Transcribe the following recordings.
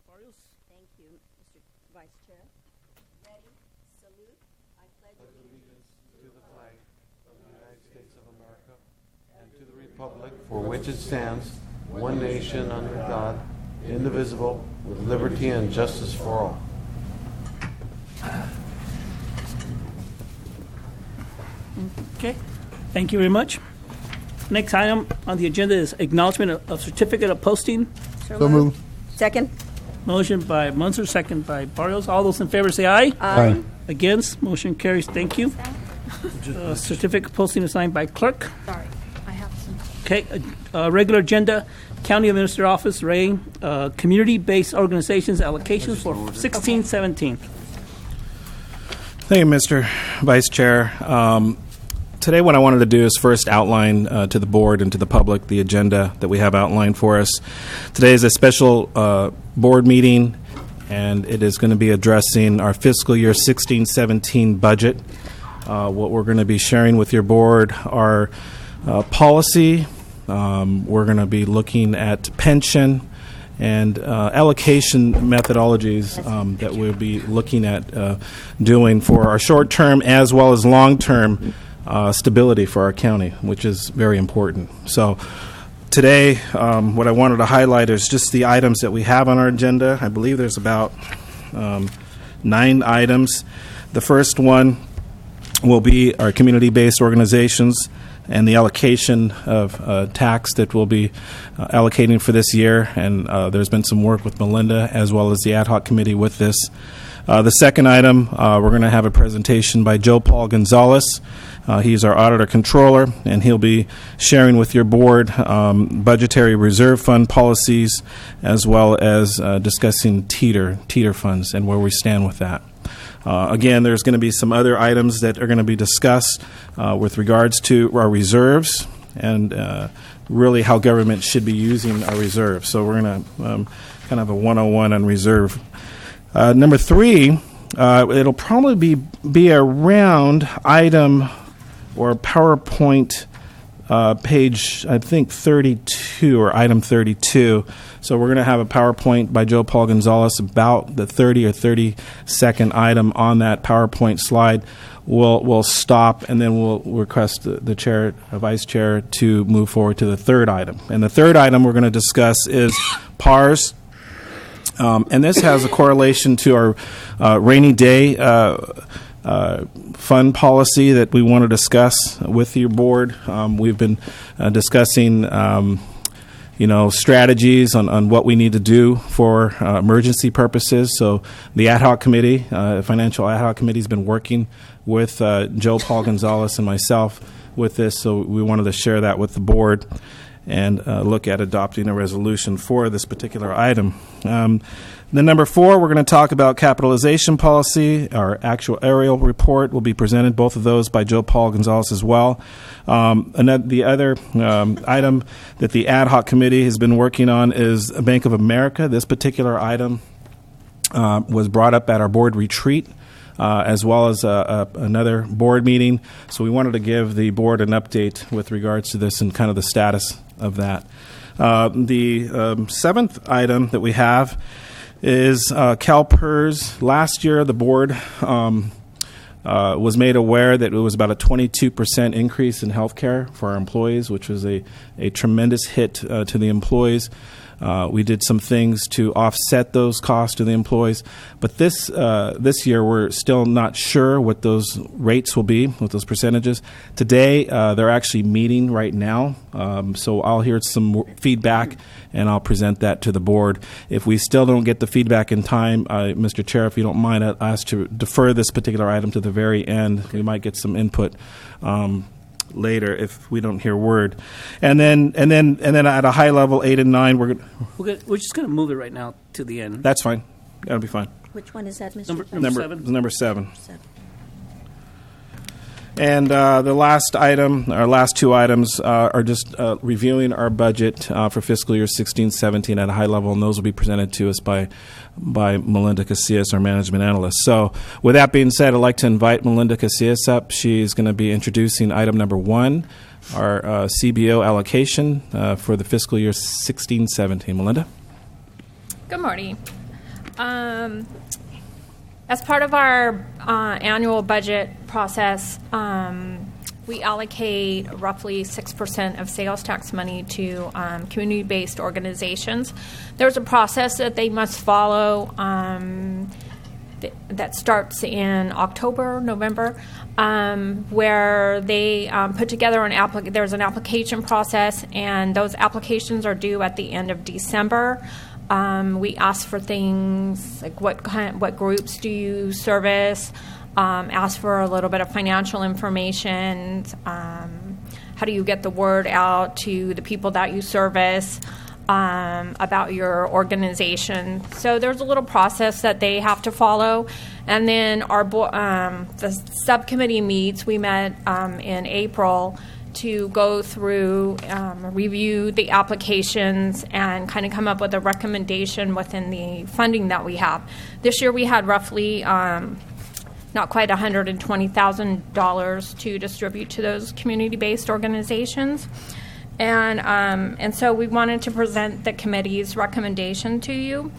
Barrios. Thank you, Mr. Vice Chair. Ready, salute. I pledge allegiance to the flag of the United States of America and to the republic for which it stands, one nation under God, indivisible, with liberty and justice for all. Okay, thank you very much. Next item on the agenda is acknowledgement of certificate of posting. So moved. Second. Motion by Munzer, second by Barrios. All those in favor say aye. Aye. Against, motion carries. Thank you. Certificate of posting is signed by clerk. Sorry, I have some. Okay, regular agenda, County Administrator Office, Ray, community-based organizations allocations for 16-17. Thank you, Mr. Vice Chair. Today what I wanted to do is first outline to the board and to the public the agenda that we have outlined for us. Today is a special board meeting, and it is going to be addressing our fiscal year 16-17 budget. What we're going to be sharing with your board are policy. We're going to be looking at pension and allocation methodologies that we'll be looking at doing for our short-term as well as long-term stability for our county, which is very important. So today, what I wanted to highlight is just the items that we have on our agenda. I believe there's about 9 items. The first one will be our community-based organizations and the allocation of tax that we'll be allocating for this year. And there's been some work with Melinda as well as the ad hoc committee with this. The second item, we're going to have a presentation by Joe Paul Gonzalez. He's our auditor controller, and he'll be sharing with your board budgetary reserve fund policies as well as discussing teeter funds and where we stand with that. Again, there's going to be some other items that are going to be discussed with regards to our reserves and really how government should be using our reserves. So we're going to kind of a 101 on reserve. Number 3, it'll probably be around item or PowerPoint page, I think, 32 or item 32. So we're going to have a PowerPoint by Joe Paul Gonzalez about the 30 or 30-second item on that PowerPoint slide. We'll stop, and then we'll request the chair, vice chair, to move forward to the third item. And the third item we're going to discuss is PARS. And this has a correlation to our rainy day fund policy that we want to discuss with your board. We've been discussing, strategies on what we need to do for emergency purposes. So the ad hoc committee, financial ad hoc committee, has been working with Joe Paul Gonzalez and myself with this. So we wanted to share that with the board and look at adopting a resolution for this particular item. Then number 4, we're going to talk about capitalization policy. Our actuarial report will be presented, both of those by Joe Paul Gonzalez as well. The other item that the ad hoc committee has been working on is Bank of America. This particular item was brought up at our board retreat, as well as another board meeting. So we wanted to give the board an update with regards to this and kind of the status of that. The 7th item that we have is CalPERS. Last year, the board was made aware that it was about a 22% increase in health care for our employees, which was a tremendous hit to the employees. We did some things to offset those costs to the employees. But this year, we're still not sure what those rates will be, what those percentages. Today, they're actually meeting right now. So I'll hear some feedback, and I'll present that to the board. If we still don't get the feedback in time, Mr. Chair, if you don't mind, I'd ask to defer this particular item to the very end. We might get some input later if we don't hear word, and then at a high level, 8 and 9, we're just going to move it right now to the end. That's fine. That'll be fine. Which one is that, Mr. Number 7. And the last item, our last 2 items, are just reviewing our budget for fiscal year 16-17 at a high level, and those will be presented to us by Melinda Casillas, our management analyst. So with that being said, I'd like to invite Melinda Casillas up. She's going to be introducing item number 1, our CBO allocation for the fiscal year 16-17. Melinda? Good morning. As part of our annual budget process, we allocate roughly 6% of sales tax money to community-based organizations. There's a process that they must follow that starts in October, November, where they put together there's an application process, and those applications are due at the end of December. We ask for things like what groups do you service, ask for a little bit of financial information, how do you get the word out to the people that you service, about your organization. So there's a little process that they have to follow. And then the subcommittee meets. We met in April to go through, review the applications, and kind of come up with a recommendation within the funding that we have. This year we had roughly not quite $120,000 to distribute to those community-based organizations. And so we wanted to present the committee's recommendation to you.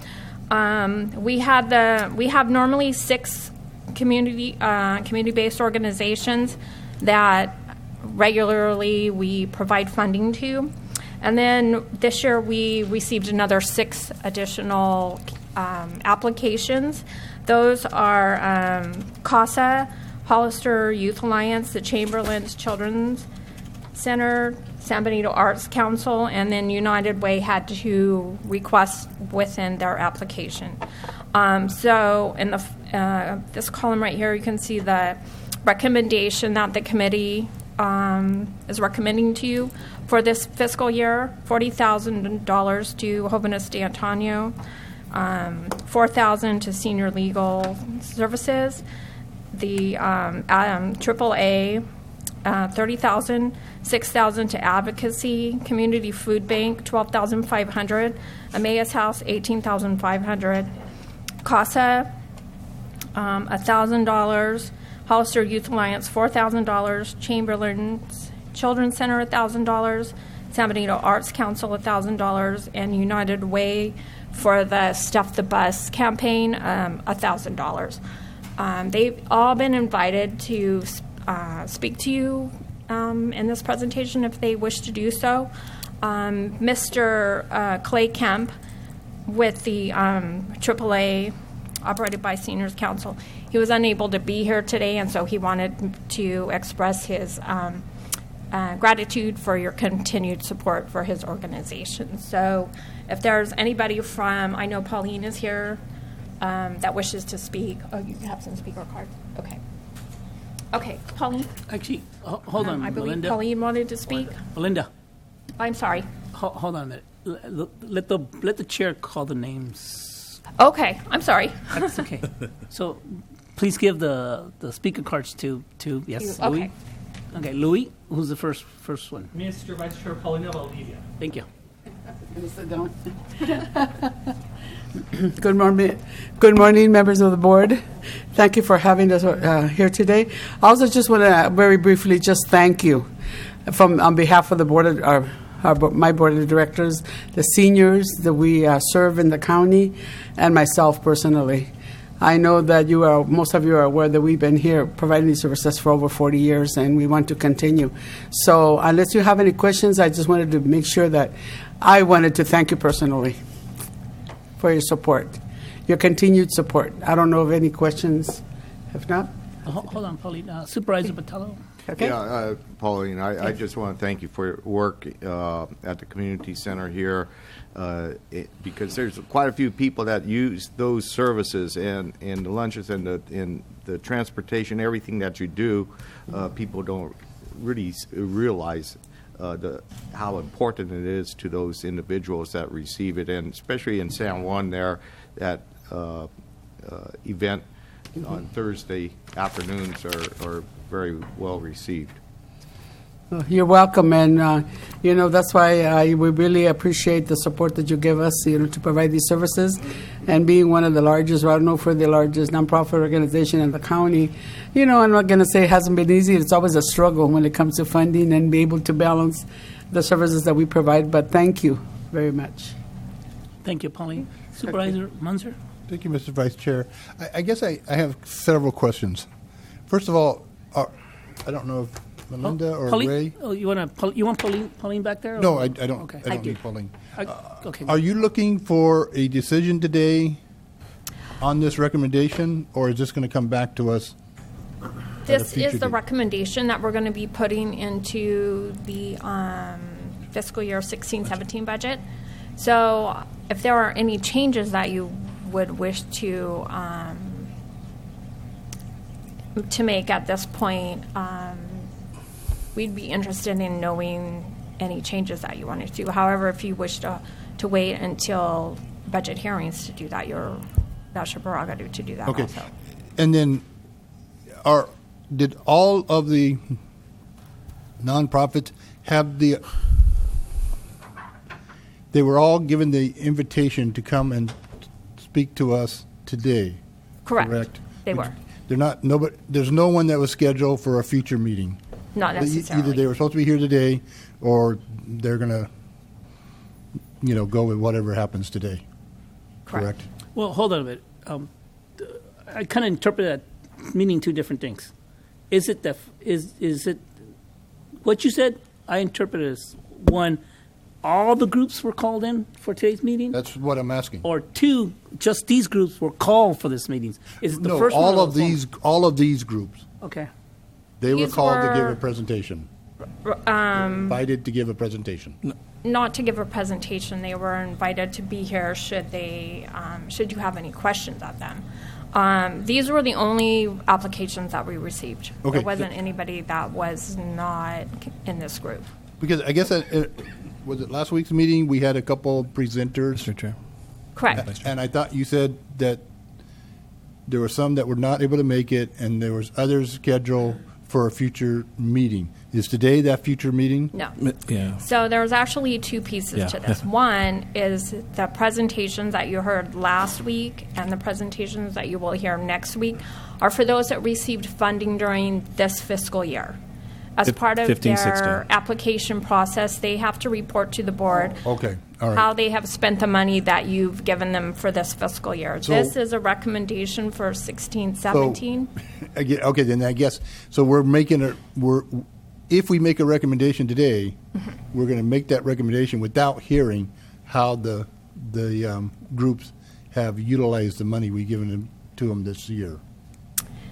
We have normally 6 community-based organizations that regularly we provide funding to. And then this year we received another 6 additional applications. Those are CASA, Hollister Youth Alliance, the Chamberlain's Children's Center, San Benito Arts Council, and then United Way had to request within their application. So in this column right here, you can see the recommendation that the committee is recommending to you for this fiscal year: $40,000 to Jovenes de Antonio, $4,000 to Senior Legal Services, the AAA, $30,000, $6,000 to Advocacy, Community Food Bank, $12,500, Emmaus House, $18,500, CASA, $1,000, Hollister Youth Alliance, $4,000, Chamberlain's Children's Center, $1,000, San Benito Arts Council, $1,000, and United Way for the Stuff the Bus campaign, $1,000. They've all been invited to speak to you in this presentation if they wish to do so. Mr. Clay Kemp with the AAA, operated by Seniors Council, he was unable to be here today, and so he wanted to express his gratitude for your continued support for his organization. So if there's anybody from, I know Pauline is here, that wishes to speak. Oh, you have some speaker cards? Okay. Okay, Pauline? Actually, hold on, I believe Melinda. Pauline wanted to speak. Melinda, I'm sorry. hold on a minute. Let the chair call the names. Okay, I'm sorry. That's okay. So please give the speaker cards to yes, You- Louis. okay. Okay, Louis, who's the first one? Mr. Vice Chair Paulina Valdivia. Thank you. Good morning, members of the board. Thank you for having us here today. I also just want to very briefly just thank you on behalf of the board of my board of directors, the seniors that we serve in the county, and myself personally. I know that most of you are aware that we've been here providing these services for over 40 years, and we want to continue. So unless you have any questions, I just wanted to make sure that I wanted to thank you personally for your support, your continued support. I don't know of any questions. If not, Hold on, Pauline. Supervisor Botello. okay. Yeah, Pauline, I just want to thank you for your work at the community center here, because there's quite a few people that use those services and the lunches and the transportation, everything that you do. People don't really realize how important it is to those individuals that receive it, and especially in San Juan there, that event on Thursday afternoons are very well received. You're welcome, and that's why we really appreciate the support that you give us, to provide these services. And being one of the largest, or I don't know if we're the largest nonprofit organization in the county, I'm not going to say it hasn't been easy. It's always a struggle when it comes to funding and be able to balance the services that we provide. But thank you very much. Thank you, Pauline. Supervisor Munzer. Thank you, Mr. Vice Chair. I guess I have several questions. First of all, I don't know if Melinda or Pauline? Ray. Oh, you want Pauline back there? No, I don't. Okay. I don't need Pauline. Okay. Are you looking for a decision today on this recommendation, or is this going to come back to us? This future is the date? recommendation that we're going to be putting into the fiscal year 16-17 budget. So if there are any changes that you would wish to make at this point, we'd be interested in knowing any changes that you wanted to do. However, if you wish to wait until budget hearings to do that, that's your prerogative to do that Okay. also. And then, did all of the nonprofits have they were all given the invitation to come and speak to us today? Correct. They were. They're not. Nobody. There's no one that was scheduled for a future meeting. Not necessarily. Either they were supposed to be here today, or they're gonna, go with whatever happens today. Correct. Well, hold on a minute. I kind of interpret that meaning two different things. Is it what you said? I interpret it as one, all the groups were called in for today's meeting, That's what I'm asking. or two, just these groups were called for this meeting. Is it the No, first one? all or of the these, all of these groups, Okay. they were These called to give were- a presentation. Invited to give a presentation. Not to give a presentation. They were invited to be here should you have any questions of them. These were the only applications that we received. Okay. There wasn't anybody that was not in this group. Because I guess, was it last week's meeting, we had a couple presenters? Mr. Chair. Correct. And I thought you said that there were some that were not able to make it, and there was others scheduled for a future meeting. Is today that future meeting? No. Yeah. So there's actually two pieces Yeah. to this. One is the presentations that you heard last week and the presentations that you will hear next week are for those that received funding during this fiscal year. As part of 15, their 16. application process, they have to report to the board Okay, all right. how they have spent the money that you've given them for this fiscal year. So- This is a recommendation for 16-17. Okay, then I guess, so if we make a recommendation today, we're going to make that recommendation without hearing how the groups have utilized the money we've given to them this year.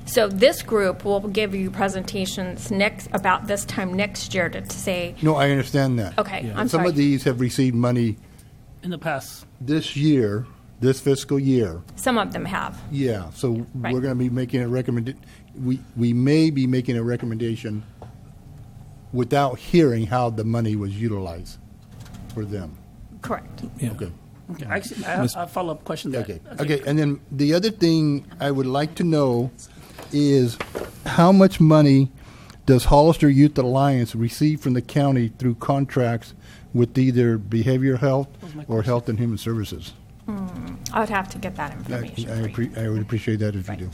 So this group will give you presentations about this time next year to say, No, I understand that. okay, I'm Some sorry. of these have received money In the past. this year, this fiscal year. Some of them have. Yeah, so Right. we're going to be making a we may be making a recommendation without hearing how the money was utilized for them. Correct. Yeah. Okay. Okay. Actually, I have a follow-up question. to Okay. that. Okay. And then the other thing I would like to know is how much money does Hollister Youth Alliance receive from the county through contracts with either behavioral health or health and human services? I would have to get that information for you. I would appreciate that if you do.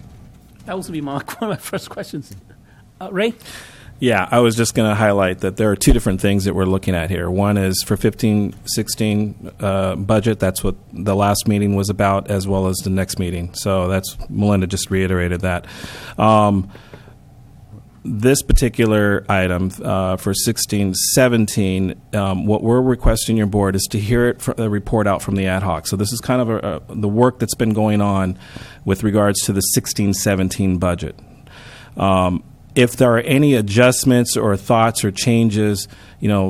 That was to be one of my first questions. Ray? Yeah, I was just going to highlight that there are two different things that we're looking at here. One is for 15-16 budget. That's what the last meeting was about, as well as the next meeting. So that's Melinda just reiterated that. This particular item for 16-17, what we're requesting your board is to hear it a report out from the ad hoc. So this is kind of the work that's been going on with regards to the 16-17 budget. If there are any adjustments or thoughts or changes,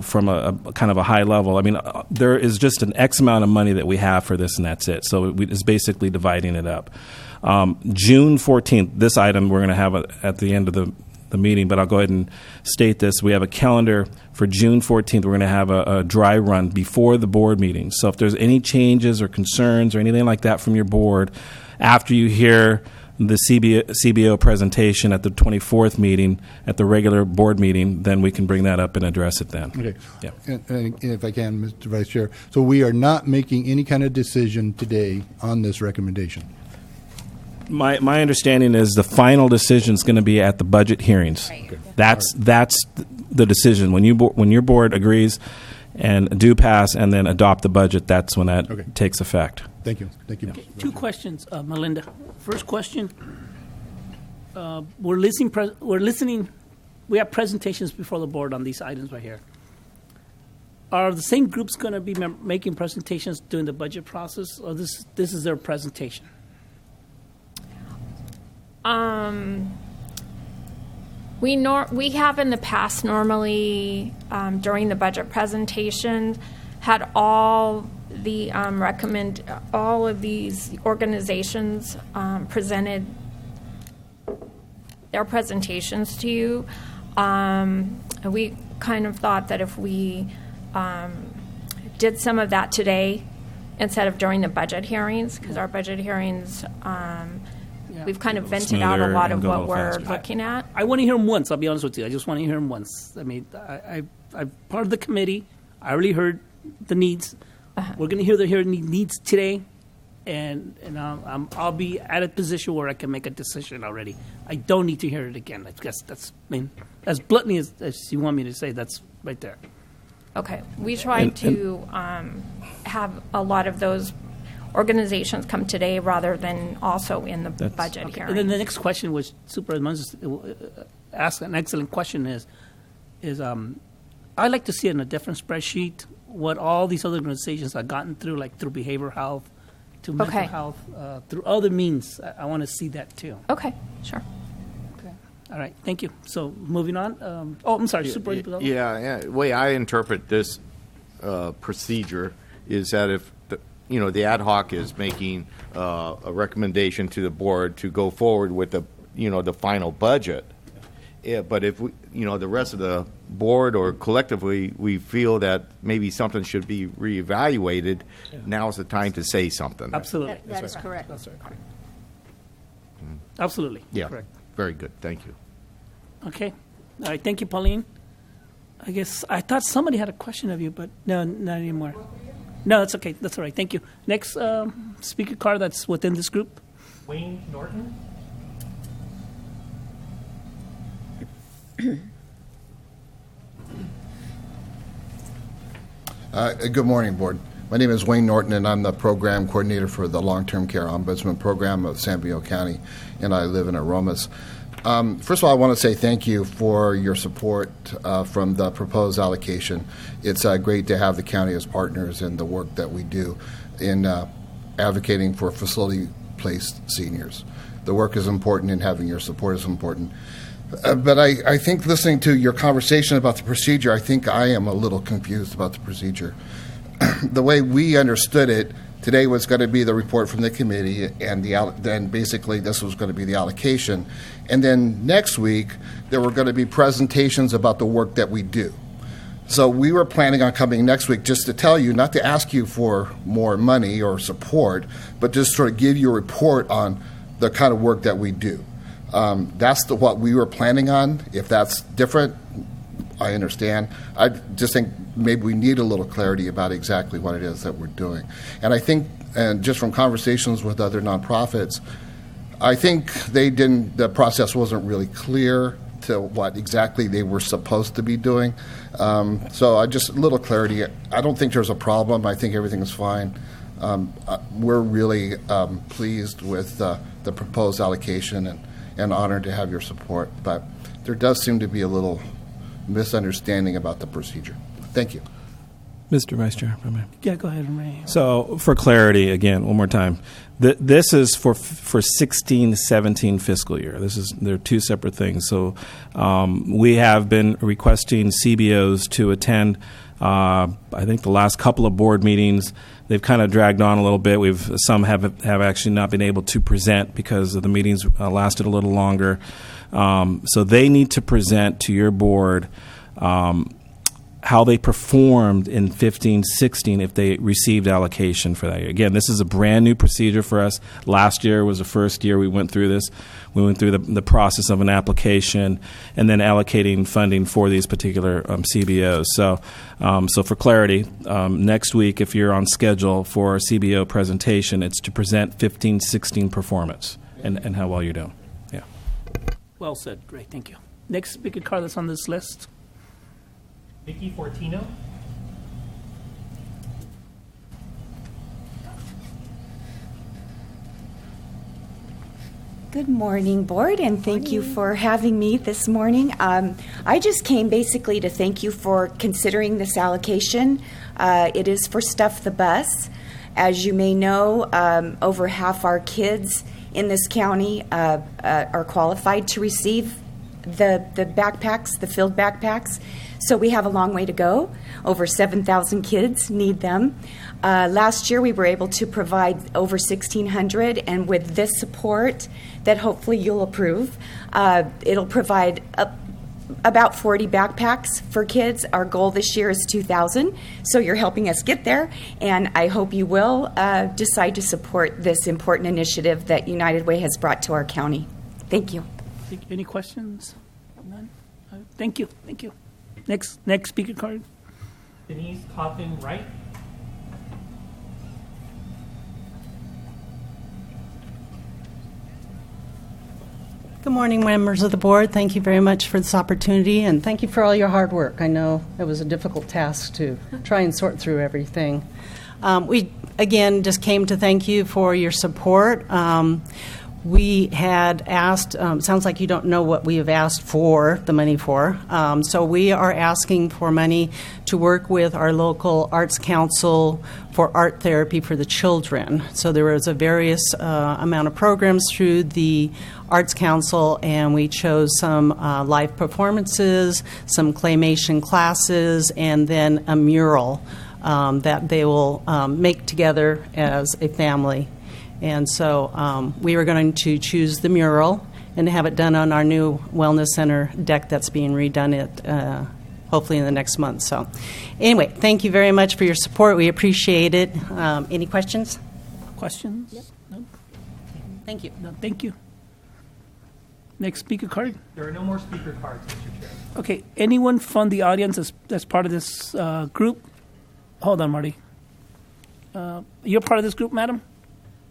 from a kind of a high level, I mean, there is just an X amount of money that we have for this, and that's it. So it's basically dividing it up. June 14th, this item we're going to have at the end of the meeting, but I'll go ahead and state this. We have a calendar for June 14th. We're going to have a dry run before the board meeting. So if there's any changes or concerns or anything like that from your board, after you hear the CBO presentation at the 24th meeting, at the regular board meeting, then we can bring that up and address it then. Okay. Yeah. And if I can, Mr. Vice Chair, so we are not making any kind of decision today on this recommendation. My understanding is the final decision is going to be at the budget hearings. Right. Okay. That's the decision. When your board agrees, and do pass and then adopt the budget, that's when that Okay. takes effect. Thank you. Thank you. Two questions, Melinda. First question, we're listening, we have presentations before the board on these items right here. Are the same groups going to be making presentations during the budget process, or this is their presentation? We have in the past normally during the budget presentation had all the all of these organizations presented their presentations to you. We kind of thought that if we did some of that today instead of during the budget hearings, because our budget hearings, we've kind of vented out a Smoother lot and of go a what little we're faster. looking at. I want to hear them once, I'll be honest with you. I just want to hear them once. I mean, I'm part of the committee. I already heard the needs. We're going to hear the needs today, and I'll be at a position where I can make a decision already. I don't need to hear it again. I guess that's, I mean, as bluntly as you want me to say, that's right there. Okay, we tried to have a lot of those organizations come today rather than also in the budget hearing. And then the next question, which Supervisor Moses asked an excellent question, is I'd like to see in a different spreadsheet what all these other organizations have gotten through, like through behavioral health, to mental Okay. health, through other means. I want to see that too. Okay, sure. Okay. All right. Thank you. So moving on. I'm sorry, Supervisor. Yeah. The way I interpret this procedure is that if the ad hoc is making a recommendation to the board to go forward with the final budget. Yeah, but if the rest of the board or collectively we feel that maybe something should be reevaluated, now's the time to say something. Absolutely. That is correct. That's right. Absolutely. Yeah. Correct. Very good. Thank you. Okay. All right. Thank you, Pauline. I guess I thought somebody had a question of you, but no, not anymore. No, that's okay. That's all right. Thank you. Next speaker card that's within this group. Wayne Norton. Good morning, Board. My name is Wayne Norton, and I'm the Program Coordinator for the Long-Term Care Ombudsman Program of San Bernardino County, and I live in Aromas. First of all, I want to say thank you for your support from the proposed allocation. It's great to have the county as partners in the work that we do in advocating for facility-placed seniors. The work is important, and having your support is important. But I think listening to your conversation about the procedure, I think I am a little confused about the procedure. The way we understood it, today was going to be the report from the committee, and then basically this was going to be the allocation. And then next week, there were going to be presentations about the work that we do. So we were planning on coming next week just to tell you, not to ask you for more money or support, but just sort of give you a report on the kind of work that we do. That's what we were planning on. If that's different, I understand. I just think maybe we need a little clarity about exactly what it is that we're doing. And I think, and just from conversations with other nonprofits, I think the process wasn't really clear to what exactly they were supposed to be doing. So a little clarity. I don't think there's a problem. I think everything is fine. We're really pleased with the proposed allocation and honored to have your support. But there does seem to be a little misunderstanding about the procedure. Thank you. Mr. Vice Chair, if I may. Yeah, go ahead, Ray. So, for clarity, again, one more time, this is for 16-17 fiscal year. They're two separate things. So, we have been requesting CBOs to attend. I think the last couple of board meetings, they've kind of dragged on a little bit. Some have actually not been able to present because of the meetings lasted a little longer. So they need to present to your board how they performed in 15-16 if they received allocation for that year. Again, this is a brand new procedure for us. Last year was the first year we went through this. We went through the process of an application and then allocating funding for these particular CBOs. So for clarity, next week, if you're on schedule for a CBO presentation, it's to present 15-16 performance and how well you're doing. Yeah. Well said. Great. Thank you. Next speaker card that's on this list. Vicky Fortino. Good morning, Board, and thank you for having me this morning. I just came basically to thank you for considering this allocation. It is for Stuff the Bus. As you may know, over half our kids in this county are qualified to receive the backpacks, the filled backpacks. So we have a long way to go. Over 7,000 kids need them. Last year we were able to provide over 1,600, and with this support that hopefully you'll approve, it'll provide about 40 backpacks for kids. Our goal this year is 2,000, so you're helping us get there, and I hope you will decide to support this important initiative that United Way has brought to our county. Thank you. Any questions? None? Thank you. Thank you. Next speaker card. Denise Coffin Wright. Good morning, members of the board. Thank you very much for this opportunity, and thank you for all your hard work. I know it was a difficult task to try and sort through everything. We, again, just came to thank you for your support. We had asked, sounds like you don't know what we have asked for the money for. So we are asking for money to work with our local arts council for art therapy for the children. So there was a various amount of programs through the Arts Council, and we chose some live performances, some claymation classes, and then a mural that they will make together as a family. And so we were going to choose the mural and have it done on our new Wellness Center deck that's being redone hopefully in the next month. So anyway, thank you very much for your support. We appreciate it. Any questions? Questions? Yep. No? Thank you. No, thank you. Next speaker card. There are no more speaker cards, Mr. Chair. Okay, anyone from the audience that's part of this group? Hold on, Marty. You're part of this group, madam?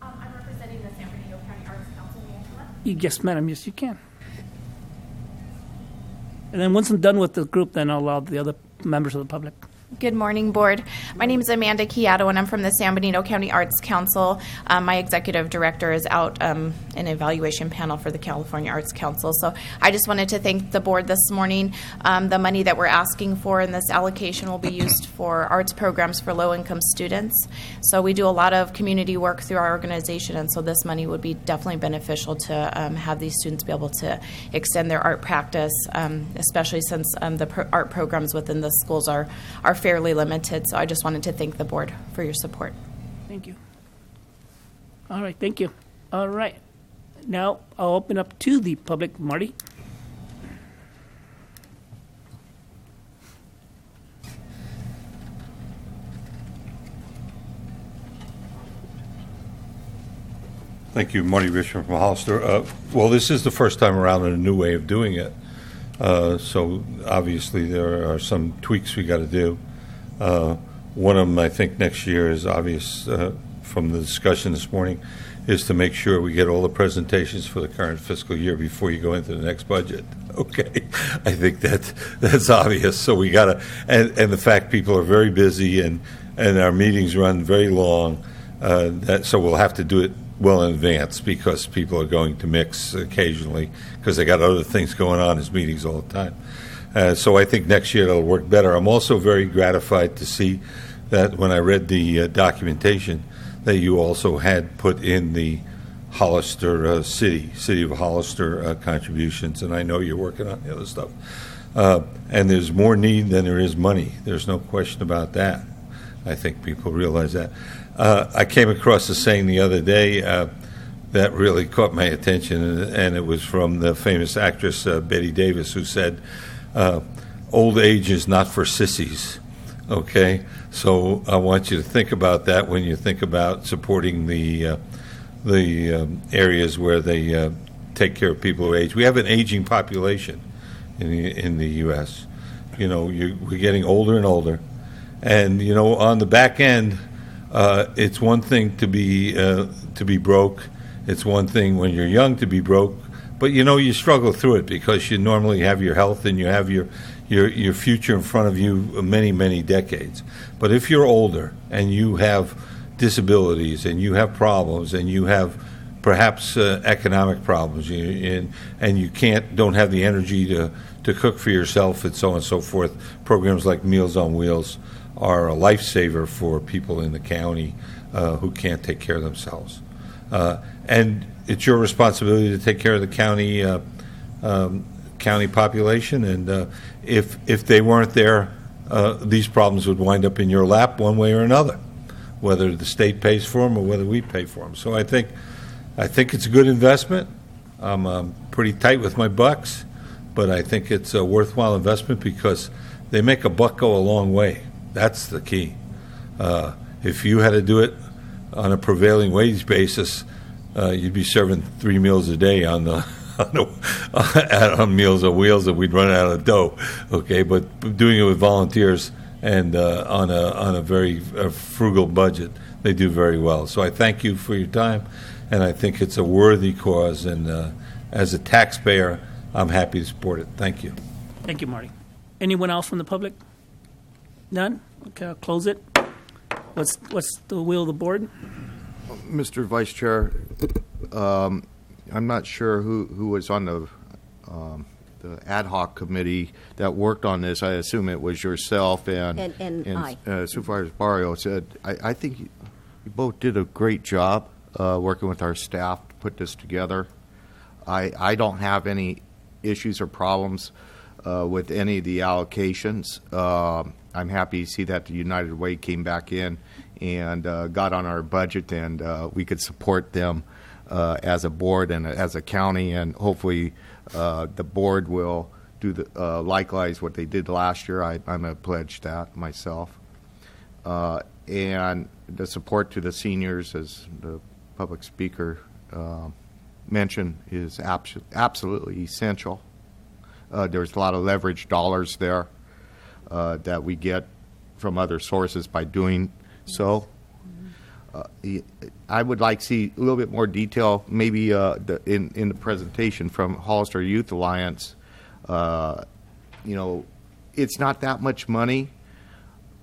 I'm representing the San Bernardino County Arts Council. Yes, madam. Yes, you can. And then once I'm done with the group, then I'll allow the other members of the public. Good morning, Board. My name is Amanda Chiato, and I'm from the San Bernardino County Arts Council. My executive director is out an evaluation panel for the California Arts Council. So I just wanted to thank the Board this morning. The money that we're asking for in this allocation will be used for arts programs for low-income students. So we do a lot of community work through our organization, and so this money would be definitely beneficial to have these students be able to extend their art practice, especially since the art programs within the schools are fairly limited. So I just wanted to thank the board for your support. Thank you. All right, thank you. All right. Now I'll open up to the public. Marty? Thank you, Marty Richmond from Hollister. Well, this is the first time around in a new way of doing it. So obviously there are some tweaks we got to do. One of them, I think, next year is obvious from the discussion this morning, is to make sure we get all the presentations for the current fiscal year before you go into the next budget. Okay, I think that's obvious. So we got to, and the fact people are very busy and our meetings run very long. So we'll have to do it well in advance because people are going to mix occasionally because they got other things going on as meetings all the time. So I think next year it'll work better. I'm also very gratified to see that when I read the documentation that you also had put in the Hollister City of Hollister contributions, and I know you're working on the other stuff. And there's more need than there is money. There's no question about that. I think people realize that. I came across a saying the other day that really caught my attention, and it was from the famous actress Betty Davis, who said, old age is not for sissies. Okay? So I want you to think about that when you think about supporting the areas where they take care of people who age. We have an aging population in the U.S. You know, we're getting older and older. And, you know, on the back end, it's one thing to be broke. It's one thing when you're young to be broke. But, you know, you struggle through it because you normally have your health and you have your future in front of you many, many decades. But if you're older and you have disabilities and you have problems and you have perhaps economic problems, and you don't have the energy to cook for yourself and so on and so forth. Programs like Meals on Wheels are a lifesaver for people in the county who can't take care of themselves. And it's your responsibility to take care of the county population, and if they weren't there, these problems would wind up in your lap one way or another, whether the state pays for them or whether we pay for them. So I think it's a good investment. I'm pretty tight with my bucks, but I think it's a worthwhile investment because they make a buck go a long way. That's the key. If you had to do it on a prevailing wage basis, you'd be serving 3 meals a day on Meals on Wheels, and we'd run out of dough. Okay, but doing it with volunteers and on a very frugal budget, they do very well. So I thank you for your time, and I think it's a worthy cause. And as a taxpayer, I'm happy to support it. Thank you. Thank you, Marty. Anyone else from the public? None? Okay, I'll close it. What's the will of the board? Mr. Vice Chair, I'm not sure who was on the ad hoc committee that worked on this. I assume it was yourself and I. Supervisor Barrio said. I think you both did a great job working with our staff to put this together. I don't have any issues or problems with any of the allocations. I'm happy to see that the United Way came back in and got on our budget, and we could support them as a board and as a county, and hopefully the board will do likewise what they did last year. I'm going to pledge that myself. And the support to the seniors, as the public speaker mentioned, is absolutely essential. There's a lot of leverage dollars there that we get from other sources by doing so. I would like to see a little bit more detail, maybe in the presentation from Hollister Youth Alliance. It's not that much money,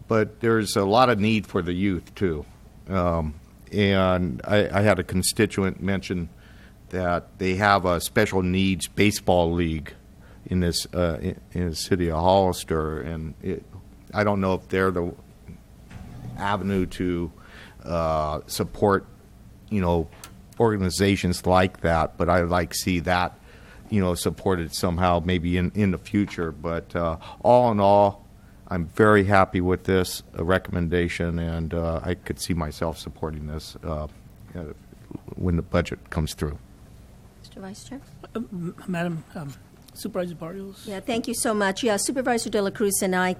but there's a lot of need for the youth too. And I had a constituent mention that they have a special needs baseball league in this in the city of Hollister, and I don't know if they're the avenue to support, organizations like that, but I'd like to see that, supported somehow, maybe in the future. But all in all, I'm very happy with this recommendation, and I could see myself supporting this when the budget comes through. Mr. Vice Chair? Madam Supervisor Barrios? Yeah, thank you so much. Yeah, Supervisor De La Cruz and I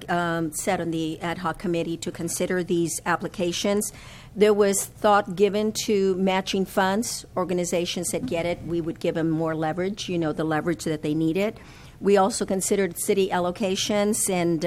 sat on the ad hoc committee to consider these applications. There was thought given to matching funds. Organizations that get it, we would give them more leverage, the leverage that they needed. We also considered city allocations and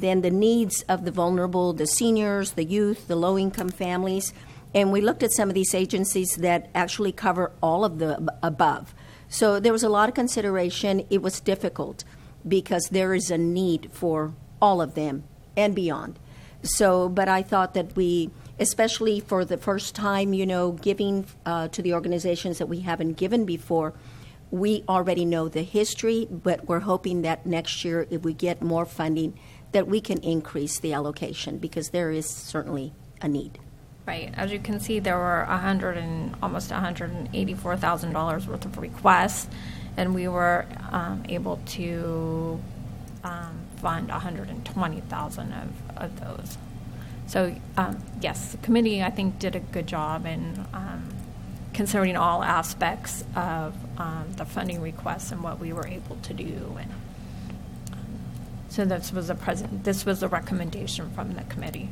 then the needs of the vulnerable, the seniors, the youth, the low-income families. And we looked at some of these agencies that actually cover all of the above. So there was a lot of consideration. It was difficult because there is a need for all of them and beyond. So, but I thought that we, especially for the first time, giving to the organizations that we haven't given before, we already know the history, but we're hoping that next year, if we get more funding, that we can increase the allocation because there is certainly a need. Right. As you can see, there were almost $184,000 worth of requests, and we were able to fund $120,000 of those. So, yes, the committee, I think, did a good job in considering all aspects of the funding requests and what we were able to do. And so this was a recommendation from the committee.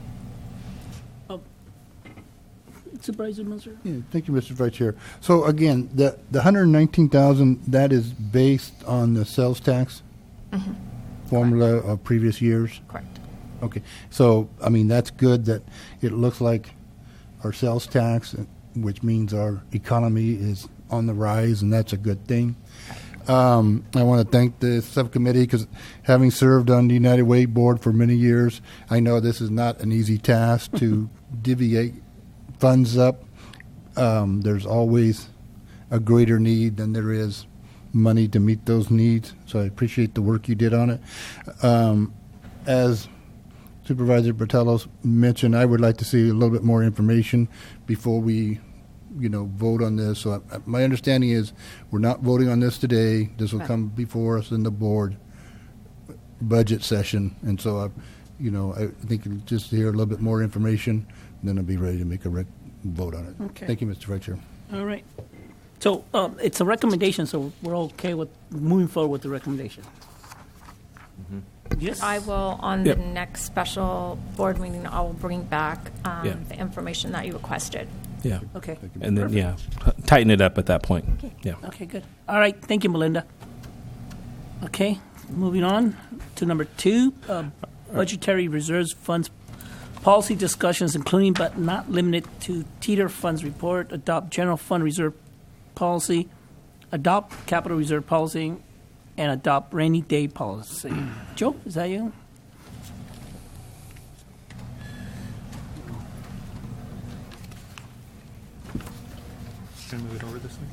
Supervisor Munzer? Yeah, thank you, Mr. Vice Chair. So again, the $119,000, that is based on the sales tax formula of previous years? Correct. Okay. So, that's good that it looks like our sales tax, which means our economy is on the rise, and that's a good thing. I want to thank the subcommittee because having served on the United Way board for many years, I know this is not an easy task to deviate funds up there's always a greater need than there is money to meet those needs. So I appreciate the work you did on it. As Supervisor Bertelos mentioned, I would like to see a little bit more information before we, vote on this. So my understanding is we're not voting on this today. This will come before us in the board budget session. And so, I think just to hear a little bit more information, then I'll be ready to make a vote on it. Okay. Thank you, Mr. Vice Chair. All right. So it's a recommendation, so we're okay with moving forward with the recommendation. Yes. I will, on the next special board meeting, I will bring back the information that you requested. Yeah. Okay. And then, tighten it up at that point. Okay. Yeah. Okay, good. All right. Thank you, Melinda. Okay. Moving on to number 2, budgetary reserves funds policy discussions, including but not limited to teeter funds report, adopt general fund reserve policy, adopt capital reserve policy, and adopt rainy day policy. Joe, is that you? Can I move it over this way?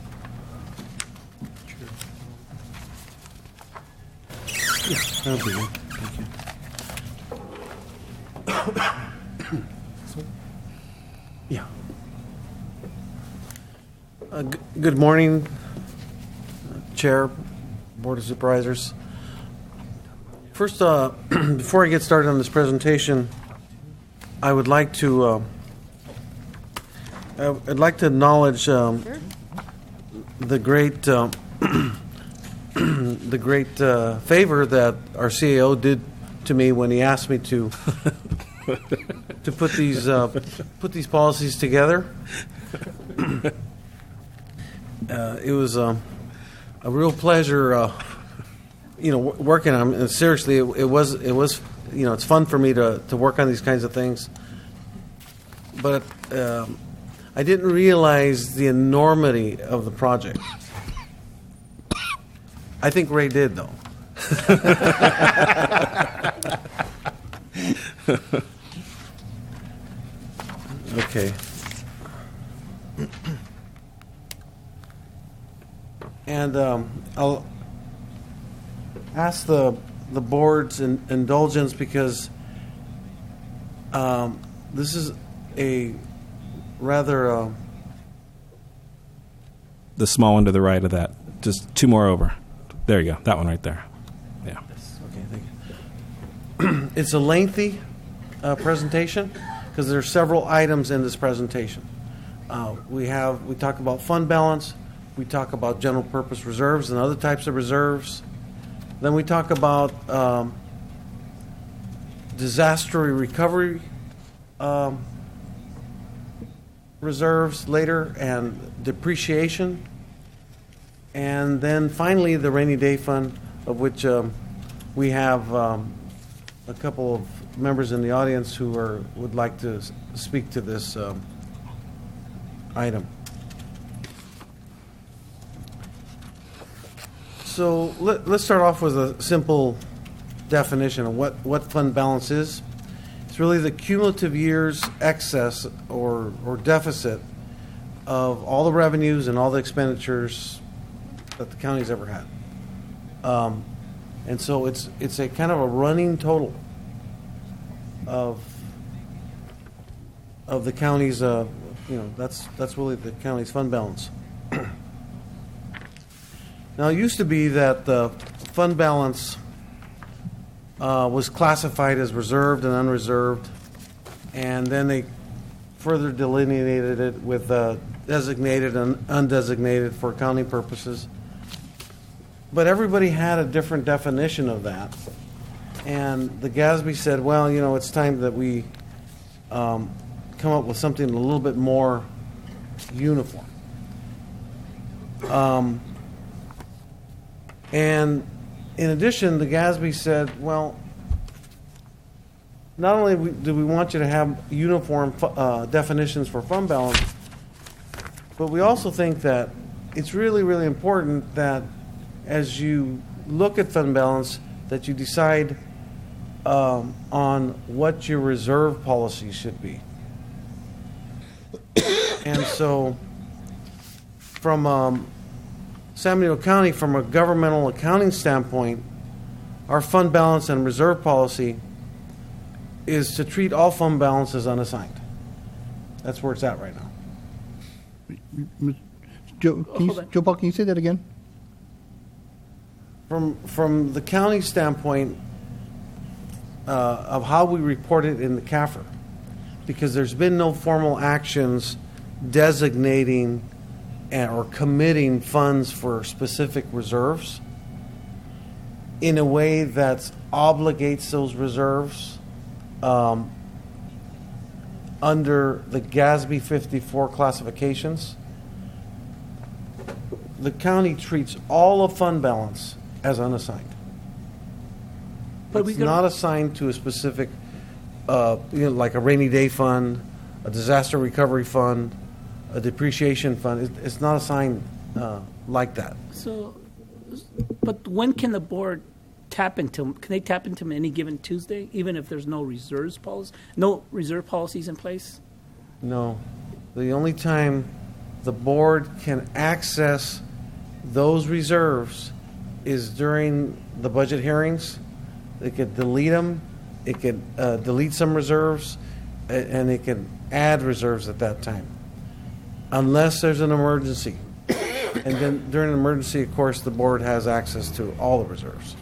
Yeah, that'll be good. Thank you. Yeah. Good morning, Chair, Board of Supervisors. First, before I get started on this presentation, I would like to acknowledge the great favor that our CAO did to me when he asked me to put these policies together. It was a real pleasure, working on them. And seriously, it was, it's fun for me to work on these kinds of things. But I didn't realize the enormity of the project. I think Ray did, though. Okay. And I'll ask the board's indulgence because this is a rather... The small one to the right of that. Just 2 more over. There you go. That one right there. Yeah. Okay, thank you. It's a lengthy presentation because there are several items in this presentation. We talk about fund balance. We talk about general purpose reserves and other types of reserves. Then we talk about disaster recovery reserves later and depreciation. And then finally the rainy day fund, of which we have a couple of members in the audience who would like to speak to this item. So let's start off with a simple definition of what fund balance is. It's really the cumulative year's excess or deficit of all the revenues and all the expenditures that the county's ever had. And so it's a kind of a running total of the county's, that's really the county's fund balance. Now, it used to be that the fund balance was classified as reserved and unreserved, and then they further delineated it with designated and undesignated for accounting purposes. But everybody had a different definition of that. And the GASB said, well, it's time that we come up with something a little bit more uniform. And in addition, the GASB said, well, not only do we want you to have uniform definitions for fund balance, but we also think that it's really, really important that as you look at fund balance, that you decide on what your reserve policy should be. And so from San Benito County, from a governmental accounting standpoint, our fund balance and reserve policy is to treat all fund balances unassigned. That's where it's at right now. Joe, Joe Paul, can you say that again? From the county standpoint of how we report it in the CAFR, because there's been no formal actions designating or committing funds for specific reserves in a way that obligates those reserves under the GASB 54 classifications. The county treats all of fund balance as unassigned. But It's not assigned to a specific, like a rainy day fund, a disaster recovery fund, a depreciation fund. It's not assigned like that. So, but when can the board tap into them? Can they tap into them any given Tuesday, even if there's no reserve policies in place? No. The only time the board can access those reserves is during the budget hearings. They could delete them. It could delete some reserves, and it can add reserves at that time, unless there's an emergency. And then during an emergency, of course, the board has access to all the reserves.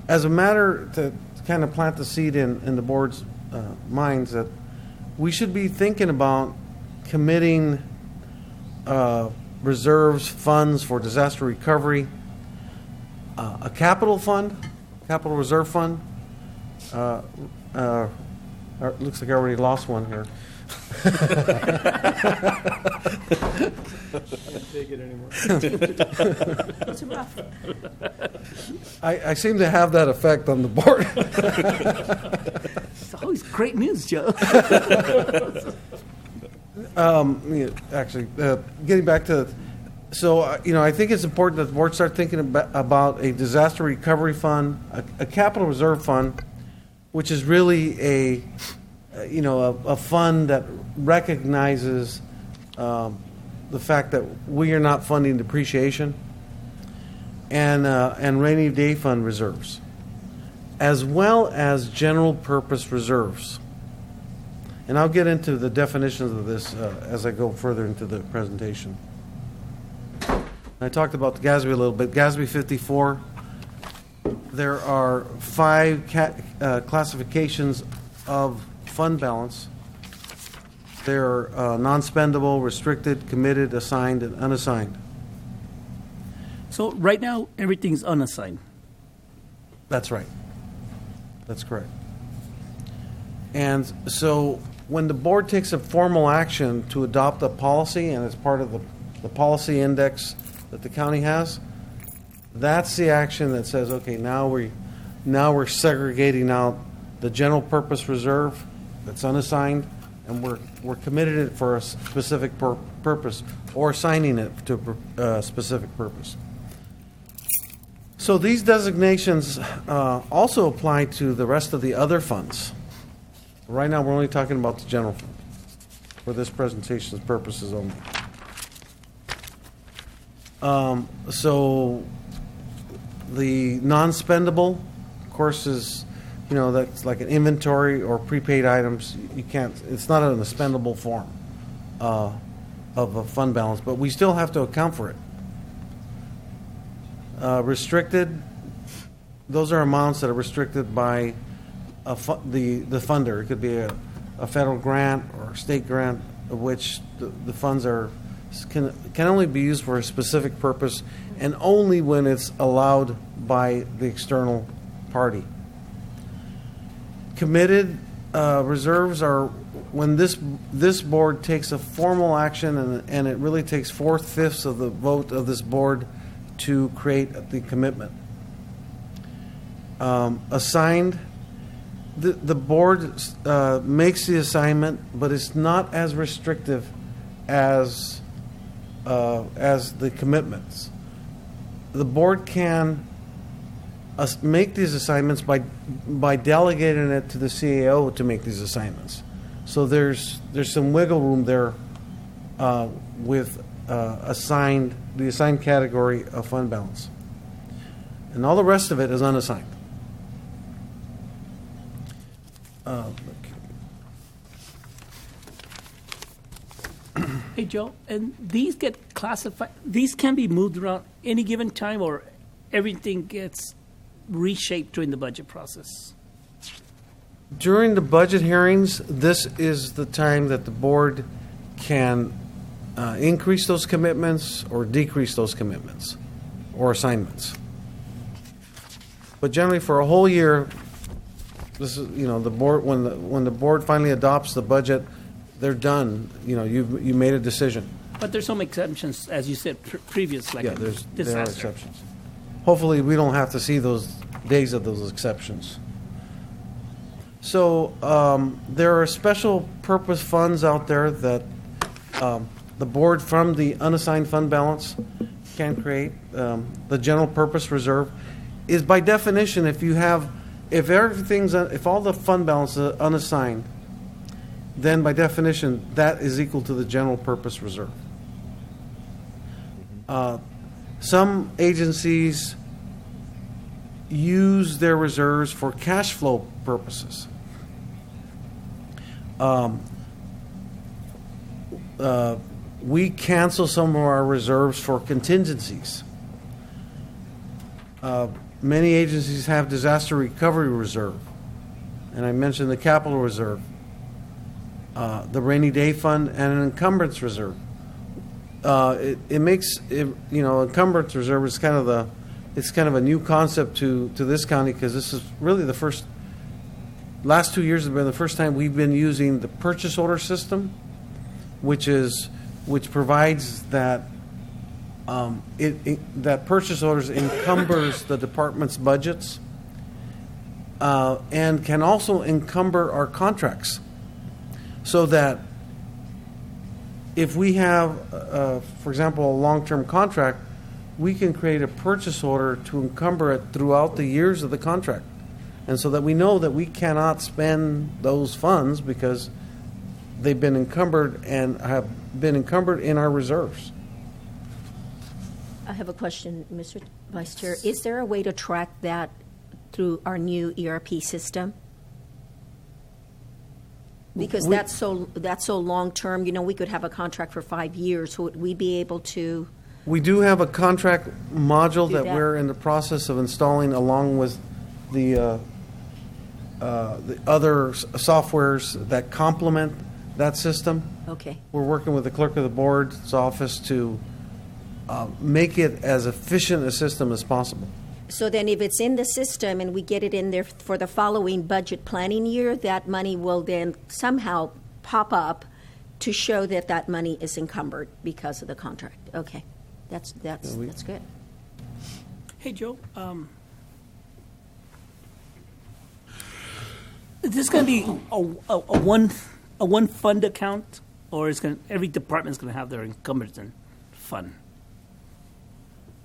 As a matter to kind of plant the seed in the board's minds that we should be thinking about committing reserves, funds for disaster recovery, a capital fund, capital reserve fund. Looks like I already lost one here. Can't take it anymore. I seem to have that effect on the board. It's always great news, Joe. Actually, getting back to, I think it's important that the board start thinking about a disaster recovery fund, a capital reserve fund, which is really a fund that recognizes the fact that we are not funding depreciation, and rainy day fund reserves, as well as general purpose reserves. And I'll get into the definitions of this as I go further into the presentation. I talked about the GASB a little bit. GASB 54, there are 5 classifications of fund balance. They're non-spendable, restricted, committed, assigned, and unassigned. So right now, everything's unassigned. That's right. That's correct. And so when the board takes a formal action to adopt a policy, and it's part of the policy index that the county has, that's the action that says, okay, now we're segregating out the general purpose reserve that's unassigned, and we're committed it for a specific purpose, or assigning it to a specific purpose. So these designations also apply to the rest of the other funds. Right now, we're only talking about the general fund for this presentation's purposes only. So the non-spendable, of course, is, that's like an inventory or prepaid items. You can't, it's not in a spendable form of a fund balance, but we still have to account for it. Restricted, those are amounts that are restricted by the funder. It could be a federal grant or a state grant, of which the funds can only be used for a specific purpose, and only when it's allowed by the external party. Committed reserves are when this board takes a formal action, and it really takes 4/5 of the vote of this board to create the commitment. Assigned, the board makes the assignment, but it's not as restrictive as the commitments. The board can make these assignments by delegating it to the CAO to make these assignments. So there's some wiggle room there with the assigned category of fund balance. And all the rest of it is unassigned. Hey, Joe, and these get classified, these can be moved around any given time, or everything gets reshaped during the budget process? During the budget hearings, this is the time that the board can increase those commitments or decrease those commitments or assignments. But generally, for a whole year, this is, the board, when the board finally adopts the budget, they're done. You made a decision. But there's some exceptions, as you said previous, like Yeah, a there are disaster. exceptions. Hopefully, we don't have to see those days of those exceptions. So there are special purpose funds out there that the board from the unassigned fund balance can create. The general purpose reserve is by definition, if all the fund balance is unassigned, then by definition that is equal to the general purpose reserve. Some agencies use their reserves for cash flow purposes. We cancel some of our reserves for contingencies. Many agencies have disaster recovery reserve, and I mentioned the capital reserve, the rainy day fund, and an encumbrance reserve. Encumbrance reserve is kind of a new concept to this county, because this is really last 2 years have been the first time we've been using the purchase order system, which provides that that purchase orders encumbers the department's budgets and can also encumber our contracts, so that if we have, for example, a long-term contract, we can create a purchase order to encumber it throughout the years of the contract. And so that we know that we cannot spend those funds because they've been encumbered and have been encumbered in our reserves. I have a question, Mr. Vice Chair. Is there a way to track that through our new ERP system? Because that's so long-term. We could have a contract for 5 years. Would we be able to? We do have a contract module Do that that. we're in the process of installing, along with the other softwares that complement that system. Okay. We're working with the clerk of the board's office to make it as efficient a system as possible. So then if it's in the system and we get it in there for the following budget planning year, that money will then somehow pop up to show that that money is encumbered because of the contract. Okay. That's good. Hey, Joe, is this going to be a one fund account, or is every department's going to have their encumbrance fund?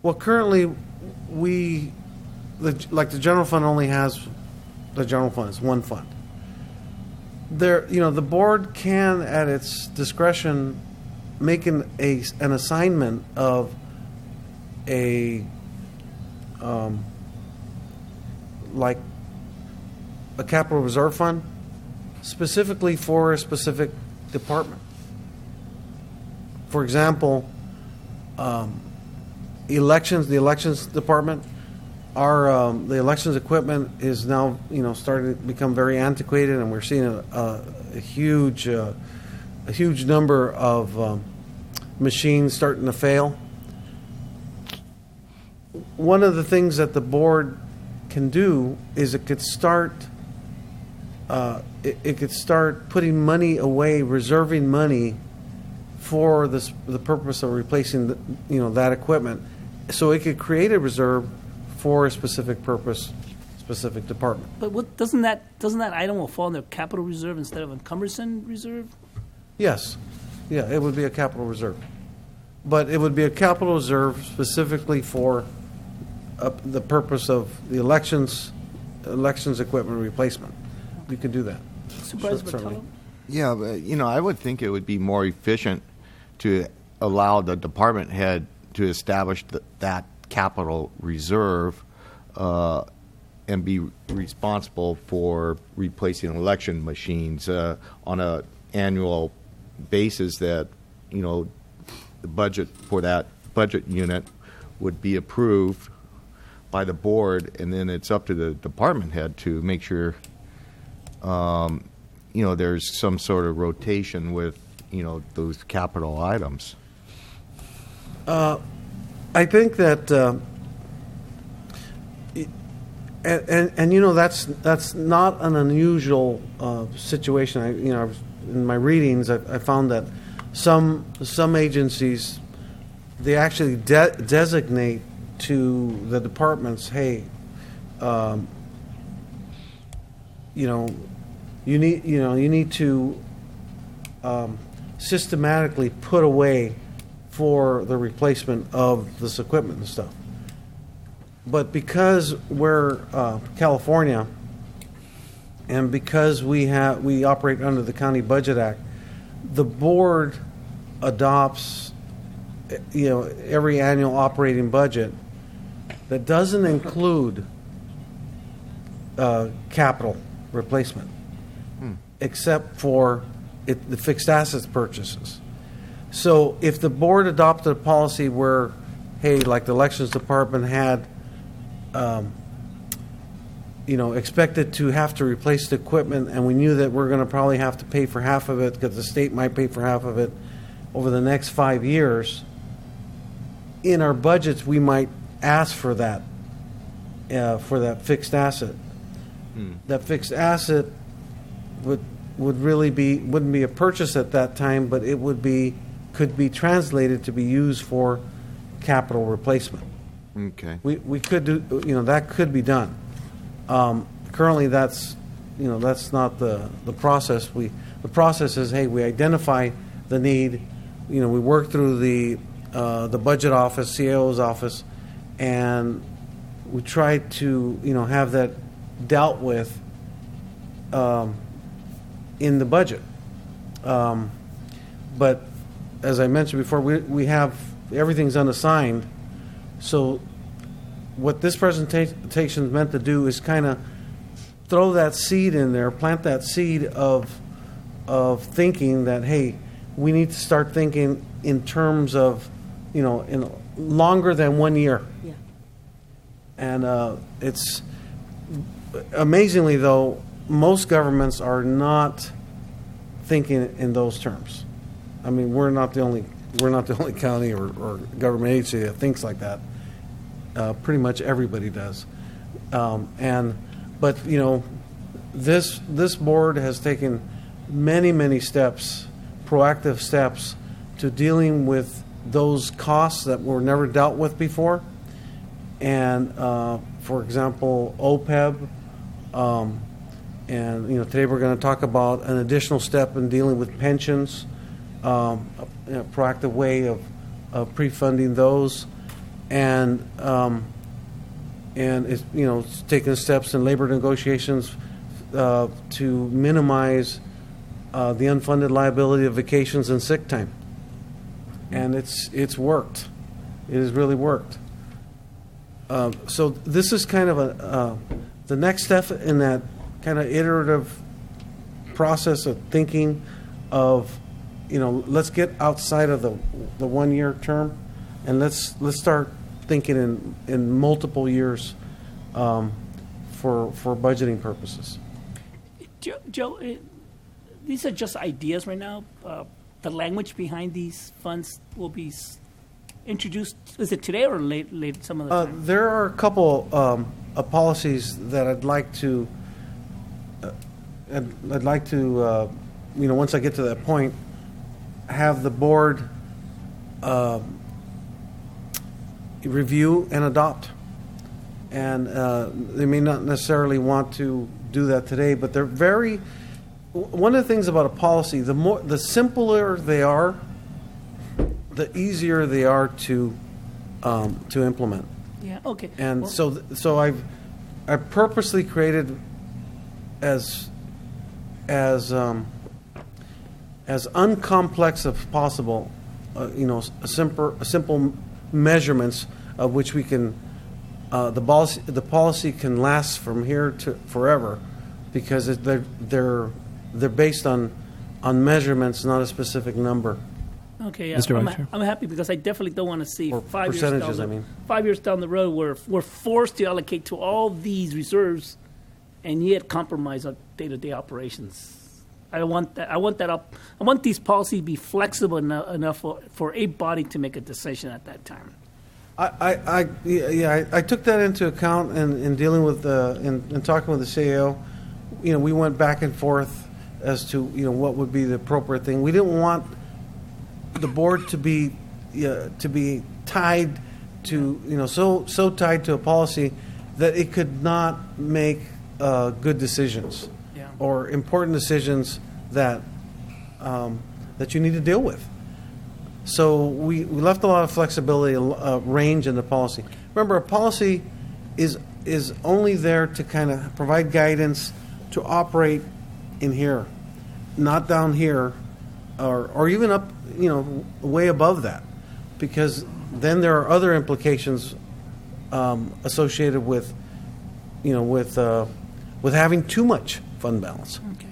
Well, currently, the general fund only has the general fund. It's one fund. The board can, at its discretion, make an assignment of like a capital reserve fund specifically for a specific department. For example, the elections department, the elections equipment is now starting to become very antiquated, and we're seeing a huge number of machines starting to fail. One of the things that the board can do is it could start putting money away, reserving money for the purpose of replacing that equipment, so it could create a reserve for a specific purpose, specific department. But doesn't that item will fall in their capital reserve instead of encumbrance reserve? Yes, yeah, it would be a capital reserve, but it would be a capital reserve specifically for the purpose of the elections equipment replacement. You can do that. Supervisor Certainly. Botello? Yeah, but, I would think it would be more efficient to allow the department head to establish that capital reserve and be responsible for replacing election machines on an annual basis, that, the budget for that budget unit would be approved by the board, and then it's up to the department head to make sure there's some sort of rotation with, those capital items. I think that, that's not an unusual situation. In my readings, I found that some agencies, they actually designate to the departments, hey, you need to systematically put away for the replacement of this equipment and stuff. But because we're California, and because we operate under the County Budget Act, the board adopts every annual operating budget that doesn't include capital replacement, except for the fixed assets purchases. So if the board adopted a policy where, hey, like the elections department had, expected to have to replace the equipment, and we knew that we're going to probably have to pay for half of it because the state might pay for half of it over the next 5 years, in our budgets we might ask for that fixed asset. That fixed asset wouldn't be a purchase at that time, but it could be translated to be used for capital replacement. Okay. We could do, that could be done. Currently, that's not the process. The process is, hey, we identify the need, we work through the budget office, CAO's office, and we try to, have that dealt with in the budget. But as I mentioned before, we have everything's unassigned. So what this presentation is meant to do is kind of throw that seed in there, plant that seed of thinking that, hey, we need to start thinking in terms of, in longer than 1 year. Yeah. And it's amazingly, though, most governments are not thinking in those terms. I mean, we're not the only county or government agency that thinks like that. Pretty much everybody does. But this board has taken many steps, proactive steps, to dealing with those costs that were never dealt with before. And for example, OPEB, and today we're going to talk about an additional step in dealing with pensions, a proactive way of pre-funding those, and it's taking steps in labor negotiations to minimize the unfunded liability of vacations and sick time. And it's worked. It has really worked. So this is kind of the next step in that kind of iterative process of thinking of, let's get outside of the 1 year term, and let's start thinking in multiple years for budgeting purposes. Joe, these are just ideas right now. The language behind these funds will be introduced. Is it today or late some of the time? There are a couple of policies that I'd like to. Once I get to that point, have the board review and adopt. And they may not necessarily want to do that today, but they're very. One of the things about a policy, the simpler they are, the easier they are to implement. Yeah. Okay. And well, so I've purposely created as as uncomplex as possible, a simple measurements of which we can, the policy can last from here to forever, because they're based on measurements, not a specific number. Okay, Mr. Vice Chair. I'm happy because I definitely don't want to see Or 5 years percentages, down I mean. 5 years down the road where we're forced to allocate to all these reserves and yet compromise our day-to-day operations. I want that. I want these policies to be flexible enough for a body to make a decision at that time. I took that into account in dealing with in talking with the CAO. We went back and forth as to what would be the appropriate thing. We didn't want the board to be tied to so tied to a policy that it could not make good decisions or important decisions that you need to deal with. So we left a lot of flexibility, range in the policy. Remember, a policy is only there to kind of provide guidance to operate in here, not down here, or even up, way above that, because then there are other implications associated with, with having too much fund balance. Okay.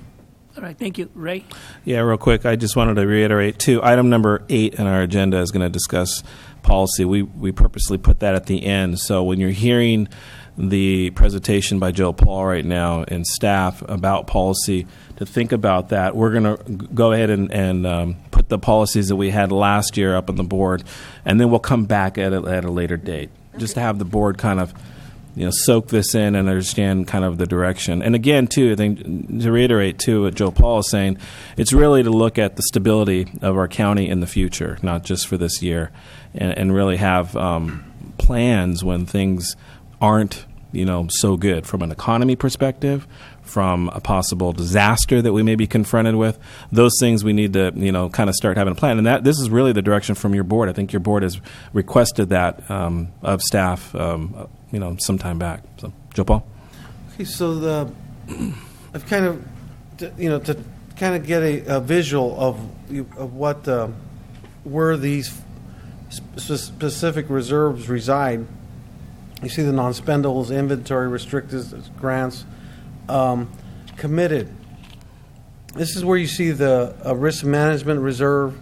All right. Thank you, Ray. Yeah, real quick, I just wanted to reiterate, too, item number 8 in our agenda is going to discuss policy. We purposely put that at the end. So when you're hearing the presentation by Joe Paul right now and staff about policy, to think about that. We're going to go ahead and put the policies that we had last year up on the board, and then we'll come back at a later date, just to have the board kind of soak this in and understand kind of the direction. And again, too, I think to reiterate, too, what Joe Paul is saying, it's really to look at the stability of our county in the future, not just for this year, and really have plans when things aren't, so good from an economy perspective, from a possible disaster that we may be confronted with. Those things we need to, kind of start having a plan. And this is really the direction from your board. I think your board has requested that of staff, some time back. So, Joe Paul? Okay, so I've kind of, to kind of get a visual of what, where these specific reserves reside. You see the non-spendables, inventory, restricted grants, committed. This is where you see the risk management reserve,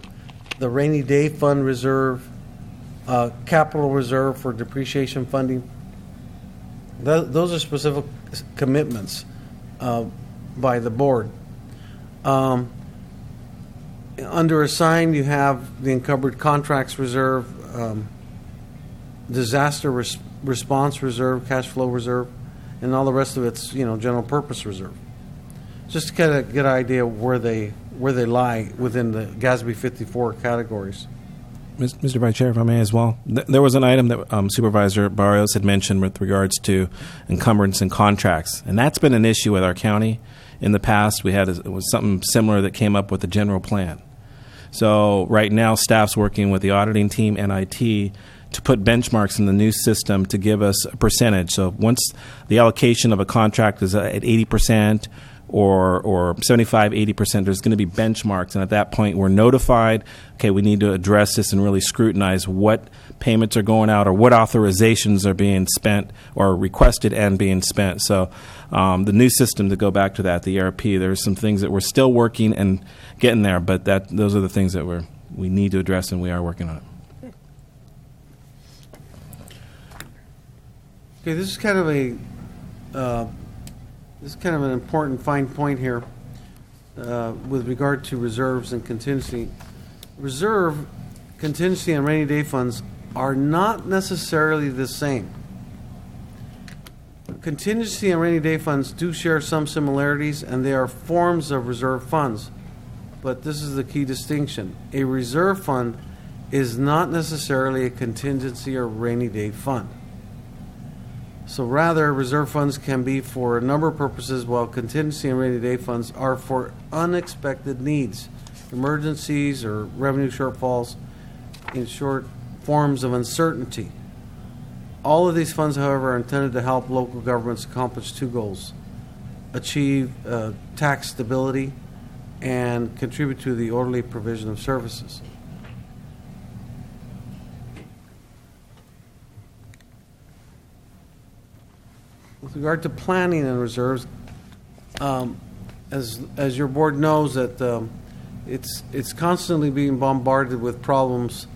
the rainy day fund reserve, capital reserve for depreciation funding. Those are specific commitments by the board. Under assigned, you have the encumbered contracts reserve, disaster response reserve, cash flow reserve, and all the rest of it's general purpose reserve. Just to kind of get an idea of where they lie within the GASB 54 categories. Mr. Vice Chair, if I may as well, there was an item that Supervisor Barrios had mentioned with regards to encumbrance and contracts, and that's been an issue with our county. In the past, it was something similar that came up with the general plan. So right now, staff's working with the auditing team and IT to put benchmarks in the new system to give us a percentage. So once the allocation of a contract is at 80% or 75, 80%, there's going to be benchmarks. And at that point, we're notified, okay, we need to address this and really scrutinize what payments are going out or what authorizations are being spent or requested and being spent. So the new system, to go back to that, the ERP, there's some things that we're still working and getting there, but those are the things that we need to address, and we are working on it. Okay, this is kind of an important fine point here with regard to reserves and contingency. Reserve, contingency, and rainy day funds are not necessarily the same. Contingency and rainy day funds do share some similarities, and they are forms of reserve funds. But this is the key distinction. A reserve fund is not necessarily a contingency or rainy day fund. So rather, reserve funds can be for a number of purposes, while contingency and rainy day funds are for unexpected needs, emergencies or revenue shortfalls, in short, forms of uncertainty. All of these funds, however, are intended to help local governments accomplish two goals: achieve tax stability and contribute to the orderly provision of services. With regard to planning and reserves, as your board knows, that it's constantly being bombarded with problems,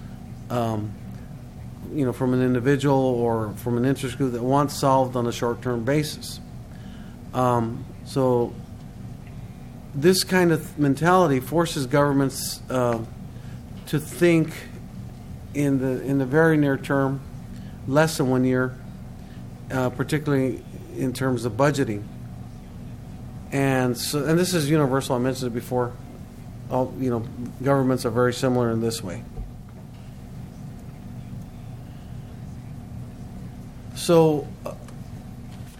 from an individual or from an interest group that wants solved on a short-term basis. So this kind of mentality forces governments to think in the very near term, less than 1 year, particularly in terms of budgeting. And this is universal. I mentioned it before. All governments are very similar in this way. So,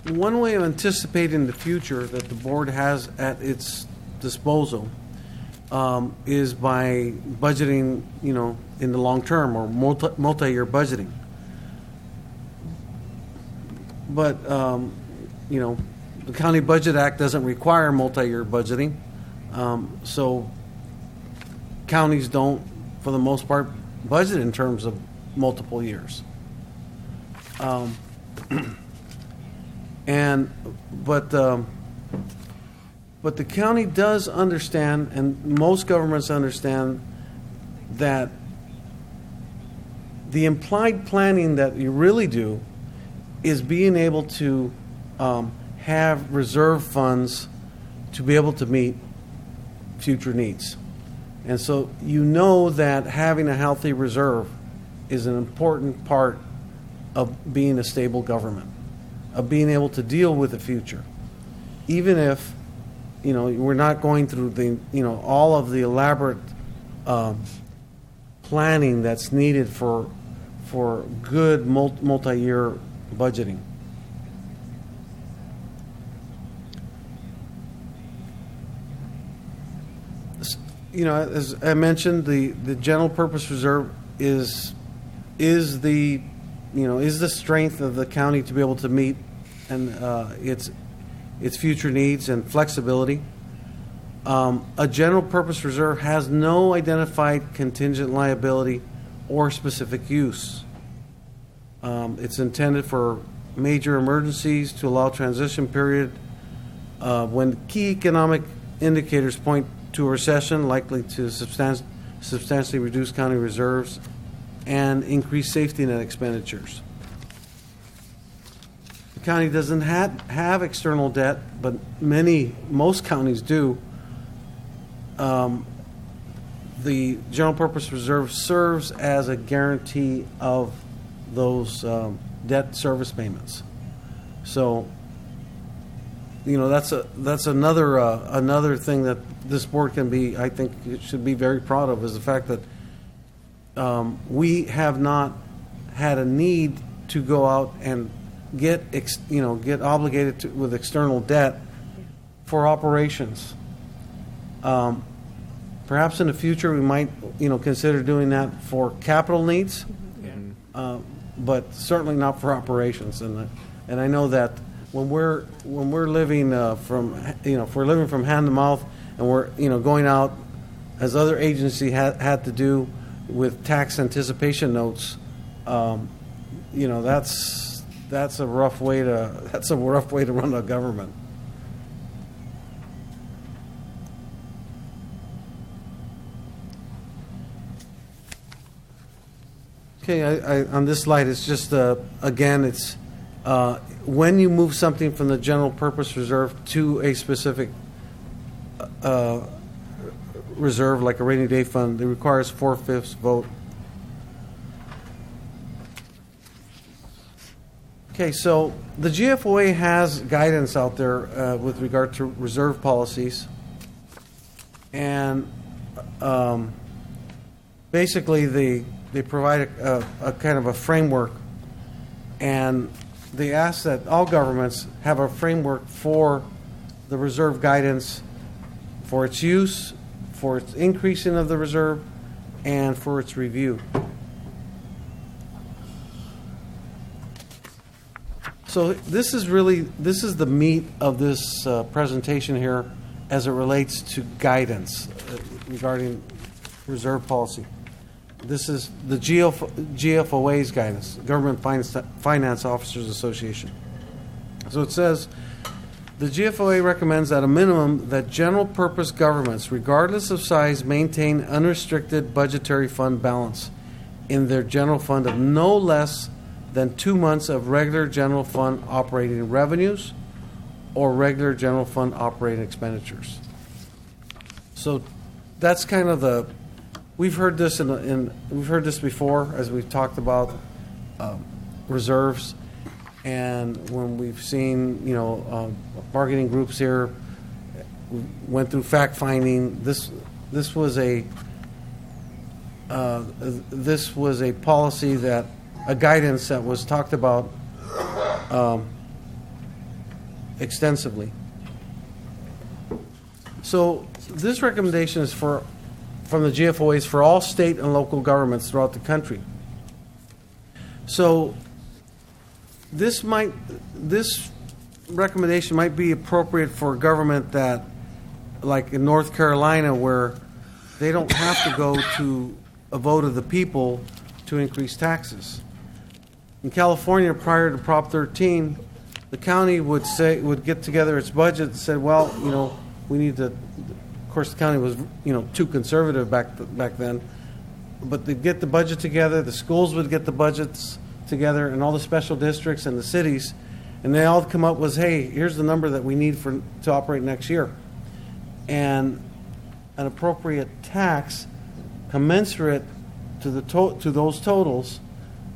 one way of anticipating the future that the board has at its disposal is by budgeting, in the long term, or multi-year budgeting. But the County Budget Act doesn't require multi-year budgeting, so counties don't, for the most part, budget in terms of multiple years. But the county does understand, and most governments understand, that the implied planning that you really do is being able to have reserve funds to be able to meet future needs. And so that having a healthy reserve is an important part of being a stable government, of being able to deal with the future. Even if, we're not going through all of the elaborate planning that's needed for good multi-year budgeting. As I mentioned, the general purpose reserve is the strength of the county to be able to meet its future needs and flexibility. A general purpose reserve has no identified contingent liability or specific use. It's intended for major emergencies to allow transition period when key economic indicators point to a recession likely to substantially reduce county reserves and increase safety net expenditures. The county doesn't have external debt, but most counties do. The general purpose reserve serves as a guarantee of those debt service payments. So, that's another thing that this board I think it should be very proud of, is the fact that we have not had a need to go out and get obligated with external debt for operations. Perhaps in the future we might consider doing that for capital needs, but certainly not for operations. And I know that when we're living if we're living from hand to mouth, and we're going out as other agencies had to do with tax anticipation notes, that's a rough way to run a government. Okay, on this slide, it's just again, it's when you move something from the general purpose reserve to a specific reserve, like a rainy day fund, it requires 4/5 vote. Okay, so the GFOA has guidance out there with regard to reserve policies, and basically they provide a kind of a framework, and they ask that all governments have a framework for the reserve guidance, for its use, for its increasing of the reserve, and for its review. So this is the meat of this presentation here, as it relates to guidance regarding reserve policy. This is the GFOA's guidance, Government Finance Officers Association. So it says, the GFOA recommends at a minimum that general purpose governments, regardless of size, maintain unrestricted budgetary fund balance in their general fund of no less than 2 months of regular general fund operating revenues or regular general fund operating expenditures. So that's kind of the, we've heard this we've heard this before as we've talked about reserves, and when we've seen bargaining groups here, we went through fact finding. This was a policy that a guidance that was talked about extensively. So this recommendation is from the GFOAs for all state and local governments throughout the country. So this recommendation might be appropriate for a government that, like in North Carolina, where they don't have to go to a vote of the people to increase taxes. In California, prior to Prop 13, the county would get together its budget and said, well, we need to. Of course, the county was too conservative back then, but they'd get the budget together. The schools would get the budgets together, and all the special districts and the cities, and they all come up with, hey, here's the number that we need to operate next year, and an appropriate tax commensurate to those totals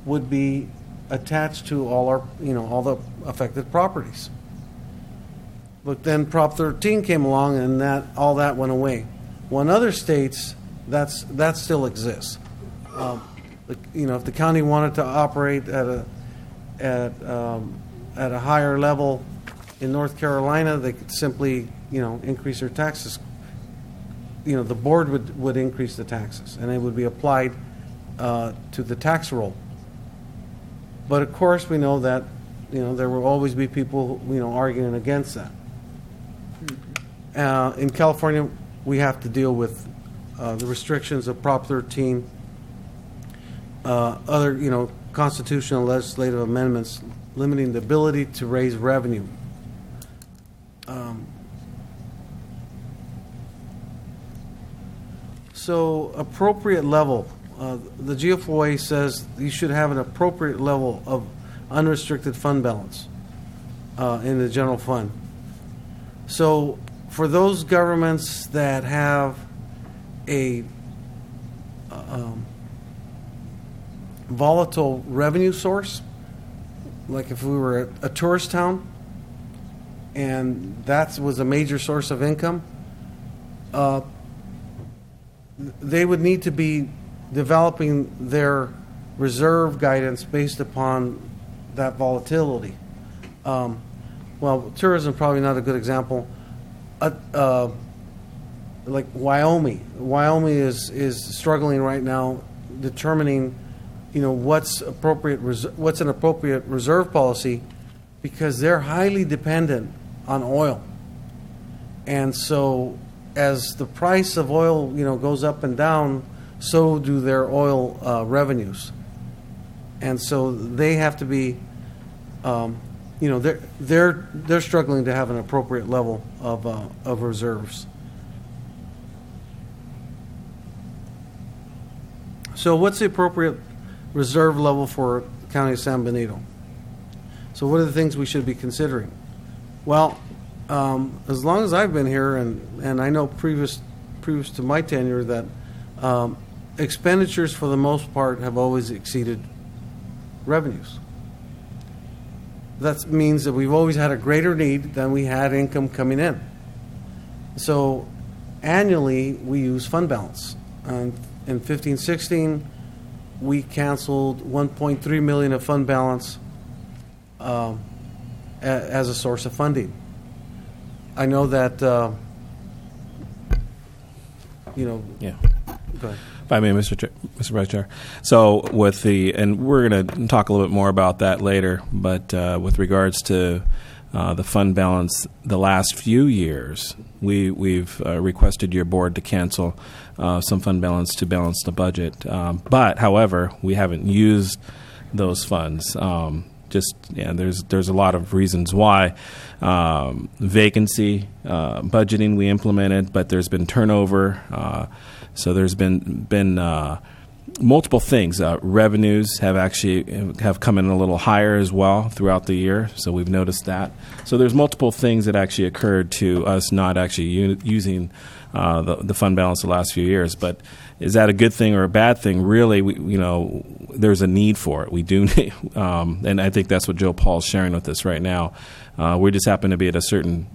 would be attached to all the affected properties. But then Prop 13 came along, and all that went away. Well, in other states, that still exists. If the county wanted to operate at a higher level in North Carolina, they could simply increase their taxes. The board would increase the taxes, and it would be applied to the tax roll. But of course, we know that there will always be people arguing against that. In California, we have to deal with the restrictions of Prop 13, other constitutional legislative amendments limiting the ability to raise revenue. So appropriate level. The GFOA says you should have an appropriate level of unrestricted fund balance in the general fund. So for those governments that have a volatile revenue source, like if we were a tourist town and that was a major source of income, they would need to be developing their reserve guidance based upon that volatility. Well, tourism probably not a good example. Like Wyoming. Wyoming is struggling right now determining, what's an appropriate reserve policy, because they're highly dependent on oil. And so as the price of oil, goes up and down, so do their oil revenues. And so they have to be, they're struggling to have an appropriate level of reserves. So what's the appropriate reserve level for the County of San Benito? So what are the things we should be considering? Well, as long as I've been here, and I know previous to my tenure that expenditures for the most part have always exceeded revenues. That means that we've always had a greater need than we had income coming in. So annually we use fund balance. In 15-16, we canceled $1.3 million of fund balance as a source of funding. I know that, Yeah. Go ahead. If I may, Mr. Vice Chair. So and we're going to talk a little bit more about that later, but with regards to the fund balance the last few years. We've requested your board to cancel some fund balance to balance the budget. But, however, we haven't used those funds. There's a lot of reasons why. Vacancy, budgeting we implemented, but there's been turnover. So there's been multiple things. Revenues have come in a little higher as well throughout the year, so we've noticed that. So there's multiple things that actually occurred to us not actually using the fund balance the last few years. But is that a good thing or a bad thing? Really, there's a need for it. We do, and I think that's what Joe Paul's sharing with us right now. We just happen to be at a certain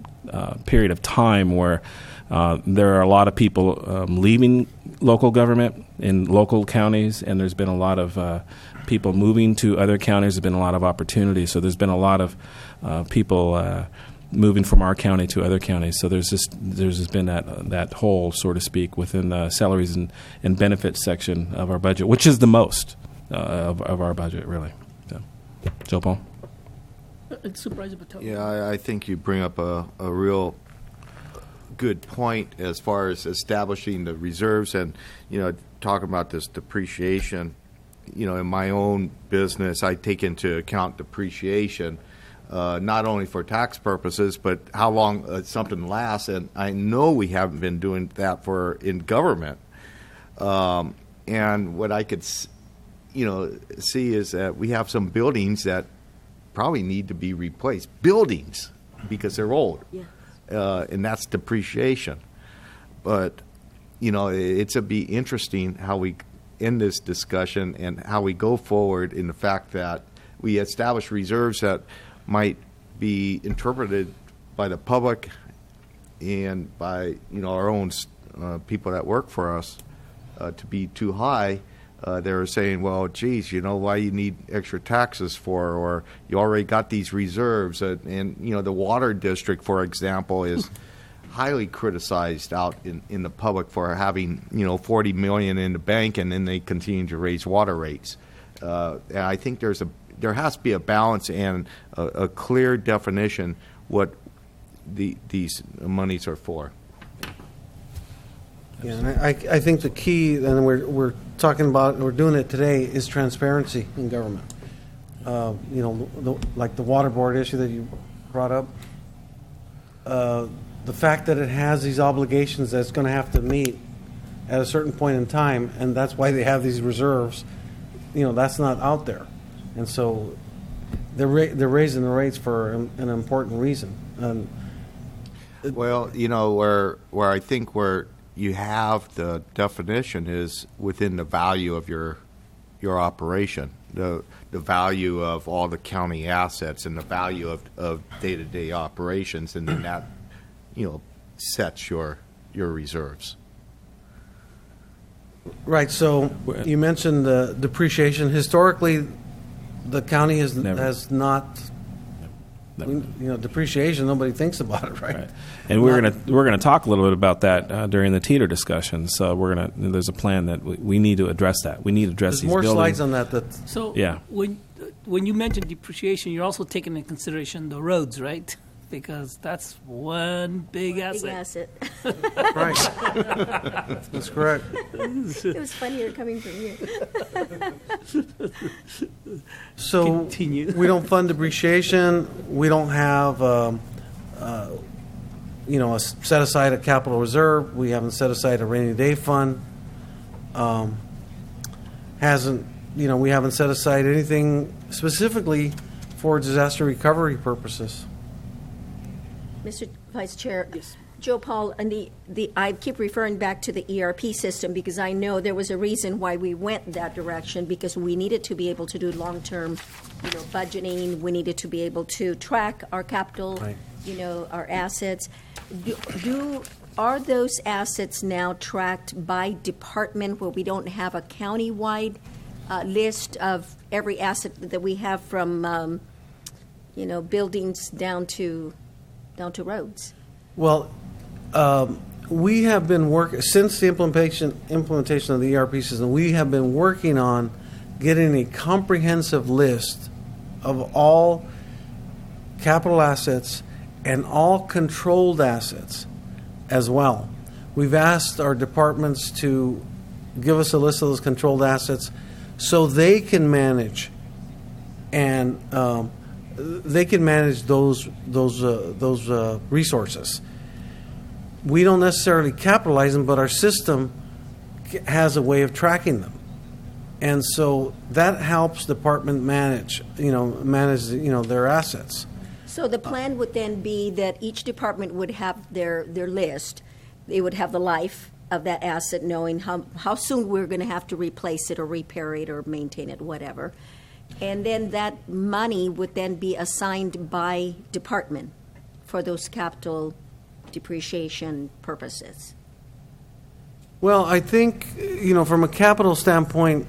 period of time where there are a lot of people leaving local government in local counties, and there's been a lot of people moving to other counties. There's been a lot of opportunities. So there's been a lot of people moving from our county to other counties. So there's just been that hole, so to speak, within the salaries and benefits section of our budget, which is the most of our budget, really. So, Joe Paul? Supervisor Patel. Yeah, I think you bring up a real good point as far as establishing the reserves and, talking about this depreciation. In my own business, I take into account depreciation, not only for tax purposes, but how long something lasts. And I know we haven't been doing that in government. And what I could, see is that we have some buildings that probably need to be replaced. Buildings, because they're old. Yeah. And that's depreciation. But, it'll be interesting how we end this discussion and how we go forward in the fact that we establish reserves that might be interpreted by the public and by, our own people that work for us to be too high. They're saying, well, geez, why you need extra taxes for, or you already got these reserves. And the water district, for example, is highly criticized out in the public for having, $40 million in the bank, and then they continue to raise water rates. And I think there has to be a balance and a clear definition what these monies are for. Yeah, and I think the key, and we're talking about, and we're doing it today, is transparency in government. Like the water board issue that you brought up, the fact that it has these obligations that it's going to have to meet at a certain point in time, and that's why they have these reserves. That's not out there, and so they're raising the rates for an important reason. Well, where I think where you have the definition is within the value of your operation, the value of all the county assets and the value of day-to-day operations, and then that sets your reserves. Right. So you mentioned the depreciation. Historically, the county has not. Depreciation. Nobody thinks about it, right? And we're gonna talk a little bit about that during the teeter discussion. So there's a plan that we need to address that. We need to address There's these more buildings. slides on that. So yeah. When you mention depreciation, you're also taking into consideration the roads, right? Because that's one big asset. Right. That's correct. It was funnier coming from you. So Continue. we don't fund depreciation. We don't have, set aside a capital reserve. We haven't set aside a rainy day fund. We haven't set aside anything specifically for disaster recovery purposes. Mr. Vice Chair, Joe Paul, and I keep referring back to the ERP system because I know there was a reason why we went that direction, because we needed to be able to do long-term, budgeting. We needed to be able to track our capital, Right. Our assets. Are those assets now tracked by department where we don't have a county-wide list of every asset that we have from, buildings down to roads? Well, we have been working since the implementation of the ERP system. We have been working on getting a comprehensive list of all capital assets, and all controlled assets as well. We've asked our departments to give us a list of those controlled assets so they can manage and they can manage those resources. We don't necessarily capitalize them, but our system has a way of tracking them, and so that helps department manage their assets. So the plan would then be that each department would have their list. They would have the life of that asset, knowing how soon we're going to have to replace it or repair it or maintain it, whatever. And then that money would then be assigned by department for those capital depreciation purposes. Well, I think, from a capital standpoint,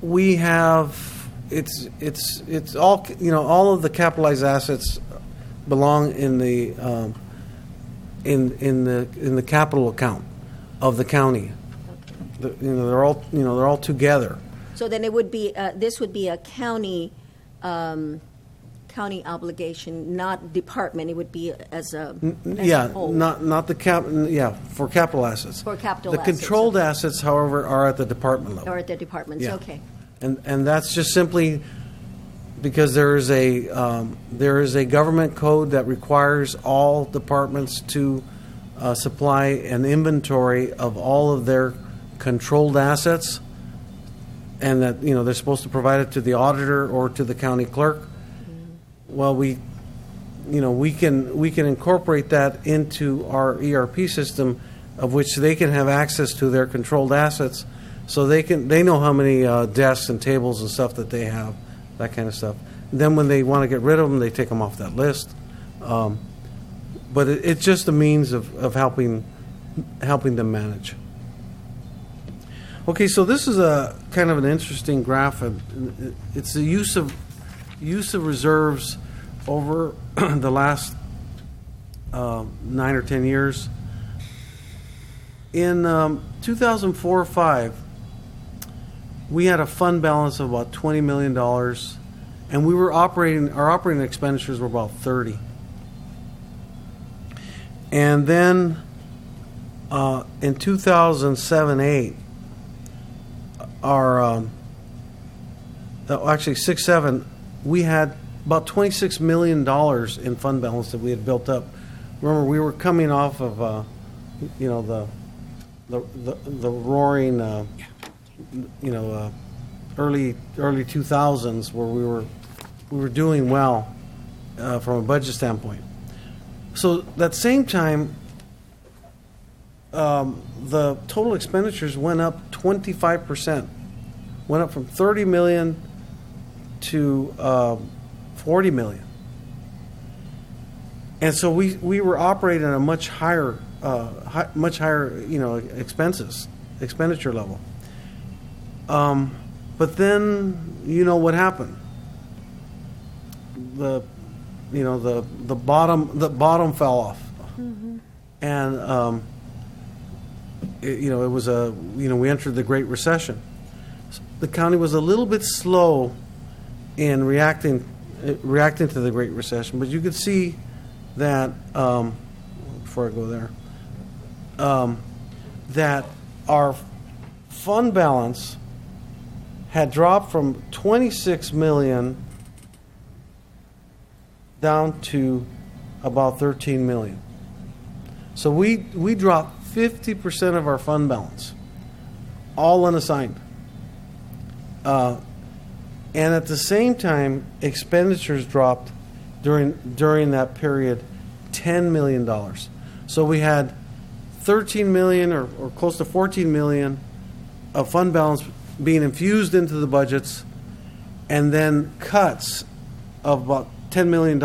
we have it's all all of the capitalized assets belong in the in the capital account of the county. They're all together. So then it would be this would be a county obligation, not department. It would be as a whole. not the for capital assets. For capital the assets. controlled assets, however, are at the department level. Or at the departments. Yeah. Okay. And that's just simply because there is a government code that requires all departments to supply an inventory of all of their controlled assets, and that they're supposed to provide it to the auditor or to the county clerk. Well, we can incorporate that into our ERP system, of which they can have access to their controlled assets. So they know how many desks and tables and stuff that they have, that kind of stuff. And then when they want to get rid of them, they take them off that list. But it's just a means of helping them manage. Okay, so this is a kind of an interesting graph. It's the use of reserves over the last 9 or 10 years. In 2004 or 5. We had a fund balance of about $20 million, and our operating expenditures were about 30. And then in 2007-8, actually 6-7, we had about $26 million in fund balance that we had built up. Remember, we were coming off of the roaring early 2000s where we were doing well from a budget standpoint. So that same time, the total expenditures went up 25%, went up from 30 million to 40 million, and so we were operating at a much higher expenditure level. But then what happened? The bottom fell off, and it was we entered the Great Recession. The county was a little bit slow in reacting to the Great Recession, but you could see that before I go there, that our fund balance had dropped from 26 million down to about 13 million. So we dropped 50% of our fund balance, all unassigned. And at the same time, expenditures dropped during that period $10 million. So we had 13 million or close to 14 million of fund balance being infused into the budgets, and then cuts of about $10 million.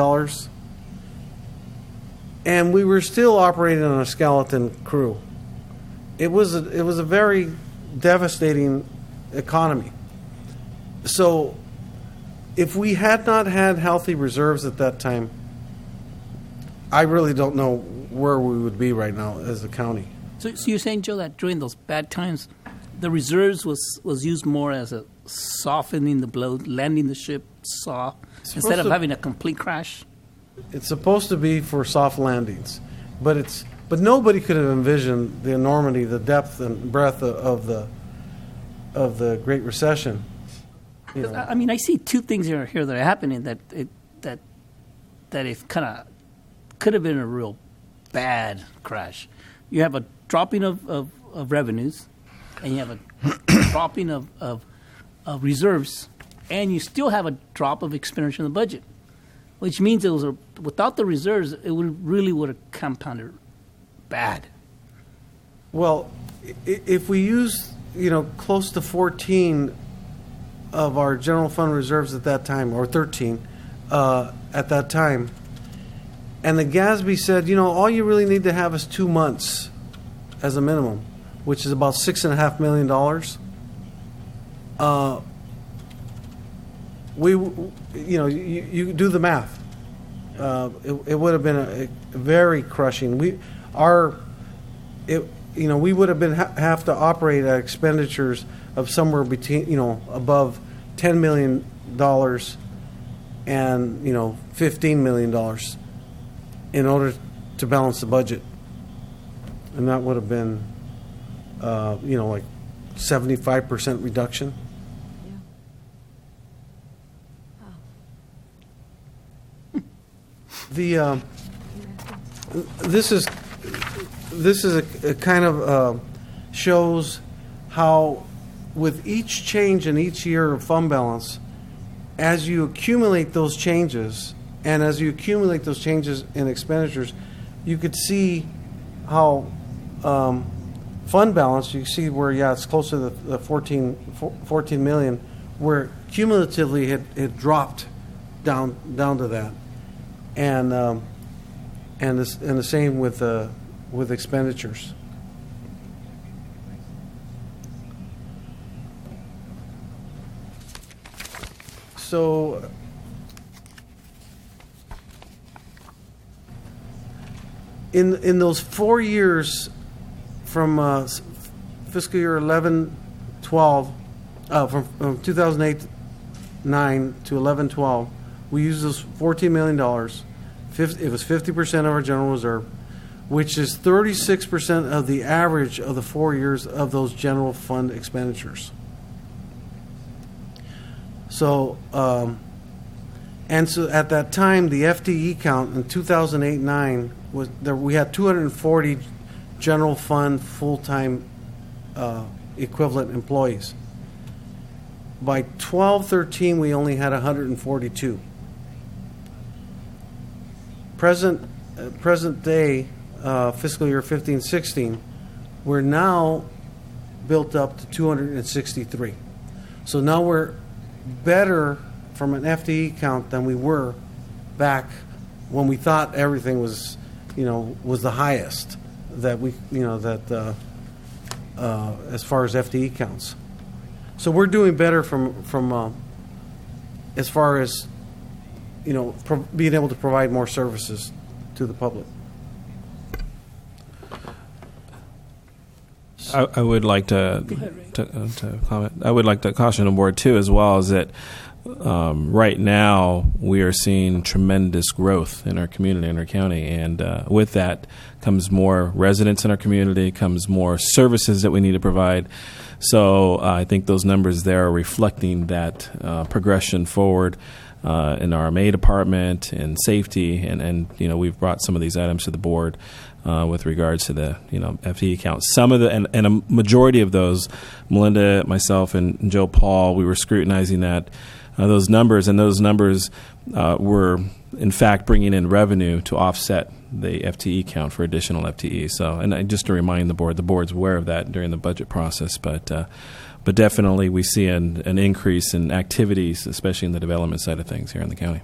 And we were still operating on a skeleton crew. It was a very devastating economy. So if we had not had healthy reserves at that time, I really don't know where we would be right now as a county. So you're saying, Joe, that during those bad times, the reserves was used more as a softening the blow, landing the ship saw instead supposed of to- having a complete crash? It's supposed to be for soft landings, but nobody could have envisioned the enormity, the depth and breadth of the Great Recession. You know. I mean, I see two things here that are happening that it kind of could have been a real bad crash. You have a dropping of revenues, and you have a dropping of reserves, and you still have a drop of expenditure in the budget, which means it was without the reserves, it would have compounded bad. Well, if we use close to 14 of our general fund reserves at that time, or 13 at that time, and the GASB said, all you really need to have is 2 months as a minimum, which is about $6.5 million. You do the math. It would have been a very crushing. We would have been have to operate at expenditures of somewhere between above $10 million and $15 million in order to balance the budget, and that would have been like 75% reduction. The this is a kind of shows how with each change in each year of fund balance, as you accumulate those changes and as you accumulate those changes in expenditures, you could see how fund balance, you see where it's close to the 14 million, where cumulatively it dropped down to that. And the same with expenditures. So in those 4 years from fiscal year 11-12, from 2008-9 to 11-12, we used those $14 million. It was 50% of our general reserve, which is 36% of the average of the 4 years of those general fund expenditures. So, and so at that time, the FTE count in 2008-9 was there. We had 240 general fund full-time equivalent employees. By 12-13, we only had 142. Present day, fiscal year 15-16, we're now built up to 263. So now we're better from an FTE count than we were back when we thought everything was the highest that we, as far as FTE counts. So we're doing better from as far as being able to provide more services to the public. I would like to comment. I would like to caution the board too, as well, is that right now we are seeing tremendous growth in our community, in our county, and with that comes more residents in our community, comes more services that we need to provide. So I think those numbers there are reflecting that progression forward in our MA department and safety, and we've brought some of these items to the board with regards to the FTE count. Some of the and a majority of those, Melinda, myself, and Joe Paul, we were scrutinizing those numbers, and those numbers were in fact bringing in revenue to offset the FTE count for additional FTE. So, and just to remind the board's aware of that during the budget process, but definitely we see an increase in activities, especially in the development side of things here in the county.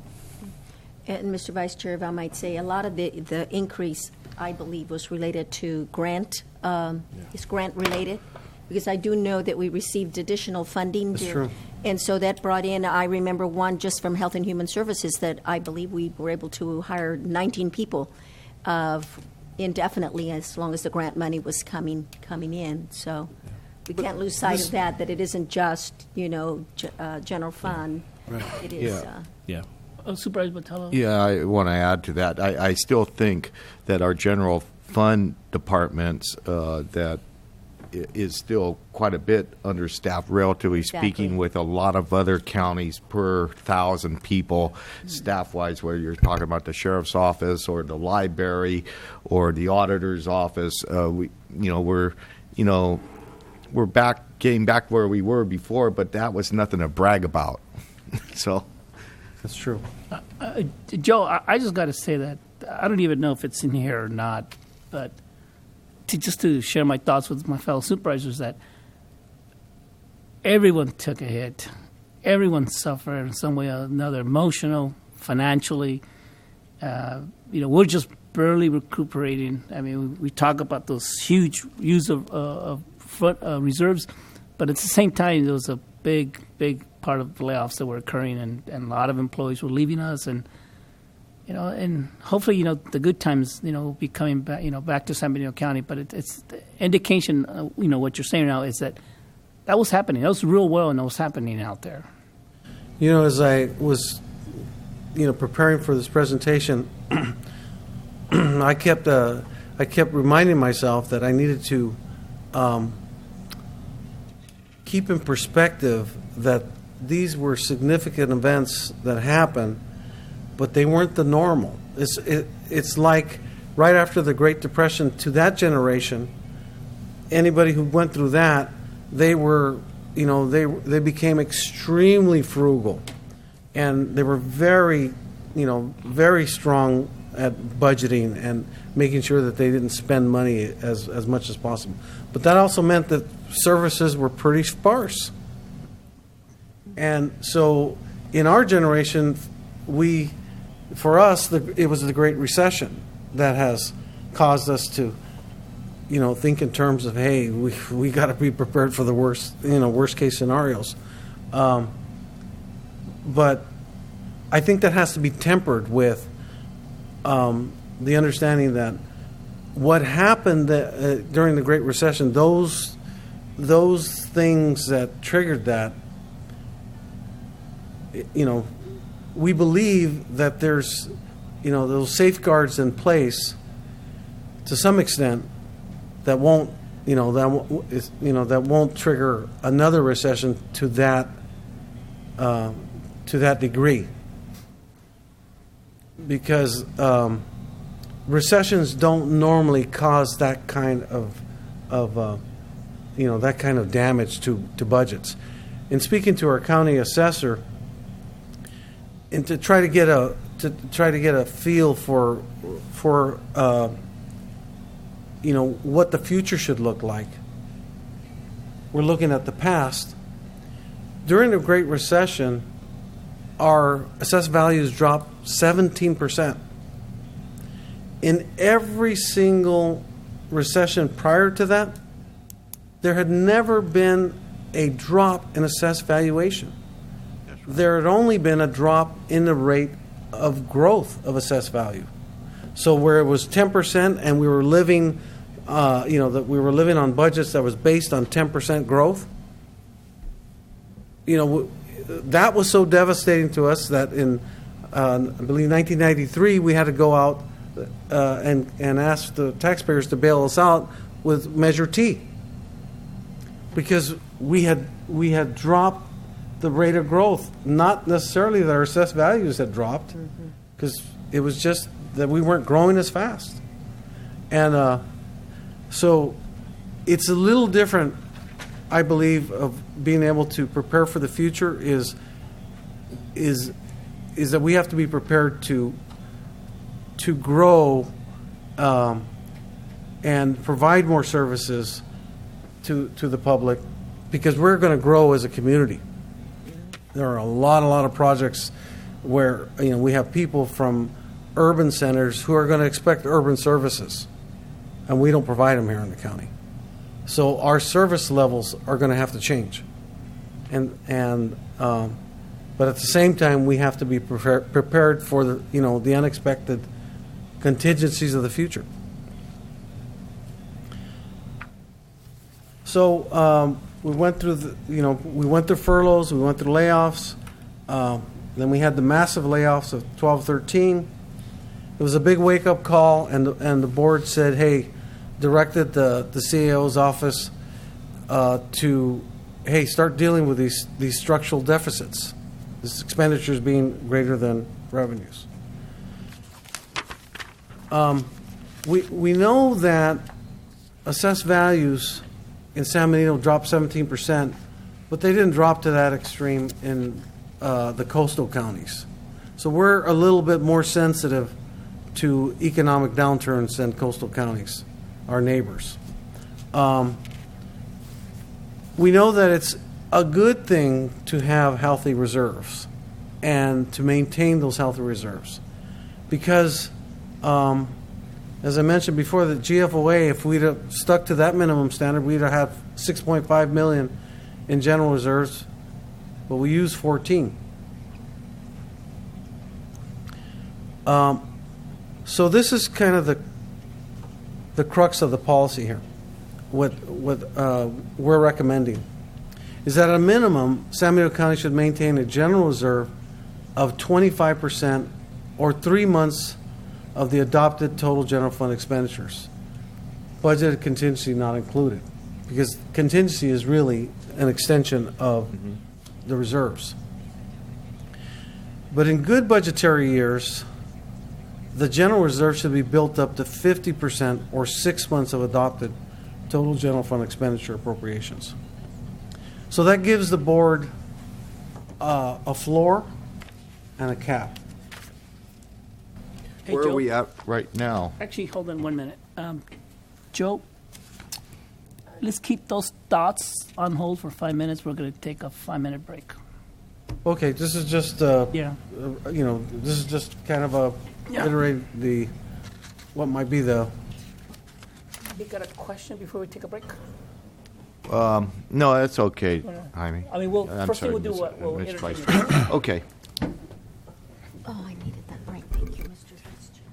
And Mr. Vice Chair, if I might say, a lot of the increase, I believe, was related to grant. It's grant related, because I do know that we received additional funding. That's true. And so that brought in, I remember one just from Health and Human Services that I believe we were able to hire 19 people indefinitely, as long as the grant money was coming in. So we can't lose sight of that it isn't just, general fund. It is. Yeah. Yeah. Supervisor Botello? Yeah, I want to add to that. I still think that our general fund departments that is still quite a bit understaffed, relatively speaking, Exactly. with a lot of other counties per 1,000 people, staff-wise, whether you're talking about the sheriff's office or the library or the auditor's office. We're getting back where we were before, but that was nothing to brag about. So. That's true. Joe, I just got to say that I don't even know if it's in here or not, but to share my thoughts with my fellow supervisors, that everyone took a hit. Everyone suffered in some way or another, emotional, financially. We're just barely recuperating. I mean, we talk about those huge use of reserves, but at the same time, there was a big part of the layoffs that were occurring, and a lot of employees were leaving us, and hopefully, the good times, will be coming back, back to San Bernardino County. But it's the indication, what you're saying now is that was happening. That was real well, and that was happening out there. As I was, preparing for this presentation, I kept reminding myself that I needed to keep in perspective that these were significant events that happened, but they weren't the normal. It's like right after the Great Depression, to that generation, anybody who went through that, they were, they became extremely frugal, and they were very, very strong at budgeting and making sure that they didn't spend money as much as possible. But that also meant that services were pretty sparse. And so in our generation, for us, it was the Great Recession that has caused us to, think in terms of, hey, we got to be prepared for the worst case scenarios. But I think that has to be tempered with the understanding that what happened during the Great Recession, those things that triggered that, we believe that there's, those safeguards in place to some extent that won't, that won't trigger another recession to that degree, because recessions don't normally cause that kind of that kind of damage to budgets. In speaking to our county assessor, and to try to get a feel for what the future should look like, we're looking at the past. During the Great Recession, our assessed values dropped 17%. In every single recession prior to that, there had never been a drop in assessed valuation. There had only been a drop in the rate of growth of assessed value. So where it was 10% and we were living, that we were living on budgets that was based on 10% growth, that was so devastating to us that in, I believe, 1993, we had to go out and ask the taxpayers to bail us out with Measure T, because we had dropped the rate of growth. Not necessarily that our assessed values had dropped, because it was just that we weren't growing as fast. And so it's a little different, I believe, of being able to prepare for the future is that we have to be prepared to grow and provide more services to the public, because we're going to grow as a community. There are a lot of projects where we have people from urban centers who are going to expect urban services, and we don't provide them here in the county. So our service levels are going to have to change, but at the same time, we have to be prepared for the unexpected contingencies of the future. So we went through we went through furloughs, we went through layoffs, Then we had the massive layoffs of 12, 13. It was a big wake-up call, and the board said, hey, directed the CAO's office to, hey, start dealing with these structural deficits, these expenditures being greater than revenues. We know that assessed values in San Benito dropped 17%, but they didn't drop to that extreme in the coastal counties. So we're a little bit more sensitive to economic downturns than coastal counties, our neighbors. We know that it's a good thing to have healthy reserves and to maintain those healthy reserves because, as I mentioned before, the GFOA, if we'd have stuck to that minimum standard, we'd have had 6.5 million in general reserves, but we used 14. So this is kind of the crux of the policy here. What we're recommending is that at a minimum, San Benito County should maintain a general reserve of 25% or 3 months of the adopted total general fund expenditures. Budgeted contingency not included, because contingency is really an extension of the reserves. But in good budgetary years, the general reserve should be built up to 50% or 6 months of adopted total general fund expenditure appropriations. So that gives the board a floor and a cap. Hey, Where Joe. are we at right now? Actually, hold on 1 minute. Joe, let's keep those thoughts on hold for 5 minutes. We're going to take a 5-minute break. Okay, this is just this is just kind of a iterate what might be the. You got a question before we take a break? No, that's okay, Jaime. I mean, I'm first thing sorry, we'll do Ms. what? We'll Ms. entertain Vice it. President. Okay. Oh, I needed that break. Thank you, Mr. Vice Chair.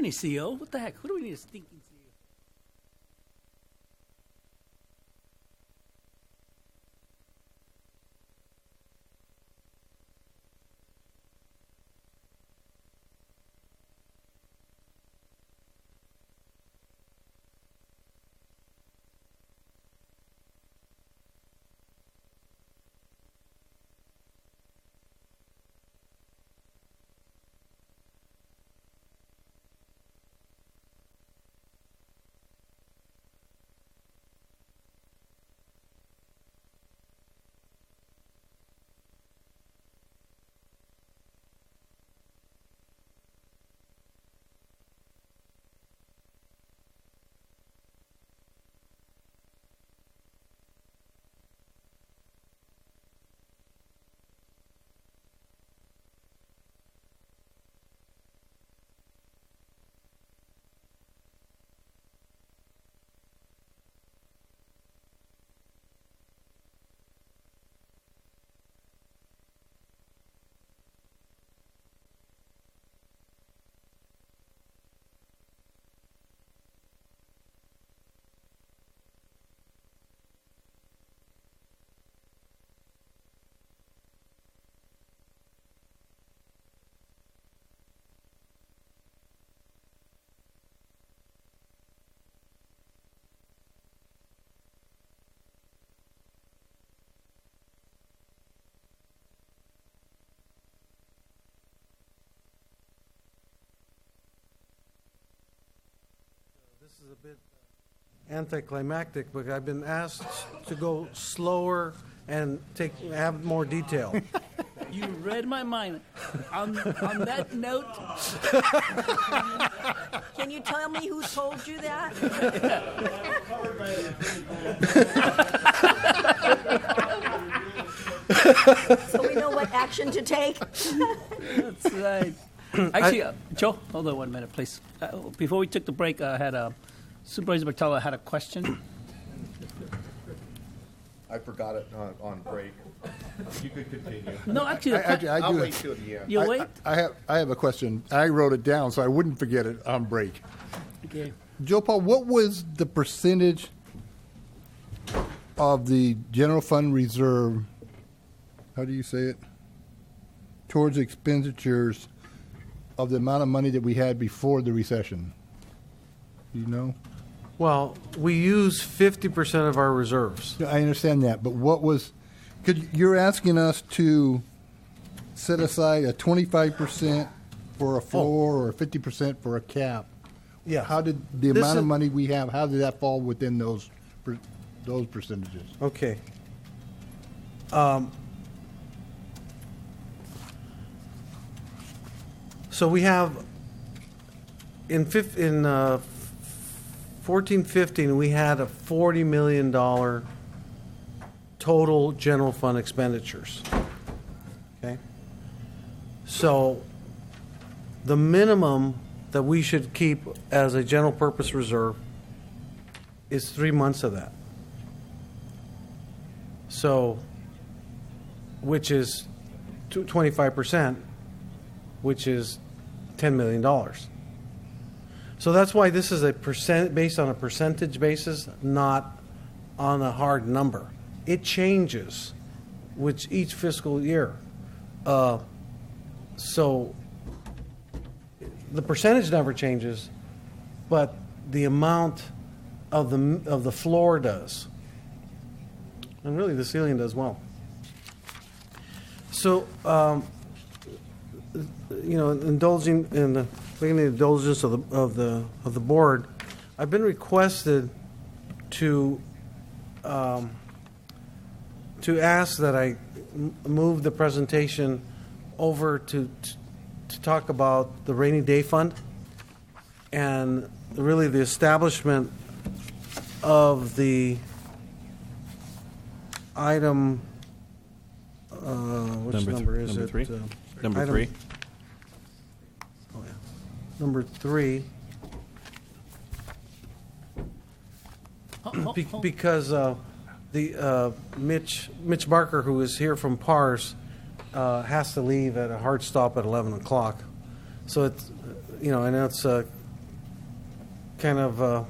need a CEO. What the heck? Who do we need a stinking CEO? This is a bit anticlimactic, but I've been asked to go slower and have more detail. You read my mind. On that note, Can you tell me who told you that? So we know what action to take. that's right. Actually, Joe, hold on 1 minute, please. Before we took the break, I had Supervisor Bertella had a question. I forgot it on break. You could continue. No, actually, I'll wait till the end. You wait. I have a question. I wrote it down so I wouldn't forget it on break. Okay. Joe Paul, what was the percentage of the general fund reserve, how do you say it, towards expenditures of the amount of money that we had before the recession? Do you know? Well, we use 50% of our reserves. I understand that, but what was, you're asking us to set aside a 25% for a floor or 50% for a cap. Yeah. How did the amount of money we have, how did that fall within those percentages? Okay. So we have in 14-15 we had a $40 million total general fund expenditures. Okay. So the minimum that we should keep as a general purpose reserve is 3 months of that. So, which is 25%, which is $10 million. So that's why this is a percent based on a percentage basis, not on a hard number. It changes with each fiscal year. So the percentage never changes, but the amount of the floor does. And really the ceiling does well. So, indulging in the indulgence of the board, I've been requested to ask that I move the presentation over to talk about the rainy day fund and really the establishment of the item. Which number is it? Three. Number item, 3. Oh yeah, number 3. Because the Mitch Barker, who is here from PARS, has to leave at a hard stop at 11 o'clock. So it's and it's kind of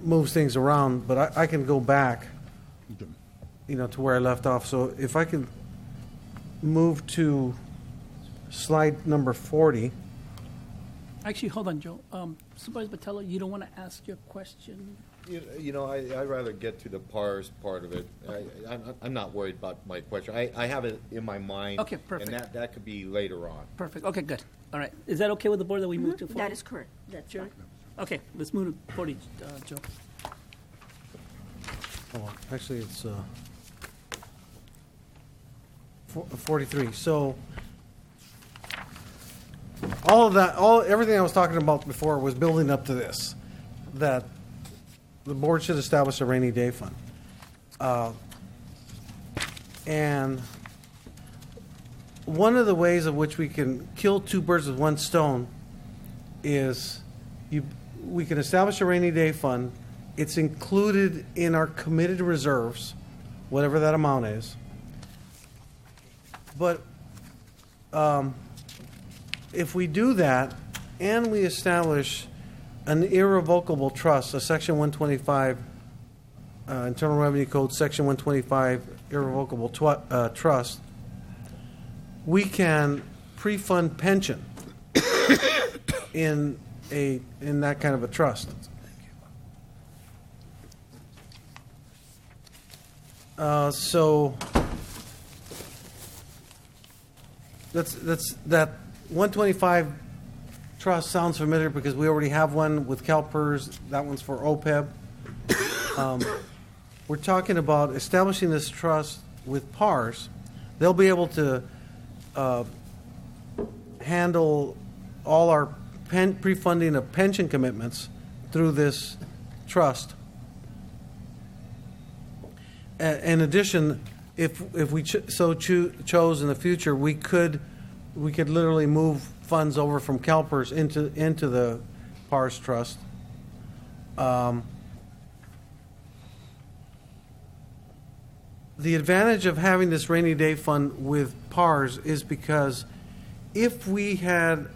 moves things around, but I can go back, to where I left off. So if I can move to slide number 40. Actually, hold on, Joe. Supervisor Batella, you don't want to ask your question? I'd rather get to the PARS part of it. I'm not worried about my question. I have it in my mind. Okay, perfect. And that could be later on. Perfect. Okay, good. All right. Is that okay with the board that we move to 40? That is correct. That's Sure. right. Okay, let's move to 40, Joe. Oh, actually, it's 43. So everything I was talking about before was building up to this, that the board should establish a rainy day fund. And one of the ways of which we can kill two birds with one stone is we can establish a rainy day fund. It's included in our committed reserves, whatever that amount is. But if we do that and we establish an irrevocable trust, a Section 125, Internal Revenue Code, Section 125 irrevocable trust, we can pre-fund pension in that kind of a trust. So that 125 trust sounds familiar because we already have one with CalPERS. That one's for OPEB. We're talking about establishing this trust with PARS. They'll be able to handle all our pre-funding of pension commitments through this trust. In addition, if we chose in the future, we could literally move funds over from CalPERS into the PARS trust. The advantage of having this rainy day fund with PARS is because if we had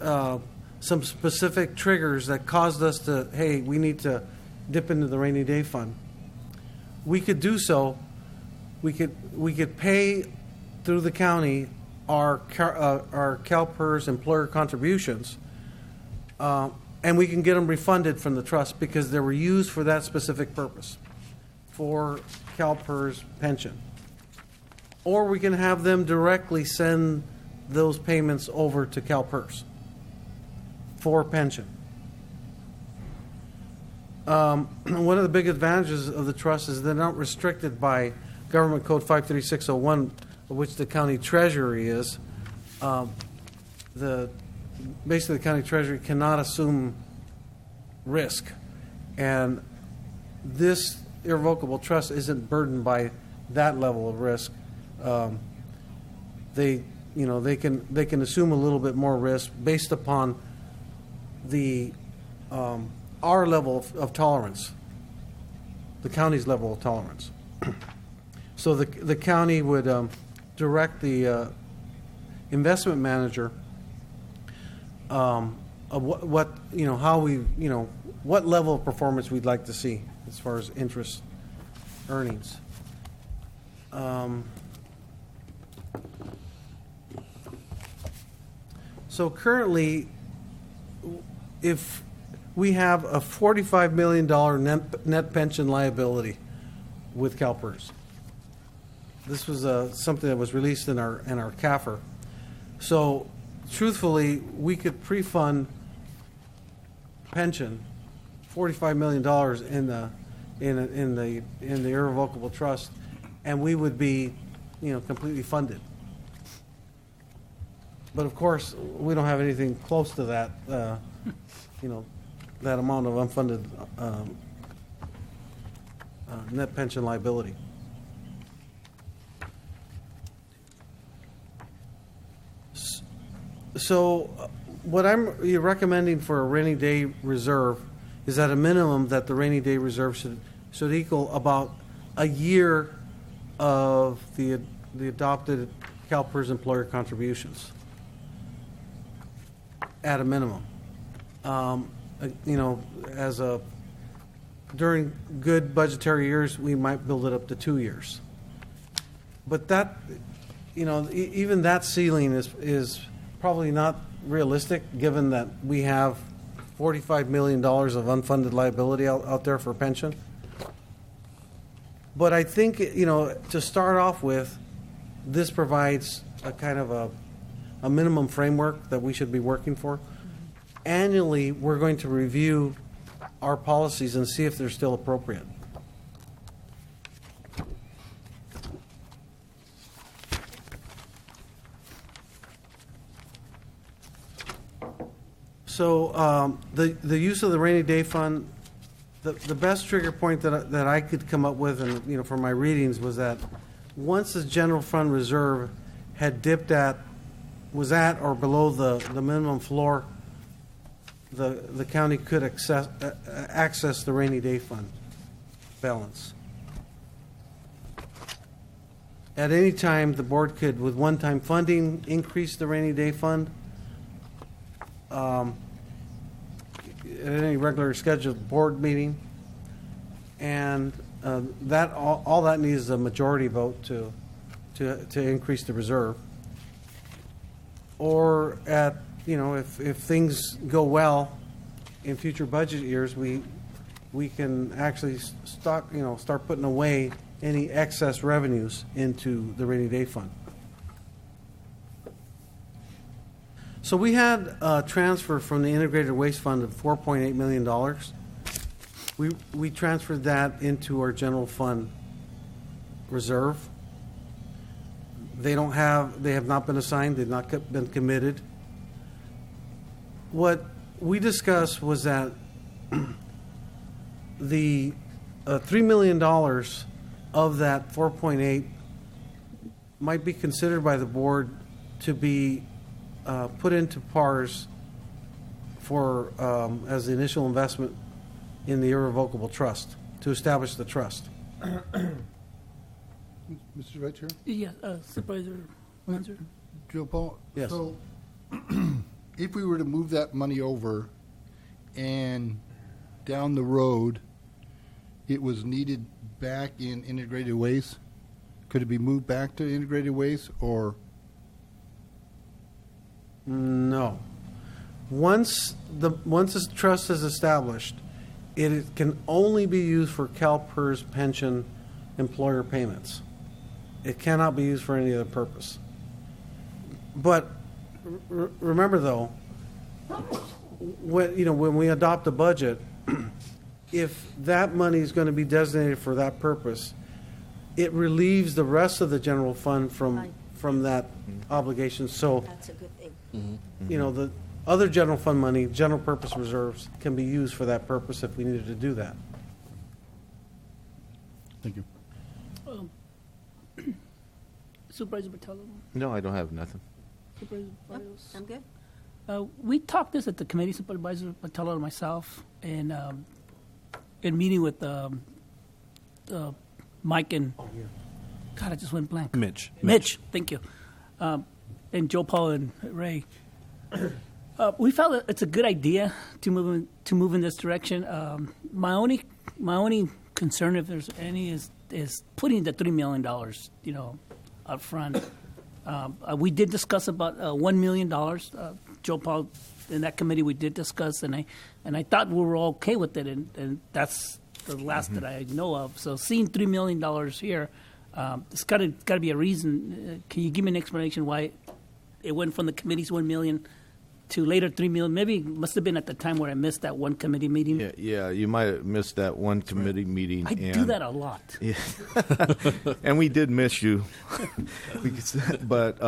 some specific triggers that caused us to, hey, we need to dip into the rainy day fund, we could do so. We could pay through the county our CalPERS employer contributions, and we can get them refunded from the trust because they were used for that specific purpose, for CalPERS pension. Or we can have them directly send those payments over to CalPERS for pension. One of the big advantages of the trust is they're not restricted by Government Code 53601, which the county treasury is. Basically, the county treasury cannot assume risk, and this irrevocable trust isn't burdened by that level of risk. They can assume a little bit more risk based upon the our level of tolerance, the county's level of tolerance. So the county would direct the investment manager of what level of performance we'd like to see as far as interest earnings. So currently, if we have a $45 million net pension liability with CalPERS. This was something that was released in our CAFR. So, truthfully, we could pre-fund pension, $45 million in the irrevocable trust, and we would be, completely funded. But of course, we don't have anything close to that, that amount of unfunded net pension liability. So what I'm recommending for a rainy day reserve is at a minimum that the rainy day reserve should equal about a year of the adopted CalPERS employer contributions at a minimum. during good budgetary years, we might build it up to 2 years. But that, even that ceiling is probably not realistic, given that we have $45 million of unfunded liability out there for pension. But I think, to start off with, this provides a kind of a minimum framework that we should be working for. Annually, we're going to review our policies and see if they're still appropriate. So the use of the rainy day fund, the best trigger point that I could come up with, and from my readings, was that once the general fund reserve had was at or below the minimum floor, the county could access the rainy day fund balance. At any time, the board could, with one-time funding, increase the rainy day fund. At any regular scheduled board meeting, and that all that needs is a majority vote to increase the reserve. Or if things go well in future budget years, we can actually start putting away any excess revenues into the rainy day fund. So we had a transfer from the integrated waste fund of $4.8 million. We transferred that into our general fund reserve. They have not been assigned, they've not been committed. What we discussed was that the $3 million of that 4.8 might be considered by the board to be put into PARS for as the initial investment in the irrevocable trust, to establish the trust. Mr. Vice Chair? Yeah, Supervisor Manzer. Joe Paul? Yes. So if we were to move that money over and down the road it was needed back in integrated waste, could it be moved back to integrated waste, or? No. Once this trust is established, it can only be used for CalPERS pension employer payments. It cannot be used for any other purpose. But remember, though, when we adopt a budget, if that money is going to be designated for that purpose, it relieves the rest of the general fund from that obligation. So That's a good thing. the other general fund money, general purpose reserves, can be used for that purpose if we needed to do that. Thank you. Supervisor Botello. No, I don't have nothing. Supervisor Yep, Barrios. I'm good. We talked this at the committee, Supervisor Botello and myself, and in meeting with Mike and God, I just went blank. Mitch. Thank you, and Joe Paul and Ray. We felt that it's a good idea to move in this direction. My only concern, if there's any, is putting the $3 million, up front. We did discuss about $1 million. Joe Paul, in that committee, we did discuss, and I thought we were all okay with it, and that's the last that I know of. So seeing $3 million here, it's got to be a reason. Can you give me an explanation why it went from the committee's $1 million to later $3 million? Maybe it must have been at the time where I missed that one committee meeting. Yeah, you might have missed that one committee meeting. I do that a lot. Yeah. And we did miss you. But,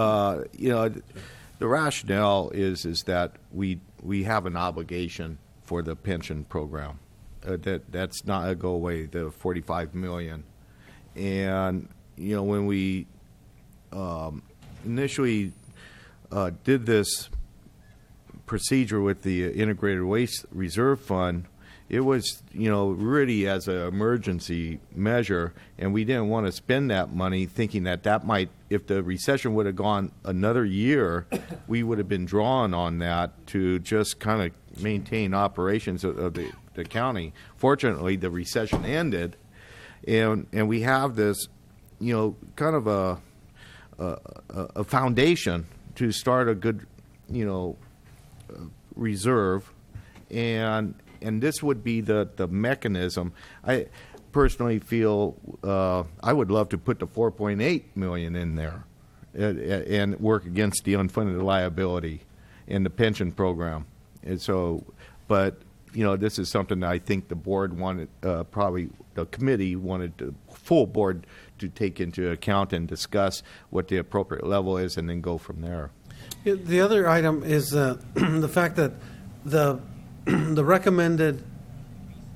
the rationale is that we have an obligation for the pension program. That's not a go away, the $45 million. And, when we initially did this procedure with the Integrated Waste Reserve Fund, it was, really as an emergency measure, and we didn't want to spend that money thinking that might, if the recession would have gone another year, we would have been drawn on that to just kind of maintain operations of the county. Fortunately, the recession ended, and we have this, kind of a foundation to start a good, reserve, and this would be the mechanism. I personally feel I would love to put the $4.8 million in there and work against the unfunded liability in the pension program. And so, but this is something that I think the board wanted, probably the committee wanted the full board to take into account and discuss what the appropriate level is, and then go from there. The other item is the fact that the recommended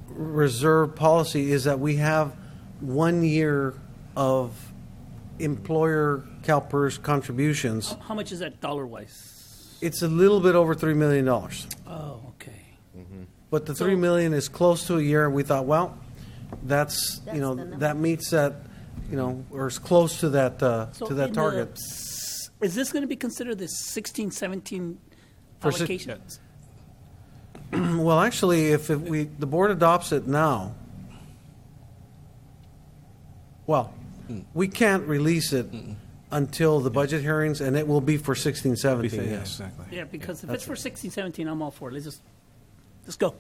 reserve policy is that we have 1 year of employer CalPERS contributions. How much is that dollar-wise? It's a little bit over $3 million. Oh, okay. But the $3 million is close to a year, and we thought, well, that's that meets that, or is close to that target. Is this going to be considered the 16-17 allocation? Well, actually, if the board adopts it now, we can't release it until the budget hearings, and it will be for 16-17. Yes, exactly. Yeah, because if it's for 16-17, I'm all for it. Let's go.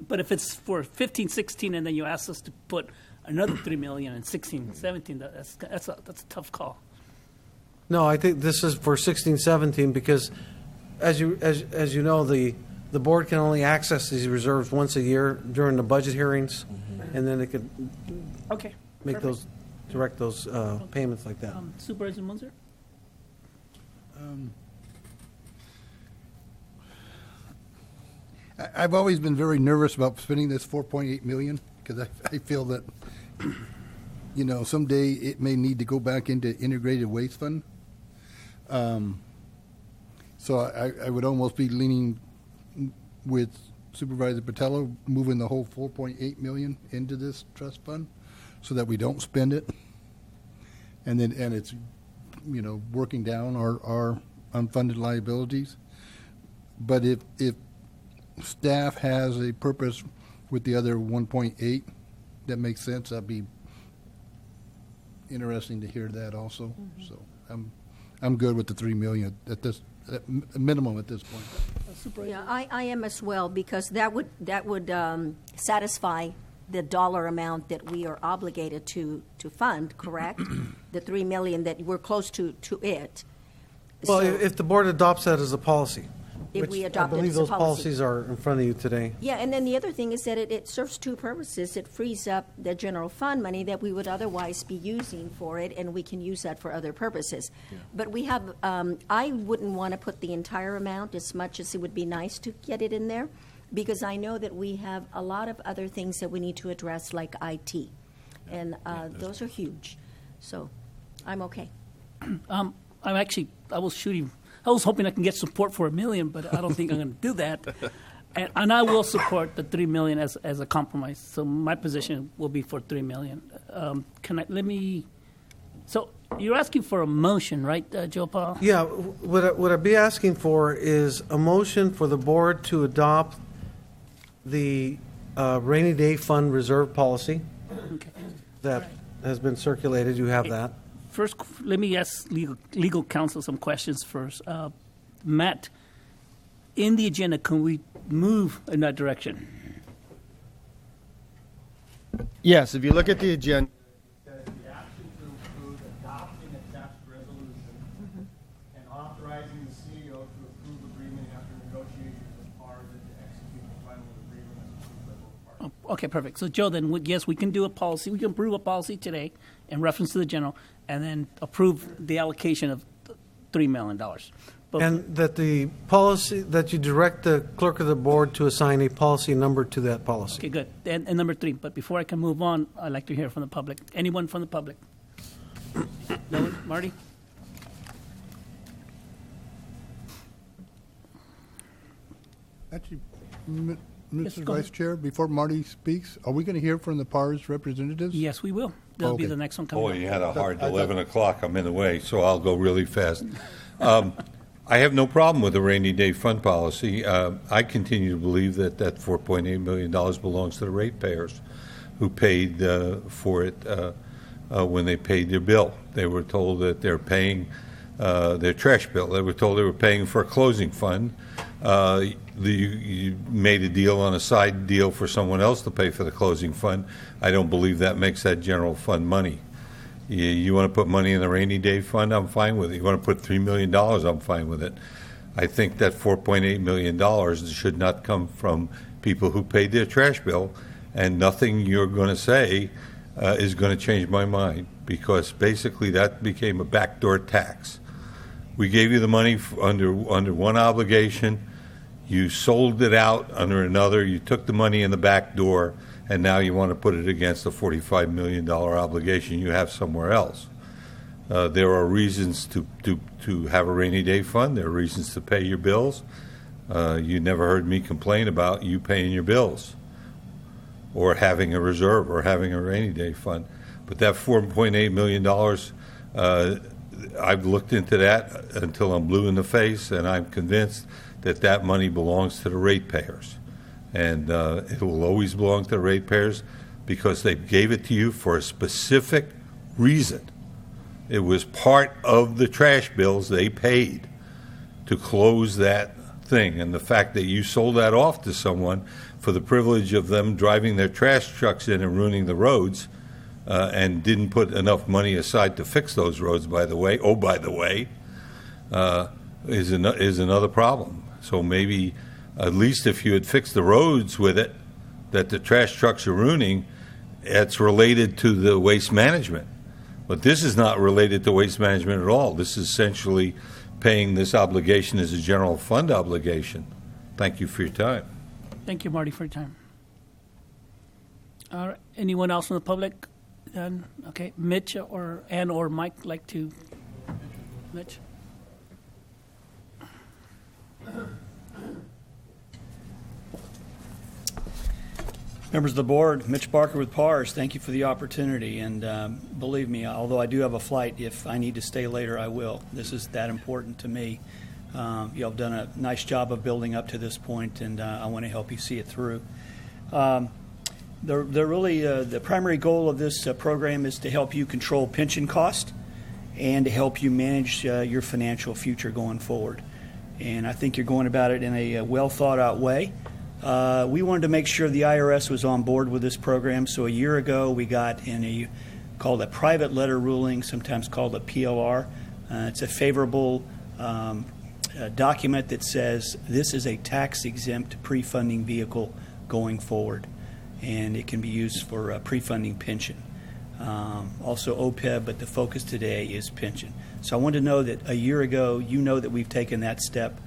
But if it's for 15-16, and then you ask us to put another $3 million in 16-17, that's a tough call. No, I think this is for 16-17 because, as you know, the board can only access these reserves once a year during the budget hearings, and then it could make direct those payments like that. Supervisor Munzer? I've always been very nervous about spending this $4.8 million because I feel that someday it may need to go back into integrated waste fund. So I would almost be leaning with Supervisor Patello, moving the whole $4.8 million into this trust fund so that we don't spend it, and it's working down our unfunded liabilities. But if staff has a purpose with the other 1.8 that makes sense, that'd be interesting to hear that also. So I'm good with the $3 million at minimum at this point. Yeah, I am as well, because that would satisfy the dollar amount that we are obligated to fund, correct? The $3 million that we're close to it. Well, So if the board adopts that as a policy, if which we I adopt it believe as a those policy. policies are in front of you today. Yeah, and then the other thing is that it serves two purposes. It frees up the general fund money that we would otherwise be using for it, and we can use that for other purposes. But we have, I wouldn't want to put the entire amount, as much as it would be nice to get it in there, because I know that we have a lot of other things that we need to address, like IT, and those are huge. So I'm okay. I was hoping I can get support for $1 million, but I don't think I'm going to do that. And I will support the $3 million as a compromise. So my position will be for $3 million. So you're asking for a motion, right, Joe Paul? Yeah, what I'd be asking for is a motion for the board to adopt the rainy day fund reserve policy that has been circulated. You have that. First, let me ask legal counsel some questions first. Matt, in the agenda, can we move in that direction? Yes, if you look at the agenda, The action to include adopting attached resolution and authorizing the CEO to approve agreement after negotiations with PAR to execute the final agreement as approved by both parties. Okay, perfect. So, Joe, then, yes, we can do a policy. We can approve a policy today in reference to the general, and then approve the allocation of $3 million. But And that the policy, that you direct the clerk of the board to assign a policy number to that policy. okay, good. And number 3, but before I can move on, I'd like to hear from the public. Anyone from the public? No one? Marty? Actually, Mr. go Vice ahead. Chair, before Marty speaks, are we going to hear from the PARS representatives? Yes, we will. That'll be Okay. the next one coming Boy, up. you had a hard I thought- 11 o'clock. I'm in the way, so I'll go really fast. I have no problem with the rainy day fund policy. I continue to believe that that $4.8 million belongs to the ratepayers who paid for it when they paid their bill. They were told that they're paying their trash bill. They were told they were paying for a closing fund. You made a deal on a side deal for someone else to pay for the closing fund. I don't believe that makes that general fund money. You want to put money in the rainy day fund, I'm fine with it. You want to put $3 million, I'm fine with it. I think that $4.8 million should not come from people who paid their trash bill, and nothing you're going to say is going to change my mind, because basically that became a backdoor tax. We gave you the money under one obligation. You sold it out under another. You took the money in the back door, and now you want to put it against a $45 million obligation you have somewhere else. There are reasons to have a rainy day fund. There are reasons to pay your bills. You never heard me complain about you paying your bills or having a reserve or having a rainy day fund. But that $4.8 million, I've looked into that until I'm blue in the face, and I'm convinced that that money belongs to the ratepayers. And it will always belong to the ratepayers because they gave it to you for a specific reason. It was part of the trash bills they paid to close that thing. And the fact that you sold that off to someone for the privilege of them driving their trash trucks in and ruining the roads and didn't put enough money aside to fix those roads, by the way, is another problem. So maybe at least if you had fixed the roads with it that the trash trucks are ruining, it's related to the waste management. But this is not related to waste management at all. This is essentially paying this obligation as a general fund obligation. Thank you for your time. Thank you, Marty, for your time. All right. Anyone else from the public? Done? Okay. Mitch or Mike like to? Mitch? Members of the board, Mitch Barker with PARS. Thank you for the opportunity. And believe me, although I do have a flight, if I need to stay later, I will. This is that important to me. You all have done a nice job of building up to this point, and I want to help you see it through. The primary goal of this program is to help you control pension cost and to help you manage your financial future going forward. And I think you're going about it in a well thought out way. We wanted to make sure the IRS was on board with this program. So a year ago, we got called a private letter ruling, sometimes called a PLR. It's a favorable document that says this is a tax-exempt pre-funding vehicle going forward, and it can be used for pre-funding pension. Also OPEB, but the focus today is pension. So I wanted to know that a year ago, you know that we've taken that step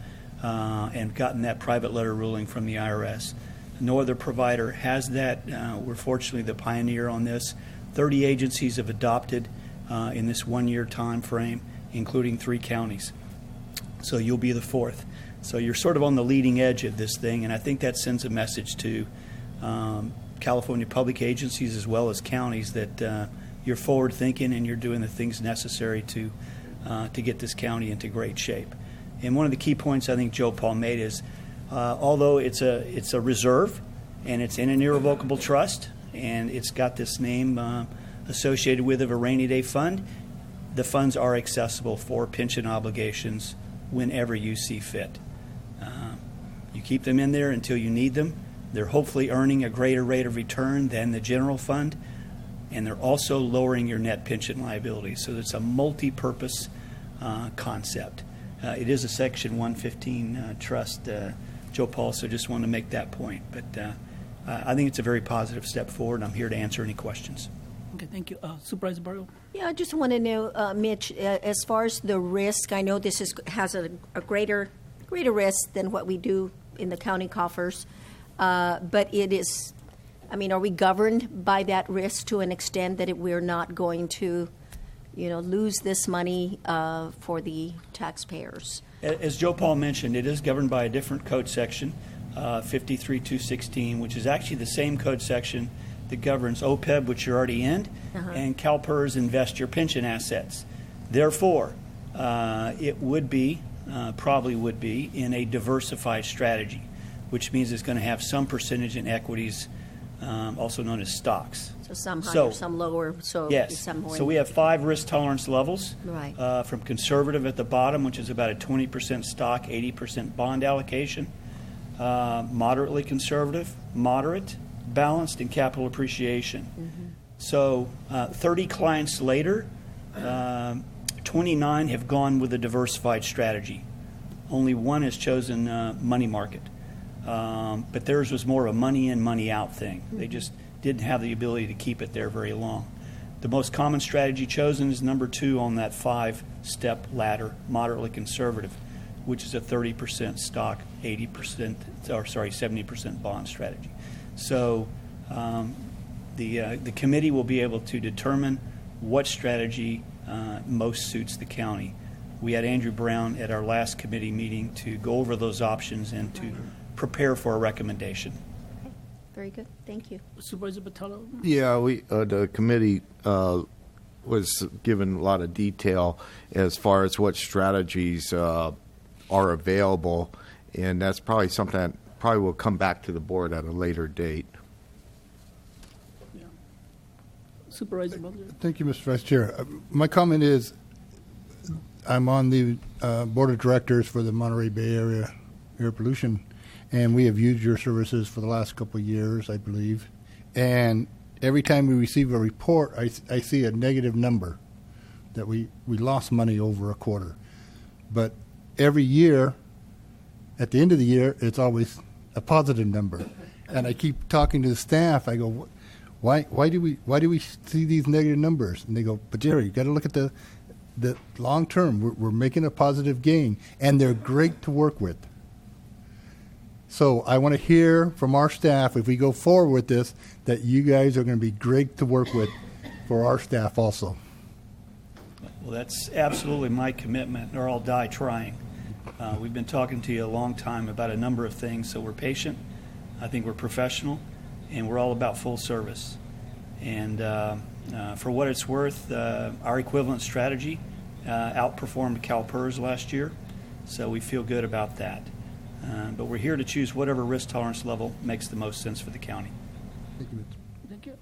and gotten that private letter ruling from the IRS. No other provider has that. We're fortunately the pioneer on this. 30 agencies have adopted in this 1 year time frame, including 3 counties. So you'll be the 4th. So you're sort of on the leading edge of this thing, and I think that sends a message to California public agencies as well as counties that you're forward thinking and you're doing the things necessary to get this county into great shape. And one of the key points I think Joe Paul made is, although it's a reserve and it's in an irrevocable trust and it's got this name associated with it, a rainy day fund, the funds are accessible for pension obligations whenever you see fit. You keep them in there until you need them. They're hopefully earning a greater rate of return than the general fund, and they're also lowering your net pension liability. So it's a multi-purpose concept. It is a Section 115 trust, Joe Paul, so just wanted to make that point. But I think it's a very positive step forward, and I'm here to answer any questions. Okay, thank you. Supervisor Barlow? Yeah, I just want to know, Mitch, as far as the risk, I know this has a greater risk than what we do in the county coffers, but it is, are we governed by that risk to an extent that we're not going to lose this money for the taxpayers? As Joe Paul mentioned, it is governed by a different code section. 53216, which is actually the same code section that governs OPEB, which you're already in, and CalPERS Invest Your Pension Assets. Therefore, it would be, probably would be, in a diversified strategy, which means it's going to have some percentage in equities, also known as stocks. So some higher, some lower. So yes. Some more So we have 5 risk tolerance levels. Right. From conservative at the bottom, which is about a 20% stock, 80% bond allocation. Moderately conservative, moderate, balanced, and capital appreciation. So 30 clients later, 29 have gone with a diversified strategy. Only 1 has chosen money market. But theirs was more a money in, money out thing. They just didn't have the ability to keep it there very long. The most common strategy chosen is number 2 on that 5-step ladder, moderately conservative, which is a 30% stock, 70% bond strategy. So the committee will be able to determine what strategy most suits the county. We had Andrew Brown at our last committee meeting to go over those options and to prepare for a recommendation. Okay. Very good. Thank you. Supervisor Botello? Yeah, the committee was given a lot of detail as far as what strategies are available, and that's probably something that probably will come back to the board at a later date. Yeah. Supervisor Butler? Thank you, Mr. Vice Chair. My comment is I'm on the board of directors for the Monterey Bay Area Air Pollution, and we have used your services for the last couple of years, I believe. And every time we receive a report, I see a negative number that we lost money over a quarter. But every year, at the end of the year, it's always a positive number. And I keep talking to the staff. I go, why do we see these negative numbers? And they go, but Jerry, you got to look at the long term. We're making a positive gain, and they're great to work with. So I want to hear from our staff, if we go forward with this, that you guys are going to be great to work with for our staff also. Well, that's absolutely my commitment, or I'll die trying. We've been talking to you a long time about a number of things, so we're patient. I think we're professional, and we're all about full service. And for what it's worth, our equivalent strategy outperformed CalPERS last year, so we feel good about that. But we're here to choose whatever risk tolerance level makes the most sense for the county. Thank you, Mitch. Thank you.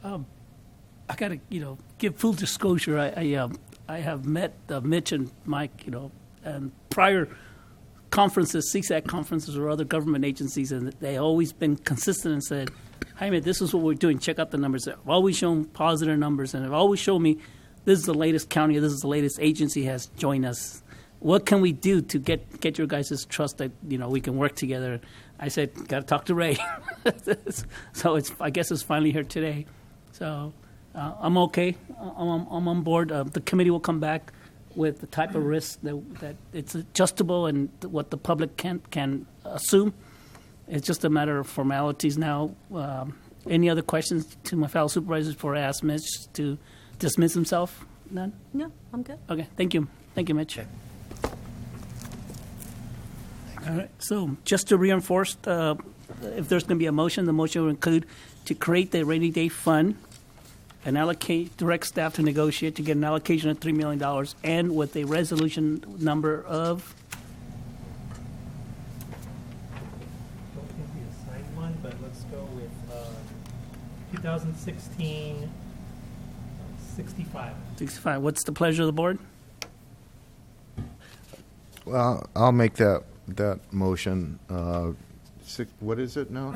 I got to, give full disclosure. I have met Mitch and Mike, and prior conferences, CSAC conferences or other government agencies, and they've always been consistent and said, Jaime, this is what we're doing. Check out the numbers. They've always shown positive numbers, and they've always shown me this is the latest county, this is the latest agency has joined us. What can we do to get your guys' trust that we can work together? I said, got to talk to Ray. So I guess it's finally here today. So I'm okay. I'm on board. The committee will come back with the type of risk that it's adjustable and what the public can assume. It's just a matter of formalities now. Any other questions to my fellow supervisors before I ask Mitch to dismiss himself? None? No, I'm good. Okay, thank you. Thank you, Mitch. Okay. All right, so just to reinforce, if there's going to be a motion, the motion will include to create the rainy day fund and allocate, direct staff to negotiate to get an allocation of $3 million and with a resolution number of? I don't think we assigned one, but let's go with 2016 65. 65. What's the pleasure of the board? Well, I'll make that motion. What is it now?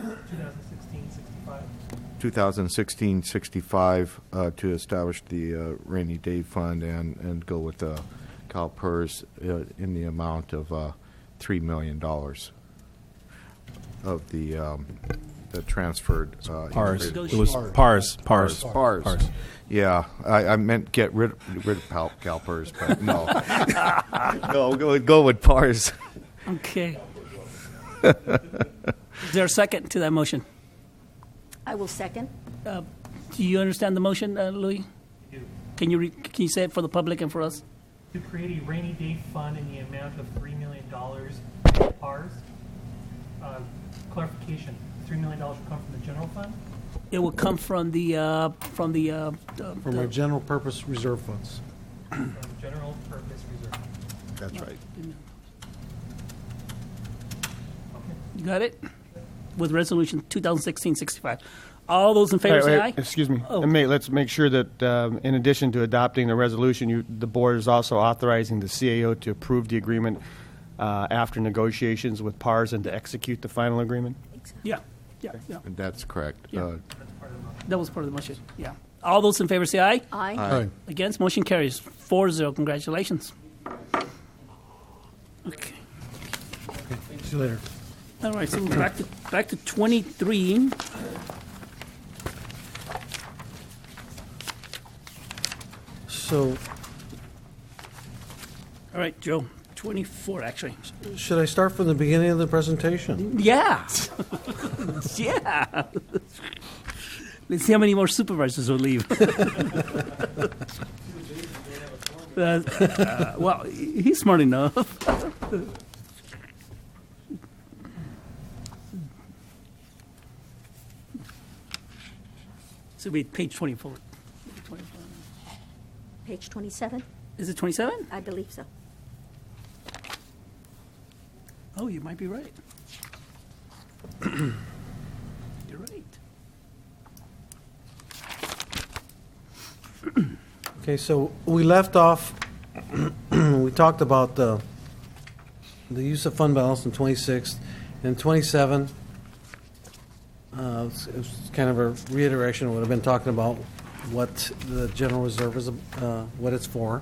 2016-65 to establish the rainy day fund and go with the CalPERS in the amount of $3 million of the transferred. PARS. It was PARS. Yeah, I meant get rid of CalPERS, but no. No, go with PARS. Okay. Is there a second to that motion? I will second. Do you understand the motion, Louis? I do. Can you say it for the public and for us? To create a rainy day fund in the amount of $3 million PARS, clarification, $3 million will come from the general fund? It will come from the From our general purpose reserve funds. From general purpose reserve. That's right. You got it? With resolution 2016-65. All those in favor say aye. Excuse me. Oh. And let's make sure that in addition to adopting the resolution, the board is also authorizing the CAO to approve the agreement after negotiations with PARS and to execute the final agreement? Yeah. And that's correct. Yeah. That was part of the motion. Yeah. All those in favor say aye. Aye. Aye. Against, motion carries 4-0. Congratulations. Okay. See you later. All right. So back to 23. So, All right, Joe. 24, actually. should I start from the beginning of the presentation? Yeah. Yeah. Let's see how many more supervisors will leave. Well, he's smart enough. So wait, page 24. Page 27? Is it 27? I believe so. Oh, you might be right. You're right. Okay, so we left off, we talked about the use of fund balance in 26 and 27. It was kind of a reiteration of what I've been talking about, what the general reserve is, what it's for.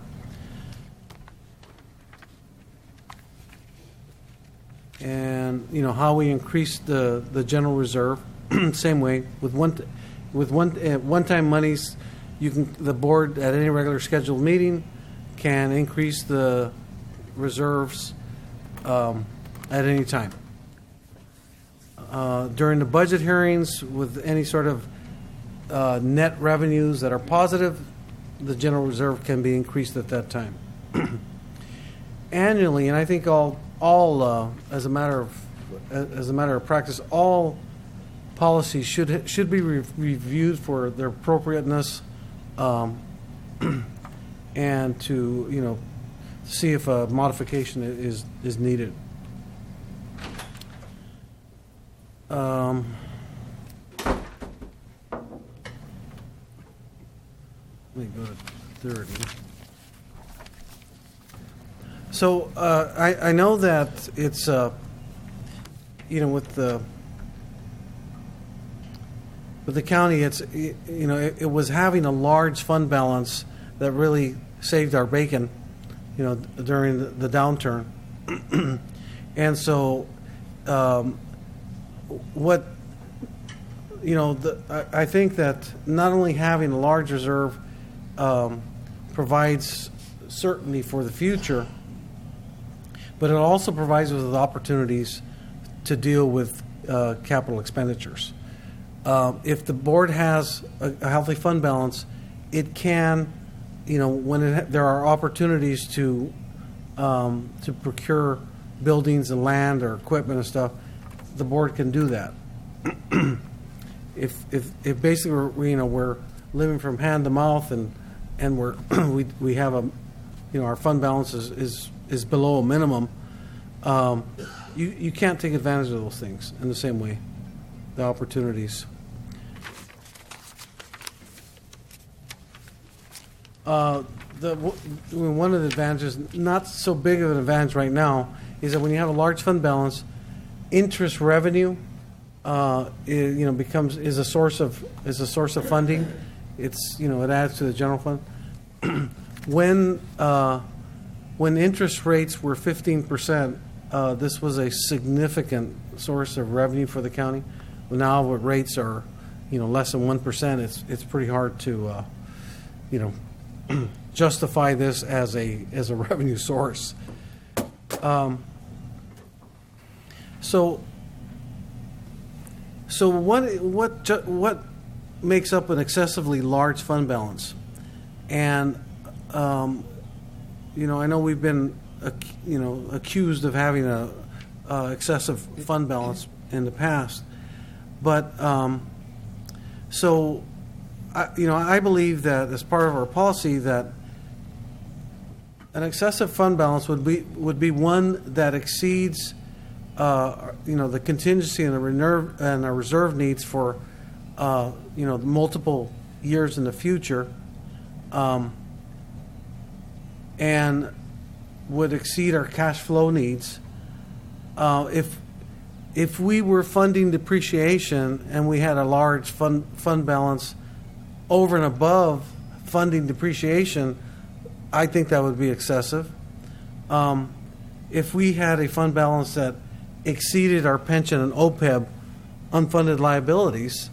And, how we increase the general reserve, same way, with one-time monies, the board at any regular scheduled meeting can increase the reserves at any time. During the budget hearings, with any sort of net revenues that are positive, the general reserve can be increased at that time. Annually, and I think all as a matter of practice, all policies should be reviewed for their appropriateness, and to see if a modification is needed. Let me go to 30. So I know that it's with the county, it was having a large fund balance that really saved our bacon, during the downturn, and so I think that not only having a large reserve provides certainty for the future, but it also provides us with opportunities to deal with capital expenditures. If the board has a healthy fund balance, it can, when there are opportunities to procure buildings and land or equipment and stuff, the board can do that. If basically we're living from hand to mouth and we have our fund balance is below a minimum, you can't take advantage of those things in the same way, the opportunities. One of the advantages, not so big of an advantage right now, is that when you have a large fund balance, interest revenue is a source of funding. It adds to the general fund. When interest rates were 15%, this was a significant source of revenue for the county. Now, when rates are less than 1%, it's pretty hard to justify this as a revenue source. So what makes up an excessively large fund balance? And I know we've been accused of having a excessive fund balance in the past. But so, I believe that as part of our policy that an excessive fund balance would be one that exceeds the contingency and the reserve needs for multiple years in the future, and would exceed our cash flow needs. If we were funding depreciation and we had a large fund balance over and above funding depreciation, I think that would be excessive. If we had a fund balance that exceeded our pension and OPEB unfunded liabilities,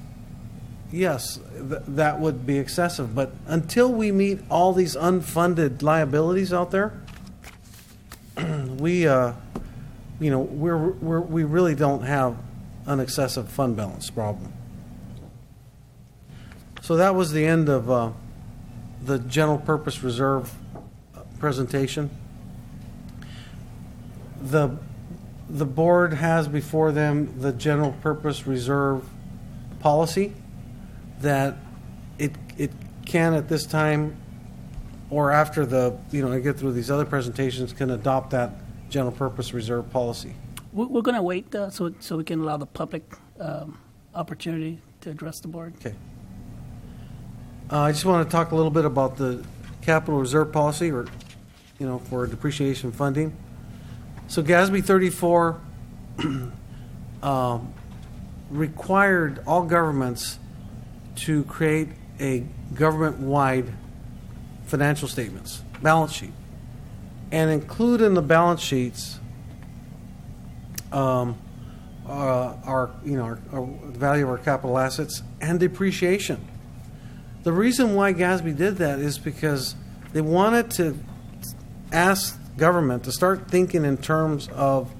yes, that would be excessive. But until we meet all these unfunded liabilities out there, we really don't have an excessive fund balance problem. So that was the end of the general purpose reserve presentation. The board has before them the general purpose reserve policy that it can at this time or after I get through these other presentations can adopt that general purpose reserve policy. We're going to wait so we can allow the public opportunity to address the board. Okay. I just want to talk a little bit about the capital reserve policy, or for depreciation funding. So GASB 34 required all governments to create a government-wide financial statements, balance sheet, and include in the balance sheets our value of our capital assets and depreciation. The reason why GASB did that is because they wanted to ask government to start thinking in terms of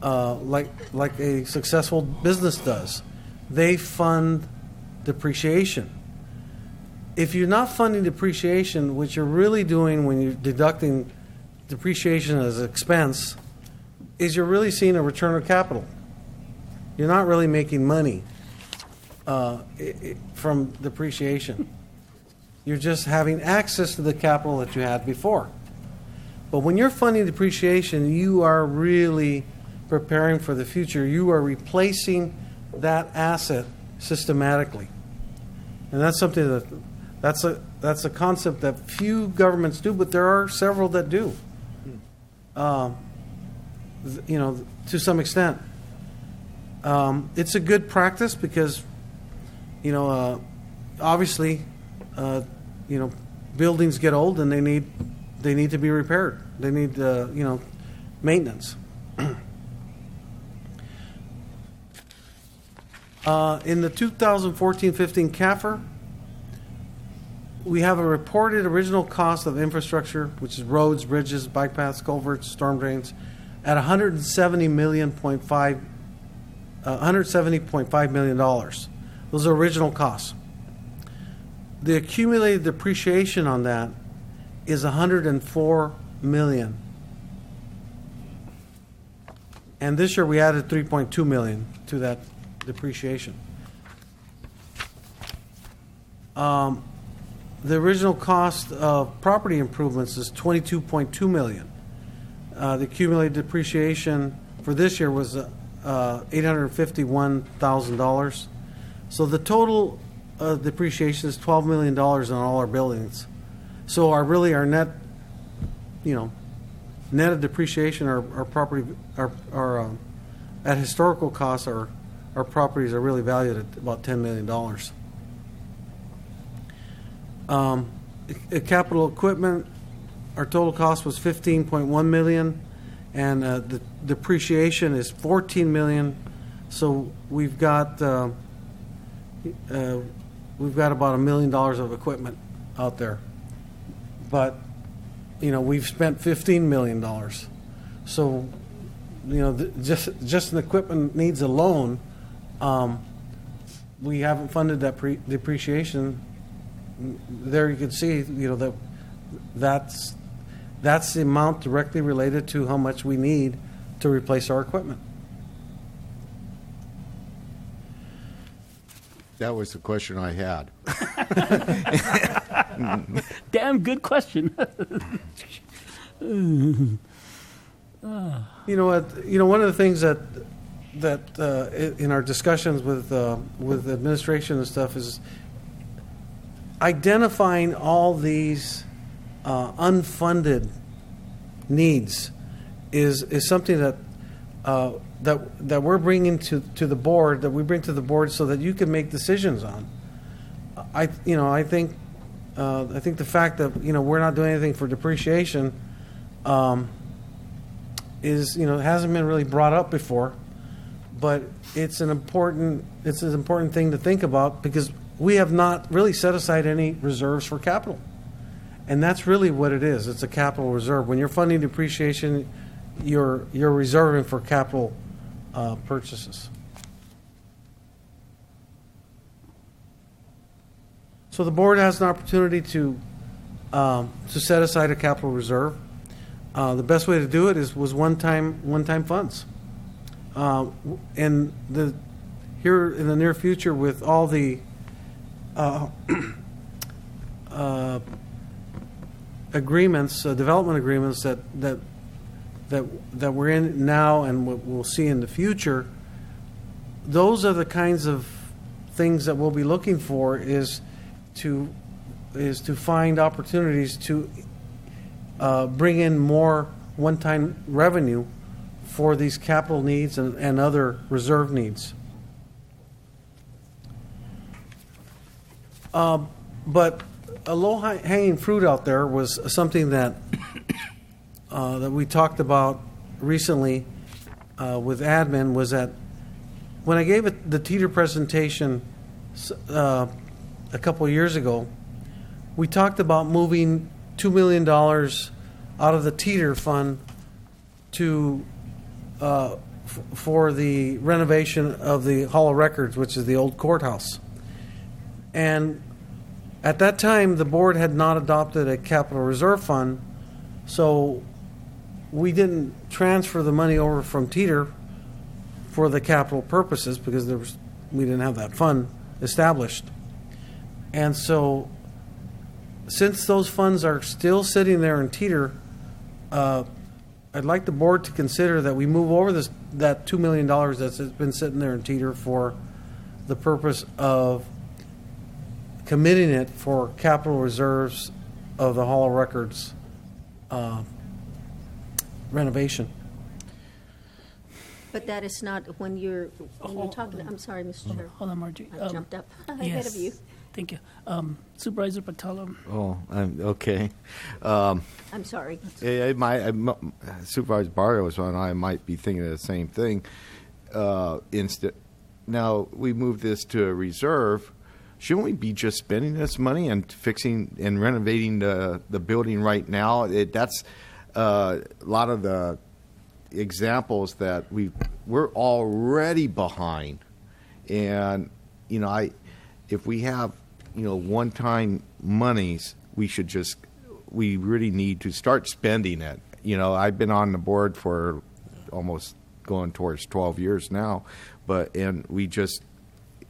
like a successful business does. They fund depreciation. If you're not funding depreciation, what you're really doing when you're deducting depreciation as expense is you're really seeing a return of capital. You're not really making money from depreciation. You're just having access to the capital that you had before. But when you're funding depreciation, you are really preparing for the future. You are replacing that asset systematically. And that's something that's a concept that few governments do, but there are several that do. To some extent. It's a good practice because, obviously, buildings get old and they need to be repaired. They need, maintenance. In the 2014-15 CAFR, we have a reported original cost of infrastructure, which is roads, bridges, bike paths, culverts, storm drains, at $170.5 million. Those are original costs. The accumulated depreciation on that is $104 million. And this year we added $3.2 million to that depreciation. The original cost of property improvements is $22.2 million. The accumulated depreciation for this year was $851,000. So the total depreciation is $12 million on all our buildings. So our net, net of depreciation, our property, our at historical costs, our properties are really valued at about $10 million. Capital equipment, our total cost was $15.1 million, and the depreciation is $14 million. So we've got about $1 million of equipment out there, but we've spent $15 million. So just in equipment needs alone, we haven't funded that depreciation. There you can see, that's the amount directly related to how much we need to replace our equipment. That was the question I had. Damn good question. You know what? You know, one of the things that in our discussions with administration and stuff is identifying all these unfunded needs is something that we're bringing to the board, that we bring to the board so that you can make decisions on. I think the fact that we're not doing anything for depreciation is hasn't been really brought up before, but it's an important thing to think about because we have not really set aside any reserves for capital, and that's really what it is. It's a capital reserve. When you're funding depreciation, you're reserving for capital purchases. So the board has an opportunity to set aside a capital reserve. The best way to do it was one-time funds. And here in the near future, with all the agreements, development agreements that we're in now and what we'll see in the future, those are the kinds of things that we'll be looking for is to find opportunities to bring in more one-time revenue for these capital needs and other reserve needs. But a low-hanging fruit out there was something that we talked about recently with admin, was that when I gave the teeter presentation a couple of years ago, we talked about moving $2 million out of the teeter fund to for the renovation of the Hall of Records, which is the old courthouse. And at that time, the board had not adopted a capital reserve fund, so we didn't transfer the money over from teeter for the capital purposes because we didn't have that fund established. And so, since those funds are still sitting there in teeter, I'd like the board to consider that we move over that $2 million that's been sitting there in teeter for the purpose of committing it for capital reserves of the Hall of Records renovation. But that is not when you're talking. I'm sorry, Mr. Chair. Hold on, Margie. I jumped up ahead yes. of you. Thank you. Supervisor Patalo. Oh, okay. I'm sorry. Supervisor Barrios and I might be thinking of the same thing. Now, we move this to a reserve. Shouldn't we be just spending this money and fixing and renovating the building right now? That's a lot of the examples that we're already behind. And, if we have, one-time monies, we really need to start spending it. I've been on the board for almost going towards 12 years now, and we just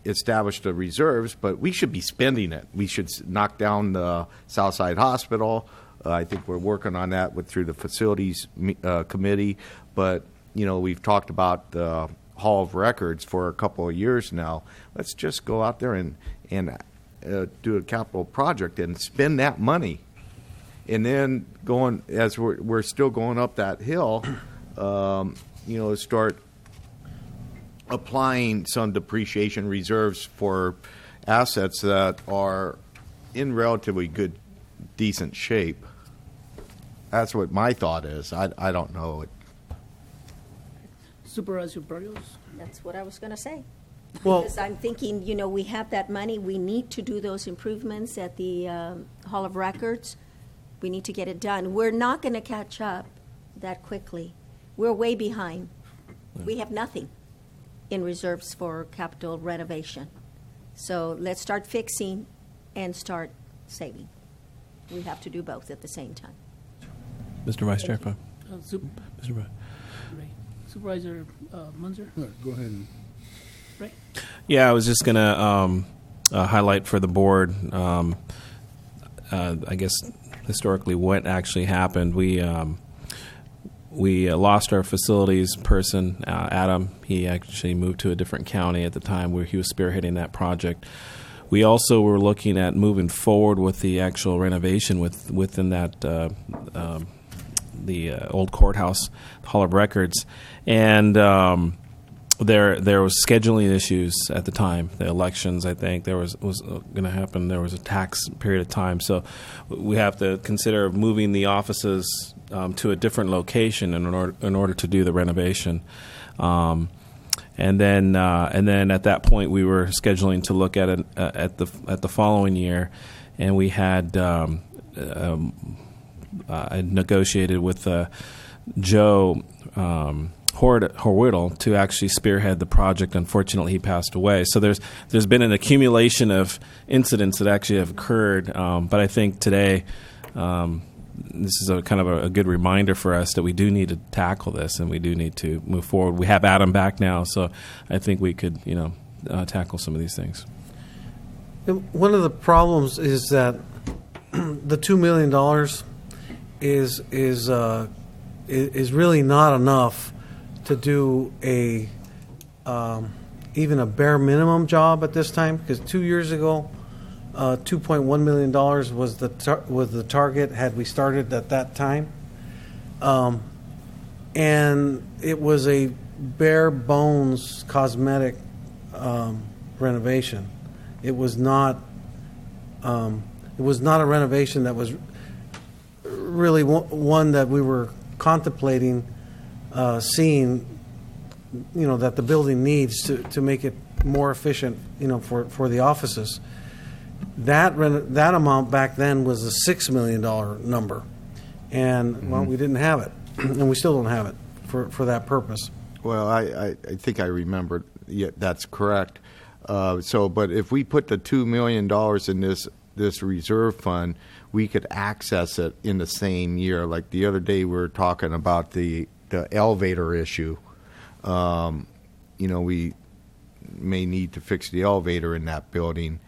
established the reserves, but we should be spending it. We should knock down the Southside Hospital. I think we're working on that through the facilities committee, but we've talked about the Hall of Records for a couple of years now. Let's just go out there and do a capital project and spend that money, and then as we're still going up that hill, start applying some depreciation reserves for assets that are in relatively good, decent shape. That's what my thought is. I don't know. Supervisor Barrios. That's what I was going to say. Well, because I'm thinking, we have that money. We need to do those improvements at the Hall of Records. We need to get it done. We're not going to catch up that quickly. We're way behind. We have nothing in reserves for capital renovation. So let's start fixing and start saving. We have to do both at the same time. Mr. Vice Chair. Mr. Supervisor Munzer. Go ahead. Yeah, I was just going to highlight for the board, I guess historically what actually happened. We lost our facilities person, Adam. He actually moved to a different county at the time where he was spearheading that project. We also were looking at moving forward with the actual renovation within that the old courthouse, Hall of Records, and there was scheduling issues at the time. The elections, I think, was going to happen. There was a tax period of time, so we have to consider moving the offices to a different location in order to do the renovation. And then at that point, we were scheduling to look at it at the following year, and we had I negotiated with Joe Horwittle to actually spearhead the project. Unfortunately, he passed away. So there's been an accumulation of incidents that actually have occurred. But I think today this is a kind of a good reminder for us that we do need to tackle this and we do need to move forward. We have Adam back now, so I think we could tackle some of these things. One of the problems is that the $2 million is really not enough to do even a bare minimum job at this time, because 2 years ago, $2.1 million was the target had we started at that time, and it was a bare bones cosmetic renovation. It was not a renovation that was really one that we were contemplating seeing, that the building needs to make it more efficient, for the offices. That amount back then was a $6 million number, and well, we didn't have it, and we still don't have it for that purpose. Well, I think I remember. Yeah, that's correct. But if we put the $2 million in this reserve fund, we could access it in the same year. Like the other day, we were talking about the elevator issue. We may need to fix the elevator in that building.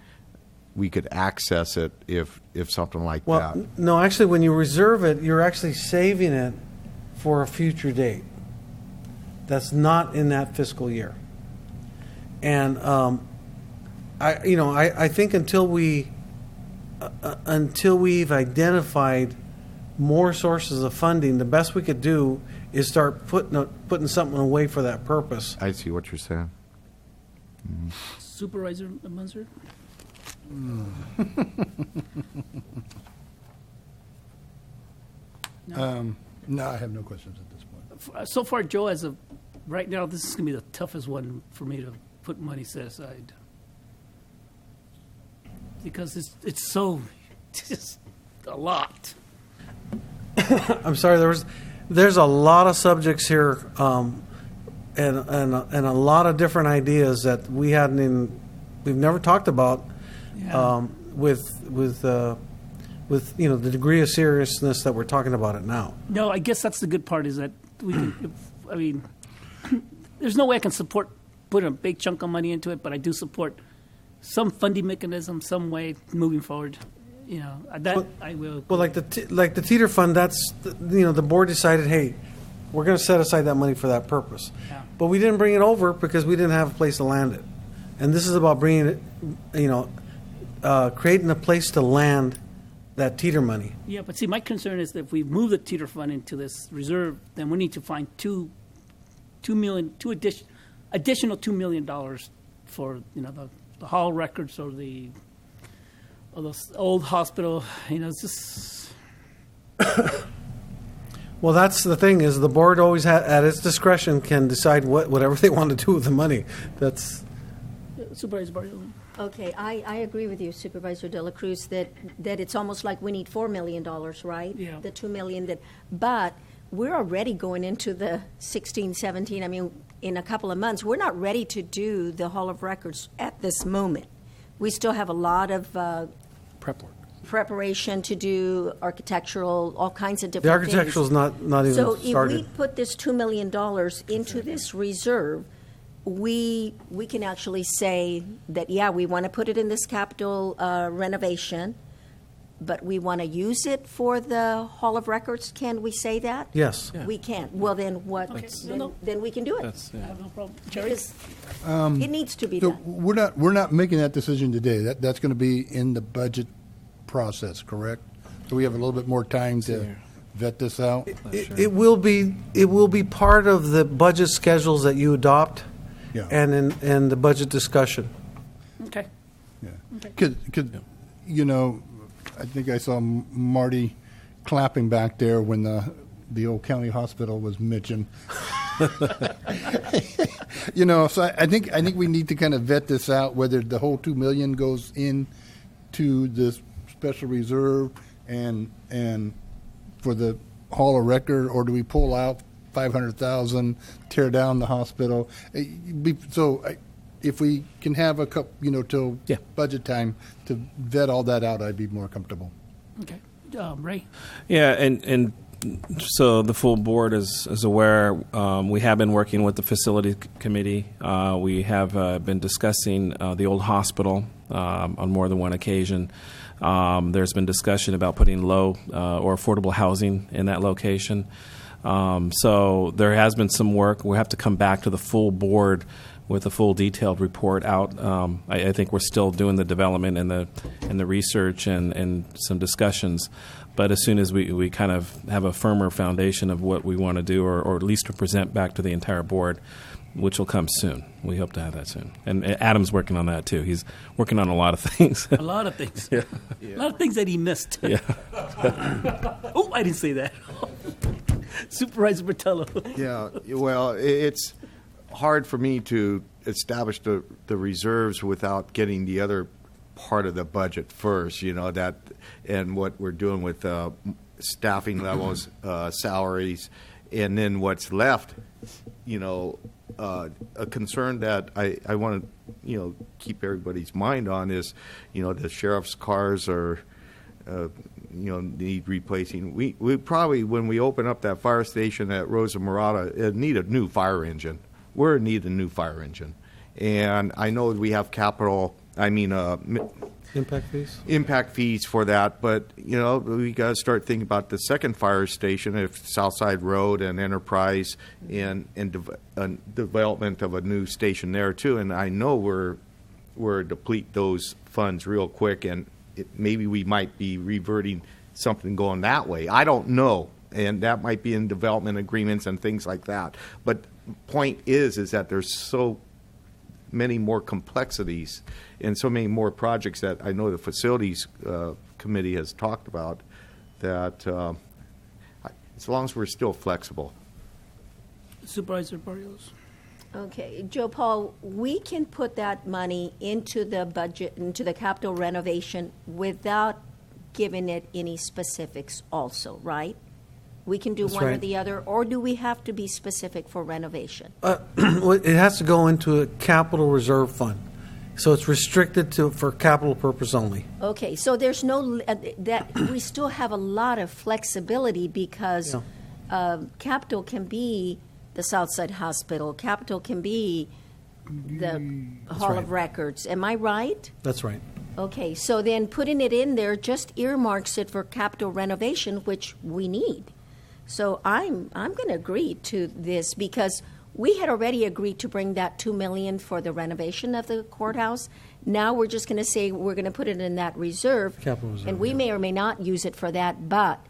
We could access it if something like that. Well, no, actually, when you reserve it, you're actually saving it for a future date. That's not in that fiscal year. And I think until we've identified more sources of funding, the best we could do is start putting something away for that purpose. I see what you're saying. Mm-hmm. Supervisor Munzer? No, I have no questions at this point. So far, Joe, as of right now, this is going to be the toughest one for me to put money set aside, because it's so just a lot. I'm sorry. There's a lot of subjects here, and a lot of different ideas that we've never talked about. Yeah. With the degree of seriousness that we're talking about it now. No, I guess that's the good part is that there's no way I can put a big chunk of money into it, but I do support some funding mechanism, some way moving forward. I will. Well, like the teeter fund, that's the board decided, hey, we're going to set aside that money for that purpose. Yeah. But we didn't bring it over because we didn't have a place to land it, and this is about bringing it, creating a place to land that teeter money. Yeah, but see, my concern is that if we move the teeter fund into this reserve, then we need to find additional $2 million for the hall records or the old hospital. It's just. Well, that's the thing is the board always at its discretion can decide whatever they want to do with the money. That's. Supervisor Barrio. Okay, I agree with you, Supervisor De La Cruz, that it's almost like we need $4 million, right? Yeah. The $2 million but we're already going into the 16, 17. I mean, in a couple of months, we're not ready to do the Hall of Records at this moment. We still have a lot of preparation to do, architectural, all kinds of different things. The architectural's not even so started. So if we put this $2 million into this reserve, we can actually say that, yeah, we want to put it in this capital renovation, but we want to use it for the Hall of Records. Can we say that? Yes. We can. Well, then what? Then we can do it. I have no problem. Jerry? Because it needs to be So done. we're not making that decision today. That's going to be in the budget process, correct? So we have a little bit more time to vet this out. It will be part of the budget schedules that you adopt, Yeah. and the budget discussion. Okay. Because you know, I think I saw Marty clapping back there when the old county hospital was mentioned. You know, so I think we need to kind of vet this out, whether the whole $2 million goes in to this special reserve and for the Hall of Record, or do we pull out $500,000, tear down the hospital? So if we can have a couple, you know, till budget time to vet all that out, I'd be more comfortable. Okay. Ray? Yeah, and so the full board is aware. We have been working with the facility committee. We have been discussing the old hospital on more than one occasion. There's been discussion about putting low or affordable housing in that location. So there has been some work. We have to come back to the full board with a full detailed report out. I think we're still doing the development and the research and some discussions. But as soon as we kind of have a firmer foundation of what we want to do, or at least to present back to the entire board, which will come soon. We hope to have that soon. And Adam's working on that, too. He's working on a lot of things. A lot of things. Yeah. A lot of things that he missed. Yeah. Oh, I didn't say that. Supervisor Bertello. Yeah, well, it's hard for me to establish the reserves without getting the other part of the budget first, you know, that and what we're doing with staffing levels, salaries, and then what's left, you know, a concern that I want to, you know, keep everybody's mind on is, you know, the sheriff's cars are, you know, need replacing. We probably, when we open up that fire station at Rosa Morada, need a new fire engine. We're in need of a new fire engine. And I know we have impact fees for that, but you know, we got to start thinking about the second fire station, if Southside Road and Enterprise, and development of a new station there too. And I know we're deplete those funds real quick, and maybe we might be reverting something going that way. I don't know, and that might be in development agreements and things like that. But point is that there's so many more complexities and so many more projects that I know the facilities committee has talked about, that as long as we're still flexible. Supervisor Barrios. Okay, Joe Paul, we can put that money into the budget, into the capital renovation without giving it any specifics also, right? We can do That's one or right. the other, or do we have to be specific for renovation? It has to go into a capital reserve fund, so it's restricted for capital purpose only. Okay, so there's no, that, we still have a lot of flexibility because capital can be the Southside Hospital, capital can be the Hall of Records. Am I right? That's right. Okay, so then putting it in there just earmarks it for capital renovation, which we need. So I'm going to agree to this because we had already agreed to bring that $2 million for the renovation of the courthouse. Now we're just going to say we're going to put it in that reserve, Capital reserve, and we may or may not use it for that, but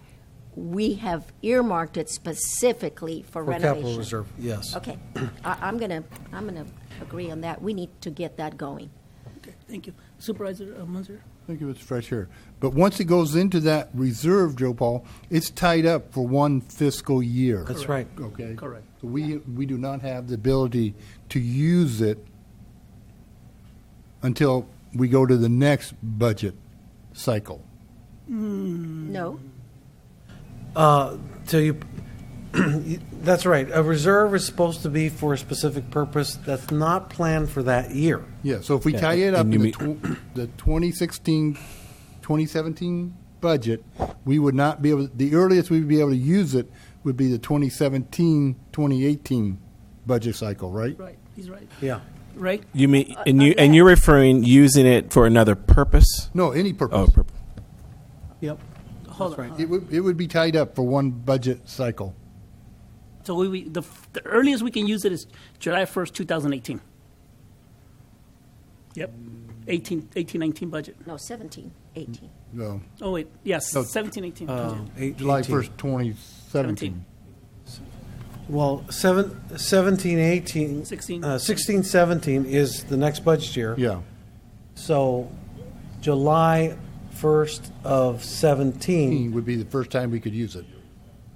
we have earmarked it specifically for renovation. Capital reserve, yes. Okay, I'm going to agree on that. We need to get that going. Okay, thank you. Supervisor Munzer. Thank you, Mr. Fresh here. But once it goes into that reserve, Joe Paul, it's tied up for one fiscal year. That's right. Okay. Correct. So we do not have the ability to use it until we go to the next budget cycle. No. So you, that's right. A reserve is supposed to be for a specific purpose that's not planned for that year. Yeah, so if we tie it up in the 2016, 2017 budget, we would not be able, the earliest we would be able to use it would be the 2017, 2018 budget cycle, right? Right. He's right. Yeah. Right? You mean, and you're referring using it for another purpose? No, any purpose. Oh, purpose. Yep. Hold on. It would be tied up for one budget cycle. So the earliest we can use it is July 1st, 2018. Yep. 18-19 budget. No, 17, 18. No. Oh, wait. Yes, No. 17-18 budget. July 18. 1st, 2017. Well, 17, 18, 16, 17 is the next budget year. Yeah. So July 1st of 17 would be the first time we could use it.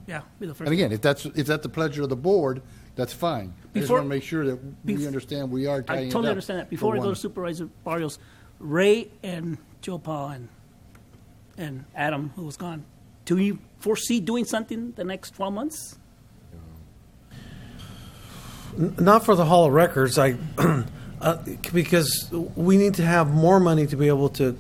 Yeah, be the first. And again, if that's the pleasure of the board, that's fine. I just Before- want to make sure that we understand we are tying I it totally up understand that. for Before I go one. to Supervisor Barrios, Ray and Joe Paul and Adam, who was gone, do you foresee doing something the next 12 months? Not for the Hall of Records, because we need to have more money to be able to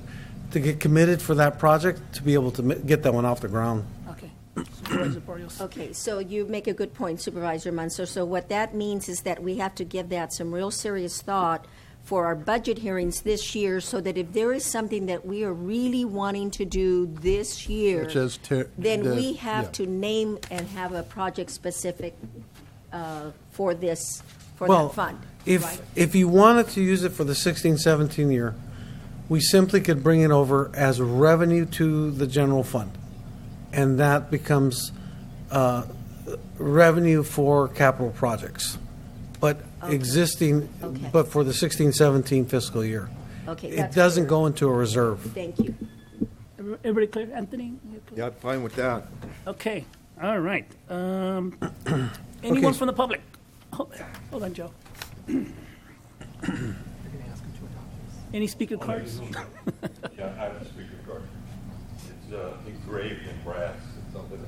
get committed for that project, to be able to get that one off the ground. Okay. Supervisor Barrios. Okay, so you make a good point, Supervisor Munster. So what that means is that we have to give that some real serious thought for our budget hearings this year, so that if there is something that we are really wanting to do this year, Such as then the- we have yeah. to name and have a project specific for this, for Well, that fund. if right? if you wanted to use it for the 16-17 year, we simply could bring it over as revenue to the general fund, and that becomes revenue for capital projects, but existing, Okay. but for the 16-17 fiscal year. Okay, It that's doesn't clear. go into a reserve. Thank you. Everybody clear? Anthony? Yeah, I'm fine with that. Okay. All right. Anyone Okay. from the public? Hold on, Joe. Any speaker cards? Yeah, I have a speaker card. It's engraved in brass. It's something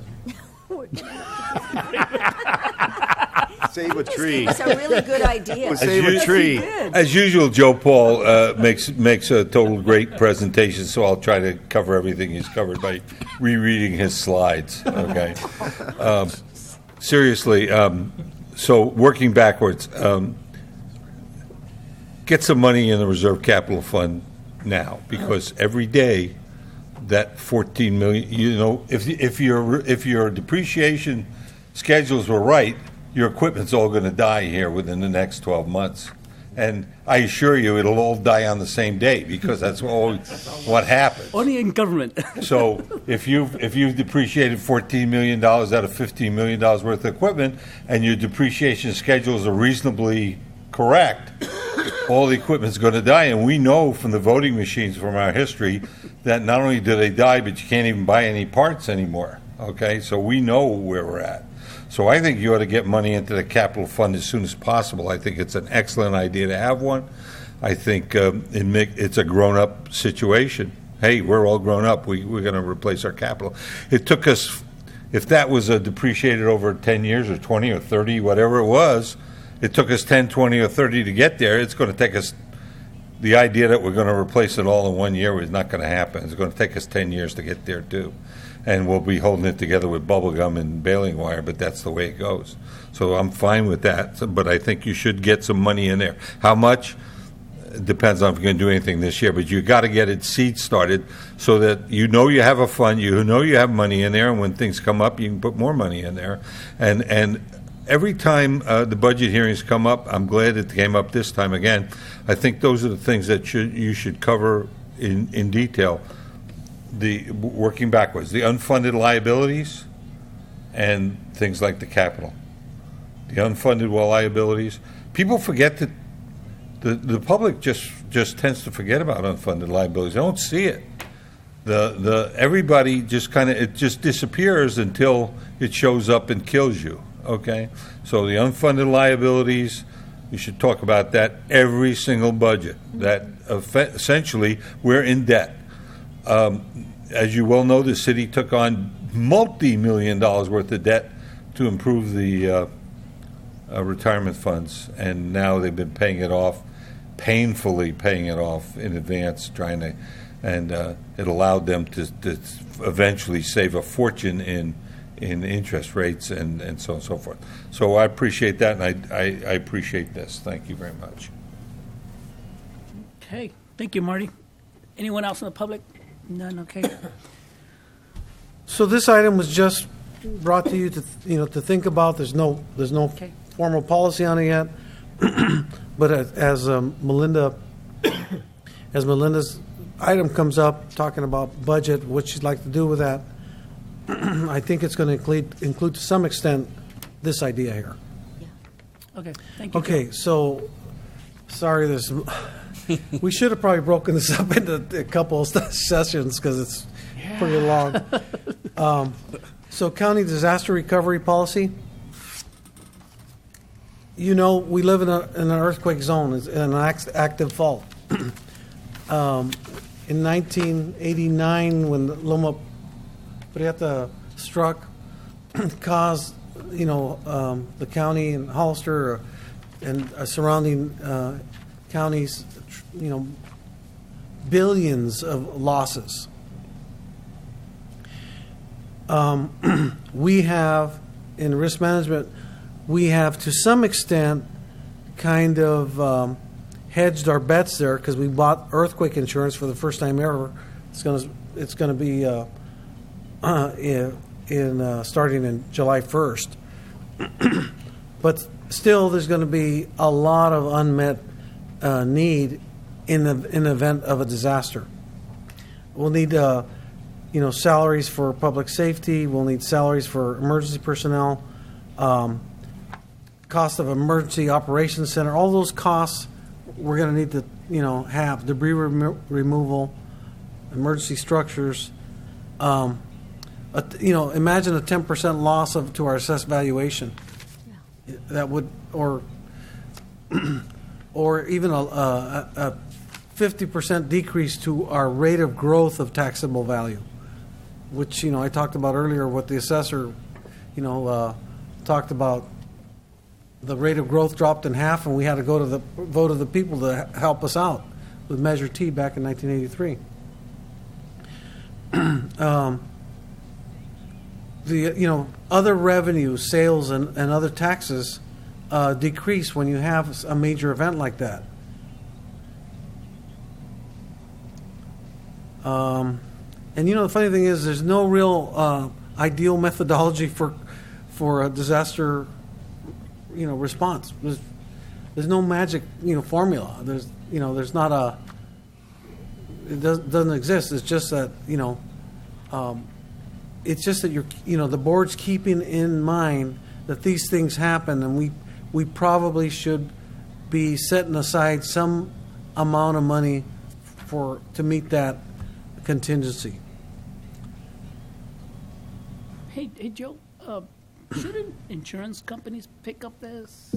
Save a tree. It's a really good idea. Save a tree. As usual, Joe Paul makes a total great presentation, so I'll try to cover everything he's covered by rereading his slides. Okay. Seriously, so working backwards, get some money in the reserve capital fund now, because every day that 14 million, you know, if your depreciation schedules were right, your equipment's all going to die here within the next 12 months. And I assure you, it'll all die on the same day, because that's what happens. Only in government. So if you've depreciated $14 million out of $15 million worth of equipment, and your depreciation schedules are reasonably correct, all the equipment's going to die. And we know from the voting machines from our history that not only do they die, but you can't even buy any parts anymore. Okay, so we know where we're at. So I think you ought to get money into the capital fund as soon as possible. I think it's an excellent idea to have one. I think it's a grown-up situation. Hey, we're all grown up. We're going to replace our capital. It took us, if that was depreciated over 10 years or 20 or 30, whatever it was, it took us 10, 20, or 30 to get there. It's going to take us, the idea that we're going to replace it all in 1 year is not going to happen. It's going to take us 10 years to get there, too. And we'll be holding it together with bubble gum and baling wire, but that's the way it goes. So I'm fine with that, but I think you should get some money in there. How much? It depends on if you're going to do anything this year, but you got to get it seed started so that you know you have a fund, you know you have money in there, and when things come up, you can put more money in there. And every time the budget hearings come up, I'm glad it came up this time again. I think those are the things that you should cover in detail. The working backwards, the unfunded liabilities and things like the capital. The unfunded liabilities, people forget that the public just tends to forget about unfunded liabilities. They don't see it. Everybody just it just disappears until it shows up and kills you. Okay, so the unfunded liabilities, we should talk about that every single budget. That essentially we're in debt. As you well know, the city took on multi-million dollars worth of debt to improve the retirement funds, and now they've been paying it off, painfully paying it off in advance, and it allowed them to eventually save a fortune in in interest rates and so on and so forth. So I appreciate that, and I appreciate this. Thank you very much. Okay, thank you, Marty. Anyone else in the public? None, okay. So this item was just brought to you to think about. There's no formal policy on it yet. But as Melinda's item comes up talking about budget, what she'd like to do with that, I think it's going to include to some extent this idea here. Okay, thank you. Okay, so sorry, we should have probably broken this up into a couple of sessions because it's pretty long. So county disaster recovery policy. We live in an earthquake zone, it's an active fault. In 1989, when Loma Prieta struck, caused the county and Hollister and surrounding counties, billions of losses. We have, in risk management, we have to some extent kind of hedged our bets there because we bought earthquake insurance for the first time ever. It's going to be starting in July 1st. But still, there's going to be a lot of unmet need in the event of a disaster. We'll need salaries for public safety. We'll need salaries for emergency personnel. Cost of emergency operations center. All those costs we're going to need to have debris removal, emergency structures. Imagine a 10% loss to our assessed valuation. Yeah. That would, or even a 50% decrease to our rate of growth of taxable value, which I talked about earlier. What the assessor, talked about. The rate of growth dropped in half, and we had to go to the vote of the people to help us out with Measure T back in 1983. The other revenue, sales, and other taxes decrease when you have a major event like that. And the funny thing is, there's no real ideal methodology for a disaster response. There's no magic formula. There's not a. It doesn't exist. It's just that it's just that the board's keeping in mind that these things happen, and we probably should be setting aside some amount of money to meet that contingency. Hey Joe. Shouldn't insurance companies pick up this?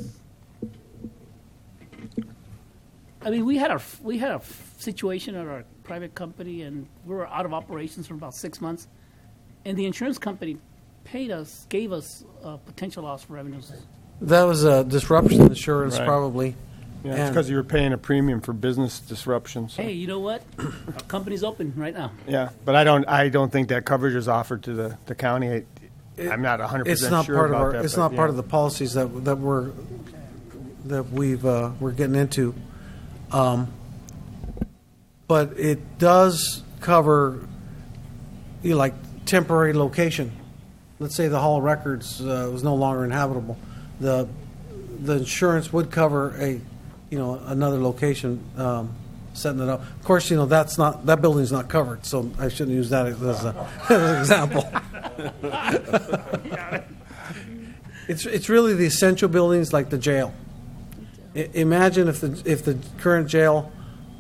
I mean, we had a situation at our private company, and we were out of operations for about 6 months, and the insurance company gave us potential loss for revenues. That was a disruption insurance, Right. Probably. Yeah, it's because you were paying a premium for business disruption. So. Hey, you know what? Our company's open right now. Yeah, but I don't think that coverage is offered to the county. I'm not 100% It's not sure part about of that. It's not part of the policies that we're getting into, but it does cover like temporary location. Let's say the Hall of Records was no longer inhabitable. The insurance would cover another location, setting it up. Of course, that building's not covered, so I shouldn't use that as an example. It's really the essential buildings like the jail. Imagine if the current jail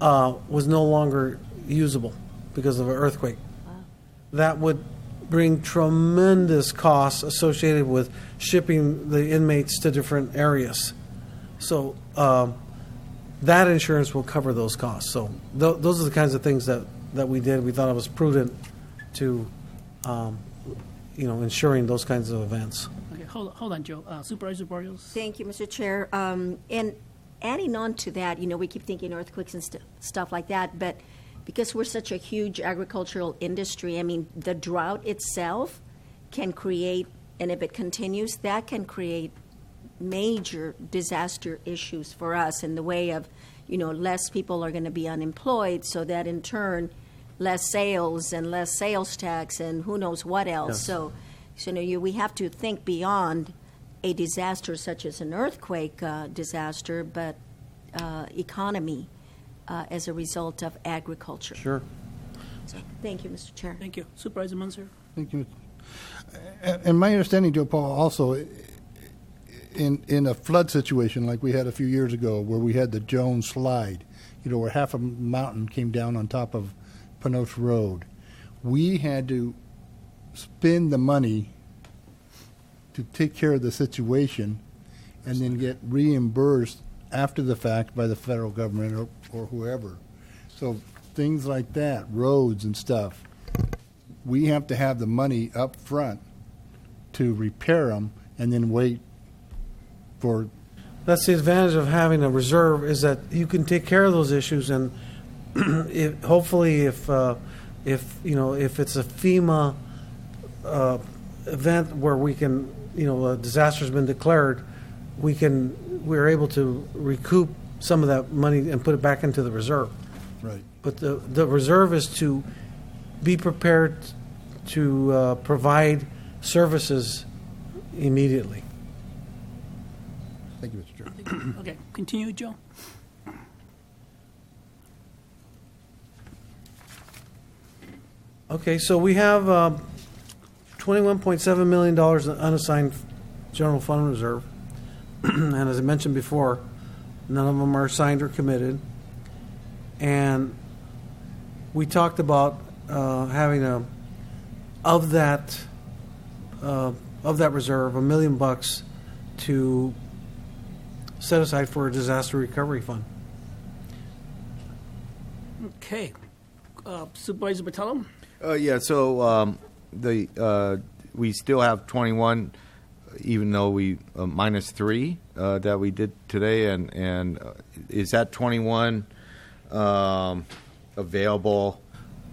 was no longer usable because of an earthquake. Wow. That would bring tremendous costs associated with shipping the inmates to different areas. So that insurance will cover those costs. So those are the kinds of things that we did. We thought it was prudent to ensuring those kinds of events. Okay, hold on, Joe. Supervisor Barrios. Thank you, Mr. Chair. And adding on to that, we keep thinking earthquakes and stuff like that, but because we're such a huge agricultural industry, I mean, the drought itself can create, and if it continues, that can create major disaster issues for us in the way of, less people are going to be unemployed, so that in turn, less sales and less sales tax and who knows what else. Yes. So we have to think beyond a disaster such as an earthquake disaster, but economy as a result of agriculture. Sure. So, thank you, Mr. Chair. Thank you. Supervisor Munzer. Thank you. And my understanding, Joe Paul, also in a flood situation like we had a few years ago where we had the Jones slide, where half a mountain came down on top of Panoche Road, we had to spend the money to take care of the situation and then get reimbursed after the fact by the federal government or whoever. So things like that, roads and stuff, we have to have the money up front to repair them and then wait for. That's the advantage of having a reserve, is that you can take care of those issues, and hopefully if it's a FEMA event where we can, a disaster's been declared, we're able to recoup some of that money and put it back into the reserve. Right. But the reserve is to be prepared to provide services immediately. Thank you, Mr. Chair. Okay, continue, Joe. Okay, so we have $21.7 million in unassigned general fund reserve. And as I mentioned before, none of them are signed or committed. And we talked about having of that reserve, $1 million to set aside for a disaster recovery fund. Okay. Supervisor Botello? Yeah, so we still have 21, even though we minus 3 that we did today, and is that 21 available?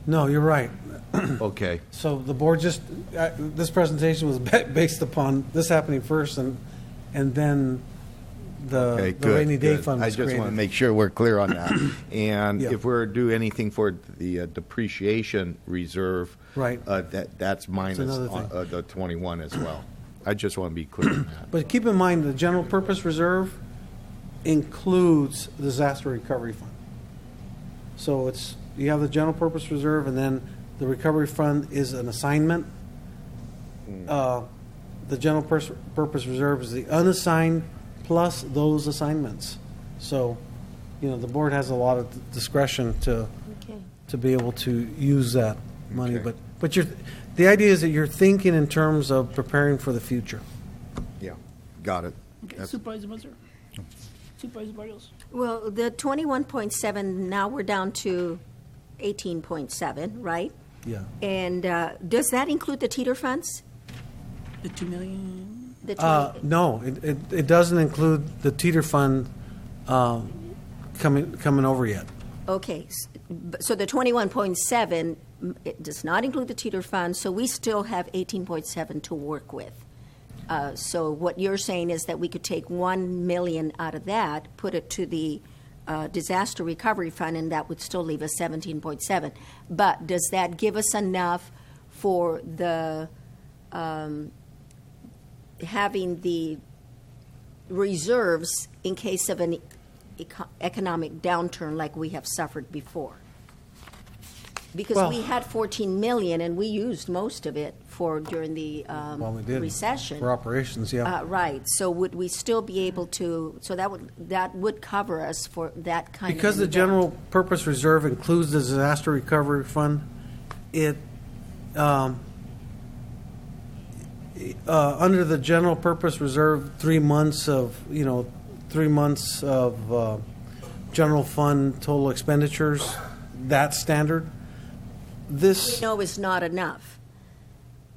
No, you're right. Okay. So the board just this presentation was based upon this happening first, and then the rainy day fund was I just want to created. make sure we're clear on that. And Yeah. if we're to do anything for the depreciation reserve, Right. That's minus another thing. the 21 as well. I just want to be clear on that. But keep in mind, the general purpose reserve includes the disaster recovery fund. So you have the general purpose reserve, and then the recovery fund is an assignment. The general purpose reserve is the unassigned plus those assignments. So, the board has a lot of discretion to be able to use that money. Okay. But the idea is that you're thinking in terms of preparing for the future. Yeah, got it. Okay, Supervisor Munzer. Supervisor Barrios. Well, the 21.7, now we're down to 18.7, right? Yeah. And does that include the teeter funds? The $2 million. The 20 No, it doesn't include the teeter fund coming over yet. Okay, so the 21.7, it does not include the teeter fund, so we still have 18.7 to work with. So what you're saying is that we could take 1 million out of that, put it to the disaster recovery fund, and that would still leave us 17.7. But does that give us enough for the having the reserves in case of an economic downturn like we have suffered before? Because Well- we had 14 million and we used most of it during the Well, we did. recession. For operations, yeah. Right. So would we still be able to? So that would cover us for that kind Because of the event. general purpose reserve includes the disaster recovery fund, it under the general purpose reserve, 3 months of general fund total expenditures, that's standard. This we know is not enough.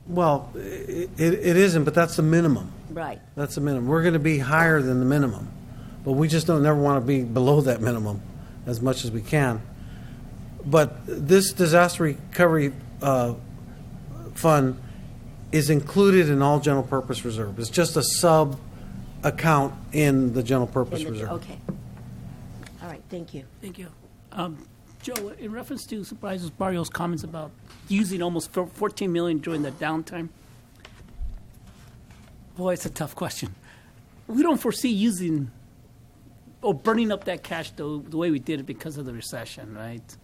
well, it isn't, but that's the minimum. Right. That's the minimum. We're going to be higher than the minimum, but we just don't never want to be below that minimum as much as we can. But this disaster recovery fund is included in all general purpose reserve. It's just a sub account in the general purpose reserve. Okay. All right, thank you. Thank you. Joe, in reference to Supervisor Barrios' comments about using almost $14 million during the downtime, boy, it's a tough question. We don't foresee using or burning up that cash the way we did it because of the recession, right?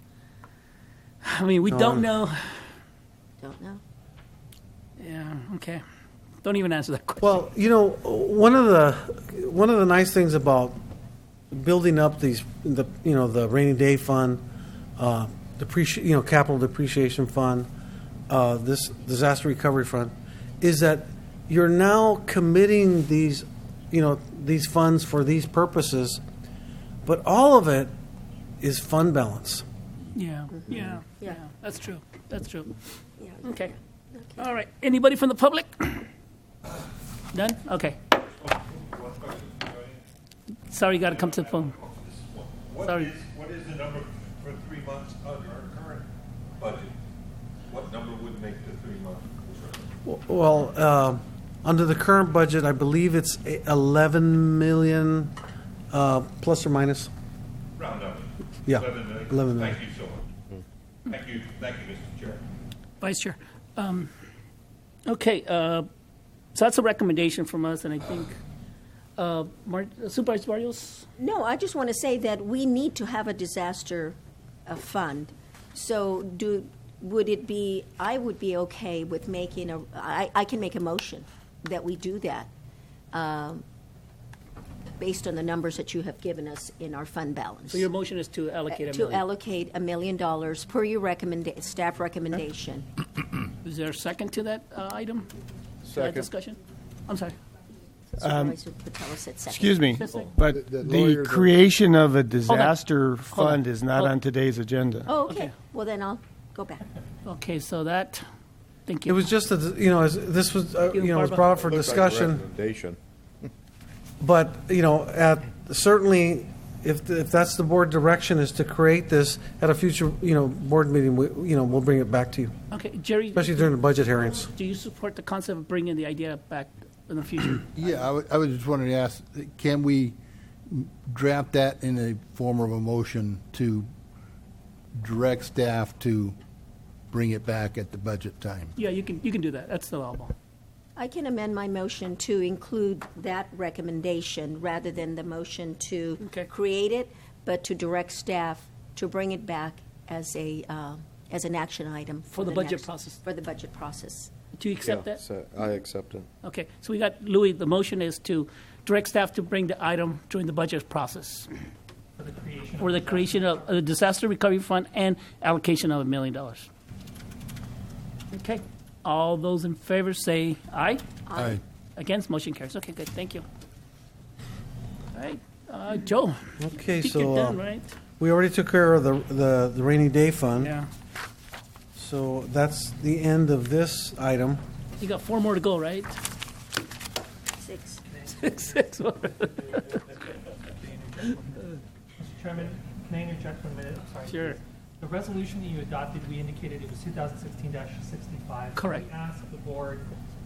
I mean, we don't know. Don't know. Yeah, okay. Don't even answer that question. Well, you know, one of the nice things about building up the rainy day fund, capital depreciation fund, this disaster recovery fund, is that you're now committing these funds for these purposes, but all of it is fund balance. Yeah, yeah, that's true. That's true. Yeah. Okay. All right. Anybody from the public? None? Okay. Sorry, you got to come to the phone. Sorry. What is the number for 3 months under our current budget? What number would make the 3 months? Well, under the current budget, I believe it's 11 million, plus or minus. Round up. Yeah, 11 million. 11 million. Thank you so much. Thank you, Mr. Chair. Vice Chair. Okay, so that's a recommendation from us, and I think, Supervisor Barrios? No, I just want to say that we need to have a disaster fund. So would it be, I would be okay with making I can make a motion that we do that based on the numbers that you have given us in our fund balance. So your motion is to allocate To allocate $1 million per your staff recommendation. Is there a second to that item? Second. Discussion? I'm sorry. Supervisor Patella said second. Excuse me, Second. but the creation of a disaster fund is not on today's agenda. Oh, okay. Well, then I'll go back. Okay, so that, thank you. It was just this was was brought up for Looks like a discussion. recommendation. But certainly, if that's the board direction is to create this at a future board meeting, we'll bring it back to you, Okay, Jerry. especially during the budget hearings. Do you support the concept of bringing the idea back in the future? Yeah, I was just wondering to ask, can we draft that in a form of a motion to direct staff to bring it back at the budget time? Yeah, you can do that. That's allowable. I can amend my motion to include that recommendation rather than the motion to create it, but to direct staff to bring it back as an action item For the budget process. For the budget process. Do you accept Yeah, that? so I accept it. Okay, so we got, Louis, the motion is to direct staff to bring the item during the budget process for the creation of a disaster recovery fund and allocation of $1 million. Okay, all those in favor say aye. Aye. Against, motion carries. Okay, good, thank you. All right, Joe. Okay, I think so you're done, right? we already took care of the rainy day fund. Yeah, So that's the end of this item. you got 4 more to go, right? 6. Mr. Six. Chairman, can I interject for a minute? I'm sorry. Sure. The resolution that you adopted, we indicated it was 2016-65. Correct. We asked the board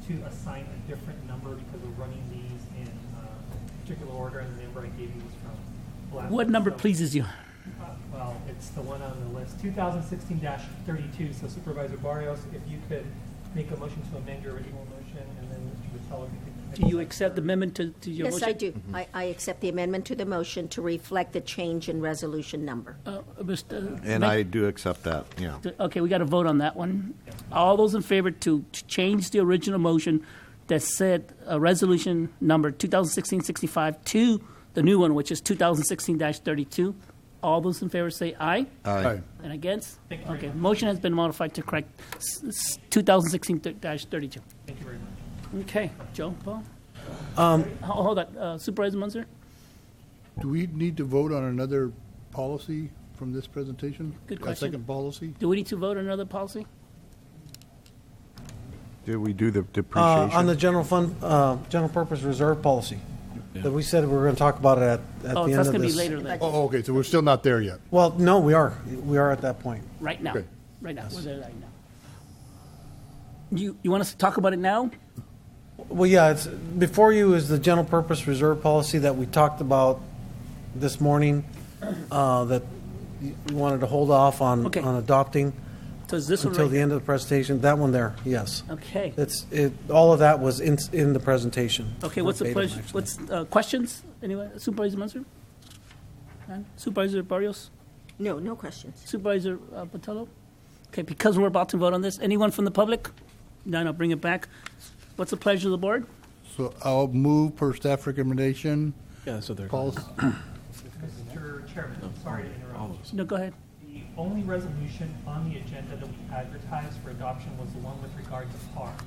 to assign a different number because we're running these in particular order, and the number I gave you was from last. What number so- pleases you? Well, it's the one on the list, 2016-32. So Supervisor Barrios, if you could make a motion to amend your original motion, and then Mr. Vitale, if you could. Do you accept the amendment to your Yes, motion? I do. I accept the amendment to the motion to reflect the change in resolution number. Mr. And I do accept that, yeah. Okay, we got to vote on that one. All those in favor to change the original motion that said resolution number 2016-65 to the new one, which is 2016-32. All those in favor say aye. Aye. And against? Thank you very Okay, much. motion has been modified to correct 2016-32. Thank you very much. Okay, Joe, Paul? Hold on, Supervisor Munzer? Do we need to vote on another policy from this presentation? Good A question. second policy? Do we need to vote on another policy? Did we do the depreciation? On the general fund, general purpose reserve policy, that we said we were going to talk about it at the end of Oh, this. that's going to be later then, Oh, okay, so we're still not there yet. Well, no, we are at that point. right now. Okay. Right now, we're there right now. You want us to talk about it now? Well, yeah, it's, before you is the general purpose reserve policy that we talked about this morning, that you wanted to hold off on, Okay. on adopting So is this one until right the end of the presentation. That one there, yes. Okay. All of that was in the presentation. Okay, what's the Verbatim, pleasure? actually. What's questions? Anyone? Supervisor Munzer? None? Supervisor Barrios? No, no questions. Supervisor Botello? Okay, because we're about to vote on this, anyone from the public? None, I'll bring it back. What's the pleasure of the board? So I'll move per staff recommendation. Yeah, so they're Policy. Mr. Chairman, sorry to interrupt. No, go ahead. The only resolution on the agenda that we advertised for adoption was the one with regard to PARs.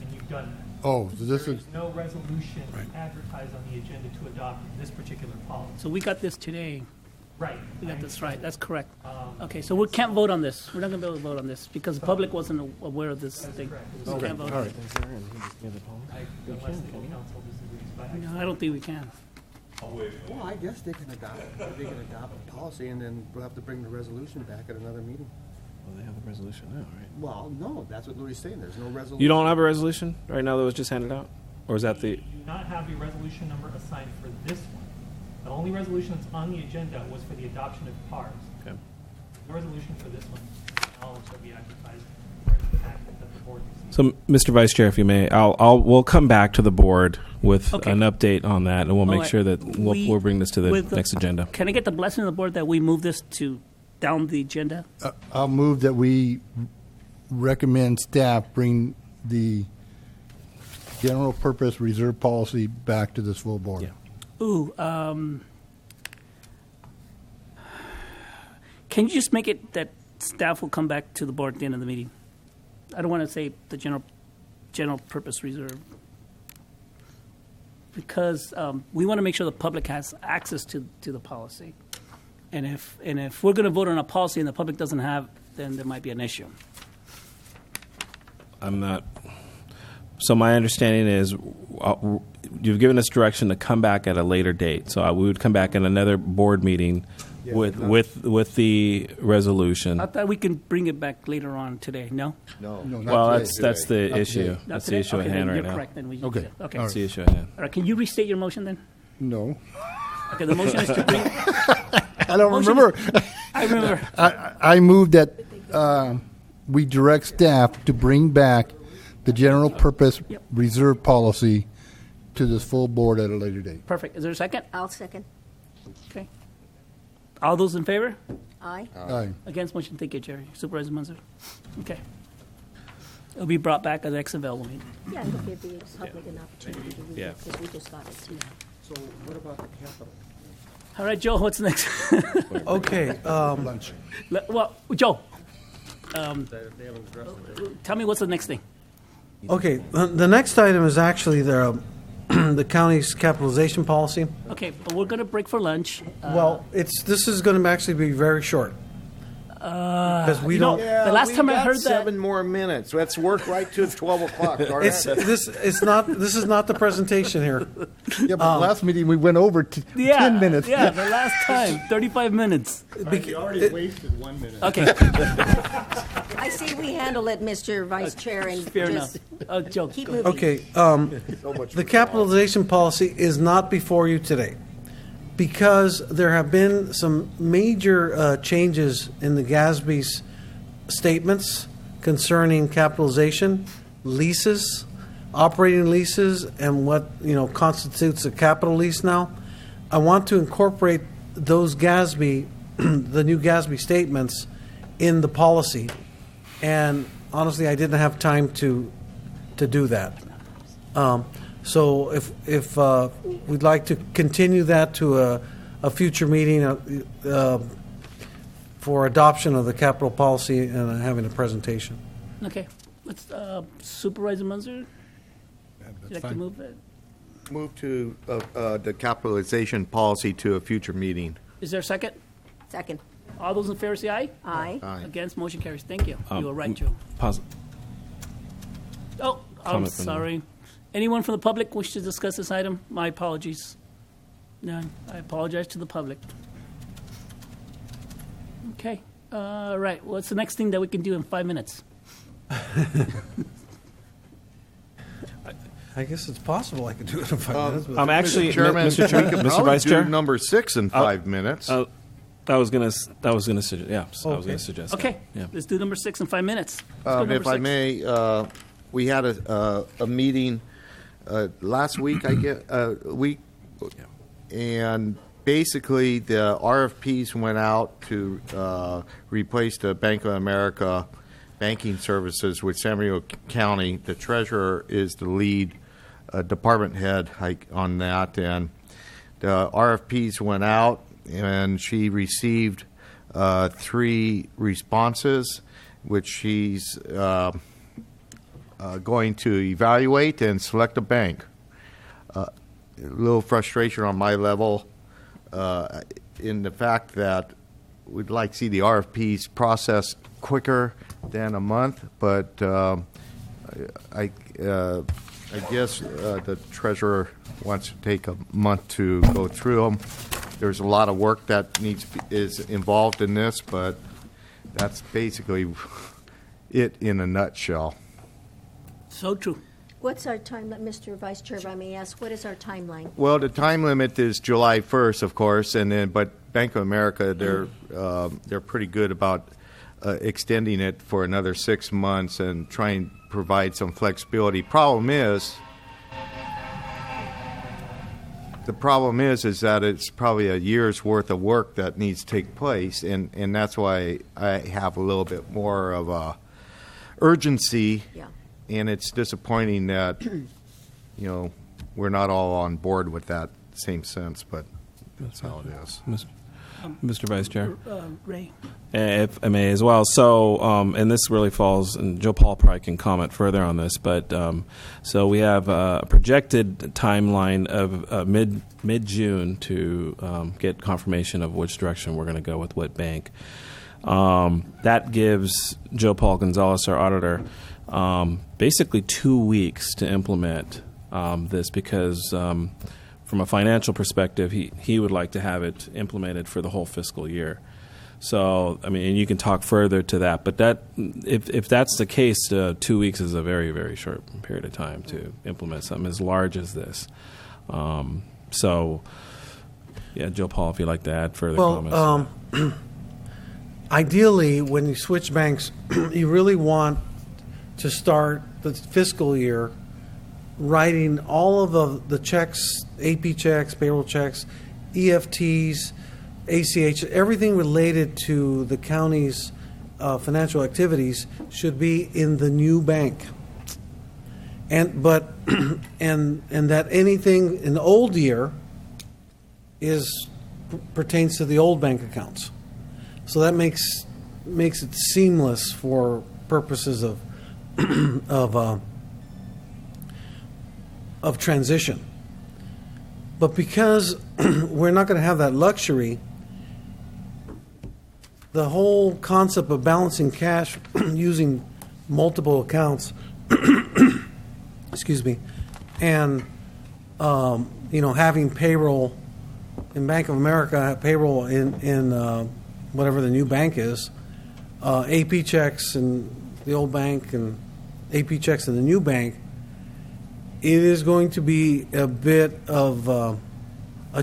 And you've done that. Oh, so this There is, is no resolution advertised on the agenda to adopt this particular policy. So we got this today. Right. We got this right, that's correct. Um, Okay, so we can't vote on this. We're not going to be able to vote on this because the public wasn't aware of this thing. So we can't vote on it. Unless the council disagrees, but No, I don't think we can. Well, I guess they can adopt a policy, and then we'll have to bring the resolution back at another meeting. Well, they have the resolution now, right? Well, no, that's what Louis is saying, there's no resolution. You don't have a resolution right now that was just handed out? Or is that the, we do not have a resolution number assigned for this one. The only resolution that's on the agenda was for the adoption of PARs. okay. No resolution for this one. Knowledge that we advertised or in the packet that the board received. So, Mr. Vice Chair, if you may, we'll come back to the board with Okay. an update on that, and we'll make All right. sure that we'll bring this to the With next agenda. Can I get the blessing of the board that we move this to down the agenda? I'll move that we recommend staff bring the general purpose reserve policy back to this full board. Yeah. Ooh, can you just make it that staff will come back to the board at the end of the meeting? I don't want to say the general purpose reserve. Because we want to make sure the public has access to the policy. And if we're going to vote on a policy and the public doesn't have, then there might be an issue. I'm not. So my understanding is you've given us direction to come back at a later date. So we would come back in another board meeting with the resolution. I thought we can bring it back later on today. No? No. Well, that's the Not issue. today. Not That's the today? issue Okay, at hand then right you're now. correct. Then we Okay. Okay. That's the issue at hand. All right. Can you restate your motion then? No. Okay. The motion is to bring. I don't Motion remember. I remember. I move that we direct staff to bring back the general purpose Yep. reserve policy to this full board at a later date. Perfect. Is there a second? I'll second. Okay. All those in favor? Aye. Aye. Against motion, thank you, Jerry. Supervisor Munzer. Okay. It'll be brought back at the next available meeting. Yeah, it'll give the public an opportunity to read Yeah. it, because we just got it tonight. So what about the capital? All right, Joe, what's next? Okay, Well, Joe, tell me what's the next thing? okay, the next item is actually the county's capitalization policy. Okay, but we're going to break for lunch. Well, this is going to actually be very short. Because we you know, don't. the last time I heard that, 7 more minutes. Let's work right to 12 o'clock. all right? This is not the presentation here. Yeah, but last meeting we went over 10 minutes. Yeah, the last time, 35 minutes. You already wasted 1 minute. Okay, I see we handle it, Mr. Vice Chair, and fair enough. just Joe, keep go. moving. Okay, the capitalization policy is not before you today because there have been some major changes in the GASB's statements concerning capitalization, leases, operating leases, and what constitutes a capital lease now. I want to incorporate those GASB, the new GASB statements, in the policy, and honestly, I didn't have time to do that. So if we'd like to continue that to a future meeting for adoption of the capital policy and having a presentation. Okay, let's Supervisor Munzer. That's Would you like to fine. move it? Move to the capitalization policy to a future meeting. Is there a second? Second. All those in favor say aye. Aye. Aye. Against, motion carries. Thank you. You were right, Joe. Pause. Oh, I'm Comment from sorry. Anyone from the public wish to discuss this item? My apologies. None. I apologize to the public. Okay. Right. What's the next thing that we can do in 5 minutes? I guess it's possible I could do it in 5 minutes. but- I'm actually, Mr. Chairman, Mr. Chair, we could Mr. probably Vice do Chair. number 6 in 5 minutes. I was gonna suggest. Yeah, I was gonna suggest. that. Okay, Yeah. let's do number 6 in 5 minutes. Let's go number If I 6. may, we had a meeting last week, and basically the RFPs went out to replace the Bank of America banking services with San Bernardino County. The treasurer is the lead department head on that, and the RFPs went out, and she received 3 responses, which she's going to evaluate and select a bank. A little frustration on my level in the fact that we'd like to see the RFPs processed quicker than a month, but I guess the treasurer wants to take a month to go through them. There's a lot of work that is involved in this, but that's basically it in a nutshell. So true. What's our time, Mr. Vice Chair, if I may ask, what is our timeline? Well, the time limit is July 1st, of course, and then but Bank of America, they're pretty good about extending it for another 6 months and trying to provide some flexibility. The problem is that it's probably a year's worth of work that needs to take place, and that's why I have a little bit more of a urgency. Yeah. And it's disappointing that, we're not all on board with that same sense, but that's how it is. Mr. Vice Chair. Ray. If I may as well. So, and this really falls, and Joe Paul probably can comment further on this, but so we have a projected timeline of mid-June to get confirmation of which direction we're going to go with what bank. That gives Joe Paul Gonzalez, our auditor, basically 2 weeks to implement this because from a financial perspective, he would like to have it implemented for the whole fiscal year. So, I mean, and you can talk further to that, but that if that's the case, 2 weeks is a very, very short period of time to implement something as large as this. So, yeah, Joe Paul, if you'd like to add further comments. Ideally, when you switch banks, you really want to start the fiscal year writing all of the checks, AP checks, payroll checks, EFTs, ACH, everything related to the county's financial activities should be in the new bank. And that anything in the old year pertains to the old bank accounts. So that makes it seamless for purposes of transition. But because we're not going to have that luxury, the whole concept of balancing cash using multiple accounts, excuse me, and having payroll in Bank of America, payroll in whatever the new bank is, AP checks in the old bank and AP checks in the new bank, it is going to be a bit of a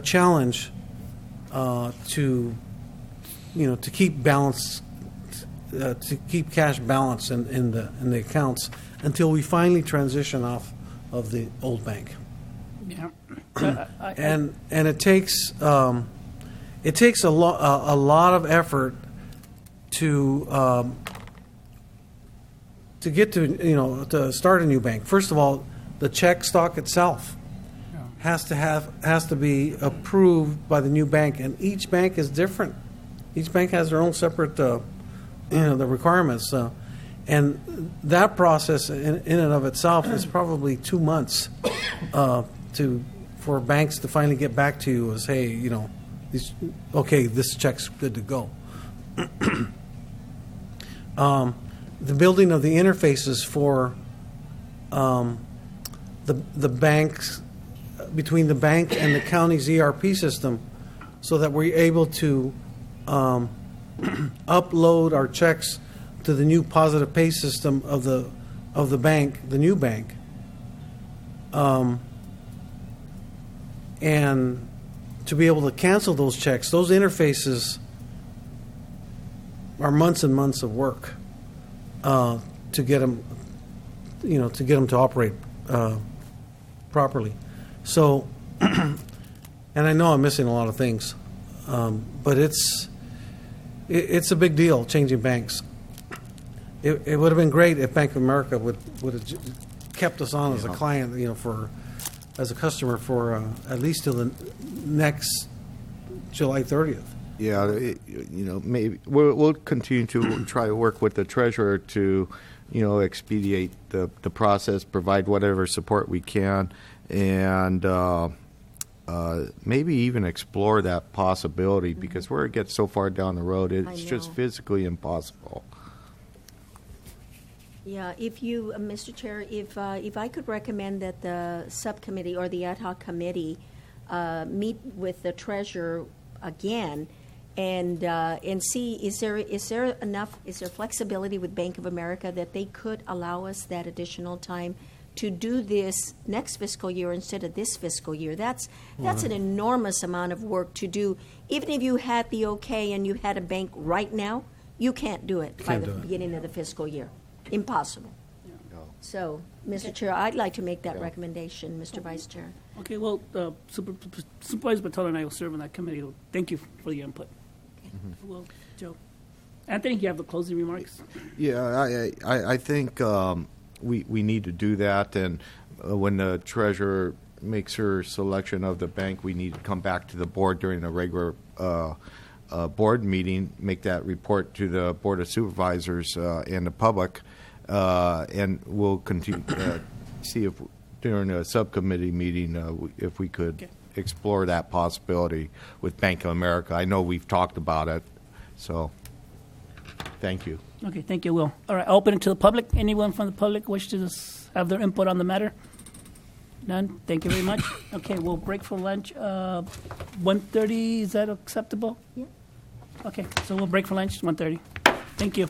challenge to keep balance, to keep cash balance in the accounts until we finally transition off of the old bank. Yeah. And it takes a lot of effort to get to start a new bank. First of all, the check stock itself has to be approved by the new bank, and each bank is different. Each bank has their own separate the requirements, and that process in and of itself is probably 2 months for banks to finally get back to you as, hey, this check's good to go. The building of the interfaces for the banks, between the bank and the county's ERP system, so that we're able to upload our checks to the new positive pay system of the bank, the new bank. And to be able to cancel those checks, those interfaces are months and months of work to get them, to operate properly. So, and I know I'm missing a lot of things, but it's a big deal changing banks. It would have been great if Bank of America would have kept us on as a client, as a customer for at least till the next July 30th. Yeah, maybe we'll continue to try to work with the treasurer to, expedite the process, provide whatever support we can, and maybe even explore that possibility, because where it gets so far down the road, it's just physically impossible. Yeah, if you, Mr. Chair, if I could recommend that the subcommittee or the ad hoc committee meet with the treasurer again and see is there flexibility with Bank of America that they could allow us that additional time to do this next fiscal year instead of this fiscal year. That's an enormous amount of work to do. Even if you had the okay and you had a bank right now, you can't do it by the beginning of the fiscal year. Impossible. So, Mr. Chair, I'd like to make that recommendation, Mr. Vice Chair. Okay, well, Supervisor Batalla and I will serve on that committee. Thank you for the input. Well, Joe. Anthony, you have the closing remarks? Yeah, I think we need to do that, and when the treasurer makes her selection of the bank, we need to come back to the board during a regular board meeting, make that report to the Board of Supervisors and the public, and we'll continue see if during a subcommittee meeting if we could explore that possibility with Bank of America. I know we've talked about it, so thank you. Okay, thank you, Will. All right, I'll open it to the public. Anyone from the public wish to have their input on the matter? None? Thank you very much. Okay, we'll break for lunch. 1:30, is that acceptable? Yeah. Okay, so we'll break for lunch, 1:30. Thank you.